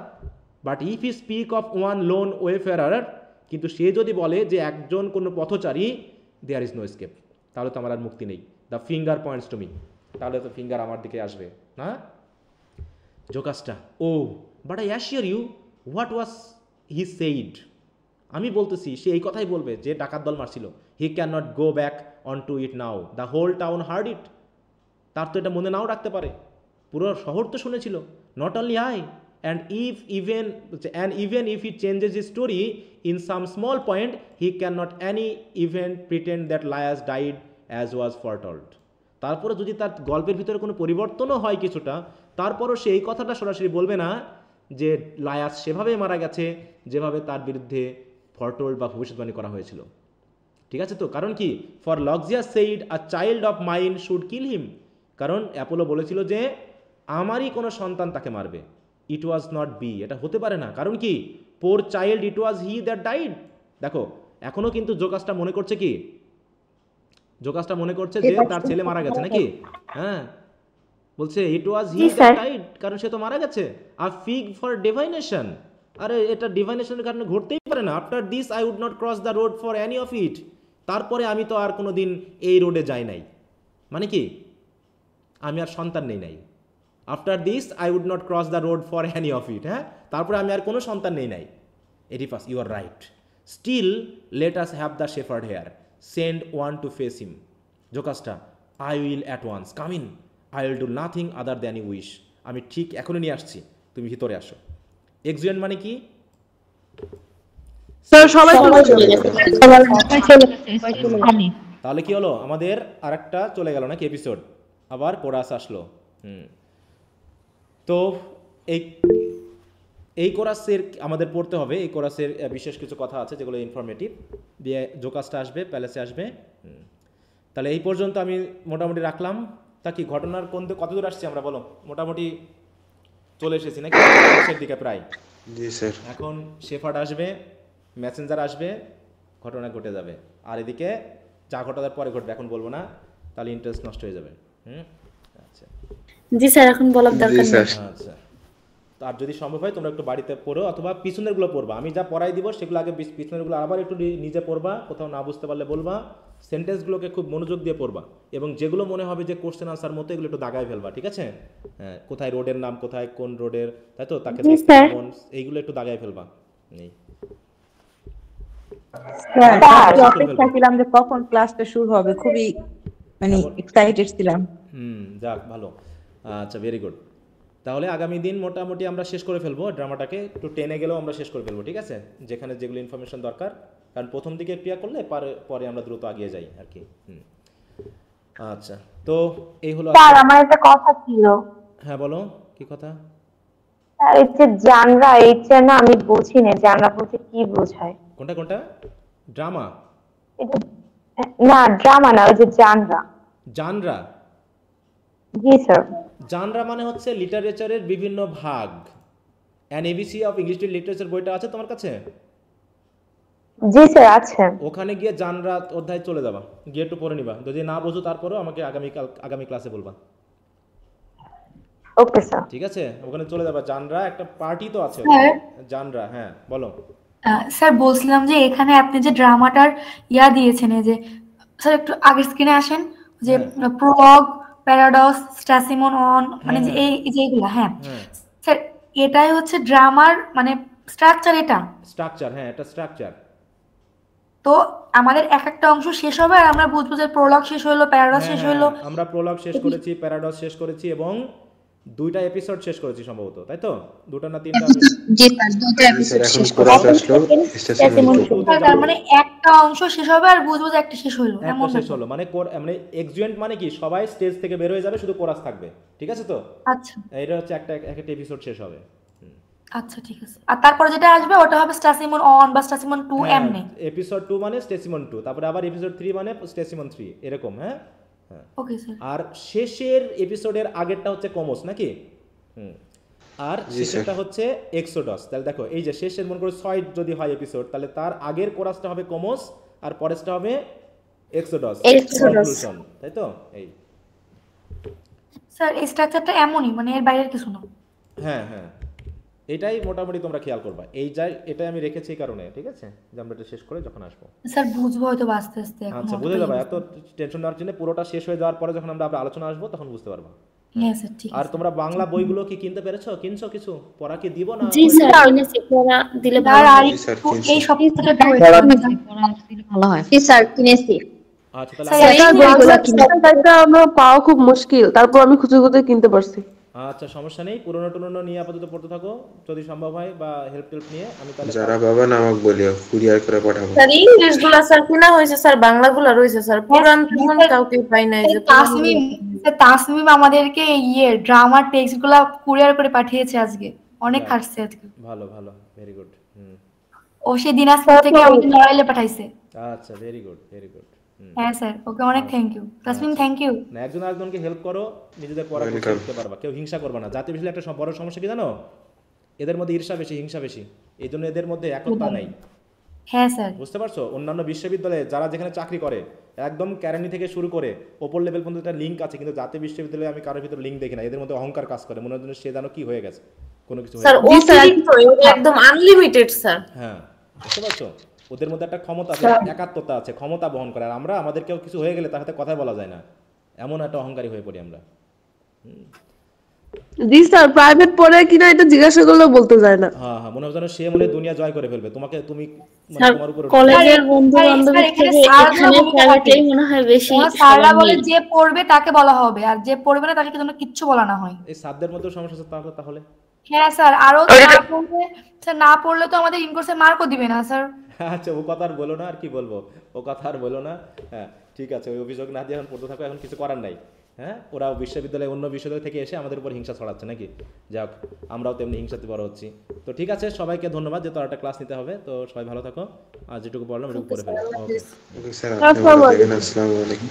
But if you speak of one lone wayfarer, কিন্তু সে যদি বলে যে একজন কোনো পথচারী, দেয়ার ইজ নো এসকেপ, তাহলে তো আমার আর মুক্তি নেই। The finger points to me, তাহলে তো ফিঙ্গার আমার দিকে আসবে না। Jocasta, oh but I assure you what was he said, আমি বলতেছি সে এই কথাই বলবে যে ডাকাত দল মারছিল। He can not go back on to it now, the whole town heard it, তার তো এটা মনে নাও রাখতে পারে, পুরো শহর তো শুনেছিল। Not only I, and even if he changes his story in some small point, he cannot any even pretend that Laius died as was foretold. তারপরে যদি তার গল্পের ভিতরে কোনো পরিবর্তনও হয় কিছুটা, তারপরও সে এই কথাটা সরাসরি বলবে না যে লায়াস সেভাবে মারা গেছে যেভাবে তার বিরুদ্ধে ফরটোল্ড বা ভবিষ্যৎবাণী করা হয়েছিল। ঠিক আছে তো, কারণ কি, for Loxias said a child of mine should kill him, কারণ অ্যাপোলো বলেছিল যে আমারই কোনো সন্তান তাকে মারবে। ইট ওয়াজ নট বি, এটা হতে পারে না, কারণ কি, poor child, it was he that died. দেখো এখনো কিন্তু জোকাসটা মনে করছে কি, জোকাসটা মনে করছে যে তার ছেলে মারা গেছে নাকি, হ্যাঁ বলছে ইট ওয়াজ হি দ্যাট ডাইড, কারণ সে তো মারা গেছে। আ ফিগ ফর ডিভাইনেশন, আরে এটা ডিভাইনেশনের কারণে ঘটতেই পারে না। After this I would not cross the road for any of it, তারপরে আমি তো আর কোনো দিন এই রোডে যাই নাই, মানে কি আমি আর সন্তান নেই নাই। After this I would not cross the road for any of it, হ্যাঁ তারপরে আমি আর কোনো সন্তান নেই নাই। Oedipus, you are right, still let us have the shepherd here, send one to fetch him. Jocasta, I will at once come in, I will do nothing other than you wish, আমি ঠিক এখনই নিয়ে আসছি, তুমি ভিতরে আসো। এক্সিয়েন্ট মানে কি, তাহলে কি হলো, আমাদের আরেকটা চলে গেল নাকি এপিসোড, আবার কোরাস আসলো। তো এই কোরাসের আমাদের পড়তে হবে, এই কোরাসের বিশেষ কিছু কথা আছে যেগুলো ইনফরমেটিভ, দিয়ে জোকাসটা আসবে, প্যালেসে আসবে। তাহলে এই পর্যন্ত আমি মোটামুটি রাখলাম। তা কি ঘটনার কত দূর আসছি আমরা, বলো, মোটামুটি চলে এসেছি নাকি শেষের দিকে প্রায়? জি স্যার। এখন শেফার্ড আসবে, মেসেঞ্জার আসবে, ঘটনা ঘটে যাবে, আর এদিকে যা ঘটার পরে ঘটবে এখন বলবো না, তাহলে ইন্টারেস্ট নষ্ট হয়ে যাবে। আচ্ছা জি স্যার, এখন বলার দরকার নেই। আচ্ছা, আর যদি সম্ভব হয় তোমরা একটু বাড়িতে পড়ো, অথবা পিছনেরগুলো পড়বা, আমি যা পড়াই দিব সেগুলো আগে পিছনেরগুলো আবার একটু নিজে পড়বা, কোথাও না বুঝতে পারলে বলবা, সেন্টেন্সগুলোকে খুব মনোযোগ দিয়ে পড়বা, এবং যেগুলো মনে হবে যে কোশ্চেন আনসার মতো এগুলো একটু দাগায় ফেলবা, ঠিক আছে? হ্যাঁ, কোথায় রোডের নাম, কোথায় কোন রোডের, তাই তো, তাকে দেখতে কেমন, এইগুলো একটু দাগায় ফেলবা। নেই অপেক্ষা ছিলাম যে কখন ক্লাসটা শুরু হবে, খুবই মানে এক্সাইটেড ছিলাম। যাক ভালো, আচ্ছা ভেরি গুড। তাহলে আগামী দিন মোটামুটি আমরা শেষ করে ফেলবো ড্রামাটাকে, একটু টেনে গেলেও আমরা শেষ করে ফেলবো, ঠিক আছে? যেখানে যেগুলো ইনফরমেশন দরকার, কারণ প্রথম দিকে ক্রিয়া করলে পরে আমরা দ্রুত আগিয়ে যাই আর কি। আচ্ছা, তো এই হলো। স্যার আমার একটা কথা ছিল। হ্যাঁ বলো, কি কথা? স্যার এই যে জানরা, এইটা না আমি বুঝি না, জানরা বলতে কি বোঝায়? কোনটা কোনটা? ড্রামা না, ড্রামা না, ওই যে জানরা। জানরা? জি স্যার। জানরা মানে হচ্ছে লিটারেচারের বিভিন্ন ভাগ। An ABC of English literature বইটা আছে তোমার কাছে? জি স্যার আছে। ওখানে গিয়ে জানরা অধ্যায় চলে যাবা, গিয়ে একটু পড়ে নিবা, যদি না বুঝো তারপরেও আমাকে আগামী ক্লাসে বলবা। Okay sir. ঠিক আছে, ওখানে চলে যাবা, জানরা একটা পার্টি তো আছে জানরা। হ্যাঁ বলো। স্যার বলছিলাম যে এখানে আপনি যে ড্রামাটার ইয়া দিয়েছেন, এই যে স্যার একটু আগের স্ক্রিনে আসেন, যে প্রলগ, প্যারাডক্স, স্ট্যাসিমন অন, মানে যে এই যেগুলো, হ্যাঁ স্যার এটাই হচ্ছে ড্রামার মানে স্ট্রাকচার। এটা স্ট্রাকচার, হ্যাঁ এটা স্ট্রাকচার। তো আমাদের এক একটা অংশ শেষ হবে আর আমরা বুঝবো যে প্রলগ শেষ হলো, প্যারাডক্স শেষ হলো। আমরা প্রলগ শেষ করেছি, প্যারাডক্স শেষ করেছি, এবং 2টা এপিসোড শেষ করেছি সম্ভবত, তাই তো? 2টা না 3টা? জি স্যার, 2টা এপিসোড শেষ করেছি। তার মানে একটা অংশ শেষ হবে আর বুঝবো যে একটা শেষ হলো, এমন শেষ হলো। মানে এক্সজুয়েন্ট মানে কি, সবাই স্টেজ থেকে বের হয়ে যাবে, শুধু কোরাস থাকবে, ঠিক আছে তো? আচ্ছা, এটা হচ্ছে একটা এপিসোড শেষ হবে। আচ্ছা ঠিক আছে। আর তারপরে যেটা আসবে ওটা হবে স্ট্যাসিমন অন বা স্ট্যাসিমন 2 এমনি। এপিসোড 2 মানে স্ট্যাসিমন 2, তারপরে আবার এপিসোড 3 মানে স্ট্যাসিমন 3, এরকম। হ্যাঁ ওকে স্যার। আর শেষের এপিসোডের আগেরটা হচ্ছে কমোস নাকি? আর শেষেরটা হচ্ছে এক্সোডাস। তাহলে দেখো, এই যে শেষের মনে করো 6 যদি হয় এপিসোড, তাহলে তার আগের কোরাসটা হবে কমোস আর পরেরটা হবে এক্সোডাস, কনক্লুশন, তাই তো? এই স্যার এই স্ট্রাকচারটা এমনই, মানে এর বাইরের কিছু না। হ্যাঁ হ্যাঁ, এটাই মোটামুটি তোমরা খেয়াল করবা। এটাই আমি রেখেছি এই কারণে, ঠিক আছে, যে আমরা এটা শেষ করে যখন আসবো। স্যার বুঝবো হয়তো আস্তে আস্তে। আচ্ছা, বুঝে যাবে, এত টেনশন নেওয়ার জন্য। পুরোটা শেষ হয়ে যাওয়ার পরে যখন আমরা আলোচনা আসবো তখন বুঝতে পারবা। হ্যাঁ স্যার ঠিক আছে। আর তোমরা বাংলা বইগুলো কি কিনতে পেরেছো? কিনছো কিছু? পড়া কি দিব না? জি স্যার, কিনেছি, পড়া দিলে ভালো হয়। এই সপ্তাহটা ভালো হয়। জি স্যার, কিনেছি। আচ্ছা, তাহলে আমরা পাওয়া খুব মুশকিল, তারপর আমি খুঁজে খুঁজে কিনতে পারছি। আচ্ছা, সমস্যা নেই, পুরনো টুরনো নিয়ে আপাতত পড়তে থাকো, যদি সম্ভব হয় বা হেল্প নিয়ে আমি তাহলে যারা বাবা নামক বলিও কুরিয়ার করে পাঠাবো। স্যার ইংলিশগুলো স্যার কিনা হয়েছে স্যার, বাংলাগুলো রয়েছে স্যার, পুরান তেমন কাউকে পাই নাই। যে তাসমিম আমাদেরকে ড্রামার টেক্সটগুলো কুরিয়ার করে পাঠিয়েছে আজকে, অনেক খাটছে আজকে। ভালো ভালো, ভেরি গুড। ও সে দিনাজপুর থেকে আমাকে নড়াইলে পাঠাইছে। আচ্ছা, ভেরি গুড ভেরি গুড। হ্যাঁ স্যার, ওকে অনেক thank you. Tasmim thank you. না, একজন আরেকজনকে হেল্প করো, নিজেদের পড়া করতে পারবা, কেউ হিংসা করবে না। জাতীয় বিষয়ে একটা বড় সমস্যা কি জানো? এদের মধ্যে ঈর্ষা বেশি, হিংসা বেশি, এই জন্য এদের মধ্যে একতা নাই। হ্যাঁ স্যার, বুঝতে পারছো? অন্যান্য বিশ্ববিদ্যালয়ে যারা যেখানে চাকরি করে একদম ক্যারানি থেকে শুরু করে ওপর লেভেল পর্যন্ত একটা লিঙ্ক আছে, কিন্তু জাতীয় বিশ্ববিদ্যালয়ে আমি কারোর ভিতরে লিঙ্ক দেখি না। এদের মধ্যে অহংকার কাজ করে, মনে হয় সে জানো কি হয়ে গেছে, কোনো কিছু স্যার একদম আনলিমিটেড স্যার। হ্যাঁ, বুঝতে পারছো? ওদের মধ্যে একটা ক্ষমতা আছে, একাত্মতা আছে, ক্ষমতা বহন করে। আর আমরা আমাদের কেউ কিছু হয়ে গেলে তার সাথে কথাই বলা যায় না, এমন একটা অহংকারী হয়ে পড়ি আমরা। জি স্যার, প্রাইভেট পড়ে কিনা এটা জিজ্ঞাসা করলেও বলতে যায় না। হ্যাঁ হ্যাঁ, মনে হয় যেন সে মনে দুনিয়া জয় করে ফেলবে, তুমি তোমার উপর। কলেজের বন্ধু বান্ধবীর থেকে এখানে প্রাইভেটেই মনে হয় বেশি। স্যাররা বলে যে পড়বে তাকে বলা হবে, আর যে পড়বে না তাকে কিন্তু কিচ্ছু বলা না হয়। এই সাধ্যের মধ্যে সমস্যা আছে তাহলে। হ্যাঁ স্যার, আরো না পড়লে তো আমাদের ইনকোর্সে মার্কও দিবে না স্যার। আচ্ছা, ও কথা আর বলো না, আর কি বলবো, ও কথা আর বলো না। হ্যাঁ ঠিক আছে, ওই অভিযোগ না দিয়ে এখন পড়তে থাকো, এখন কিছু করার নাই। হ্যাঁ, ওরা বিশ্ববিদ্যালয় অন্য বিশ্ববিদ্যালয় থেকে এসে আমাদের উপর হিংসা ছড়াচ্ছে নাকি? যাক, আমরাও তেমনি হিংসাতে বড় হচ্ছি। তো ঠিক আছে, সবাইকে ধন্যবাদ, যেহেতু একটা ক্লাস নিতে হবে। তো সবাই ভালো থাকো, আর যেটুকু বললাম এটুকু করে ফেলো। ওকে স্যার, আসসালামু আলাইকুম।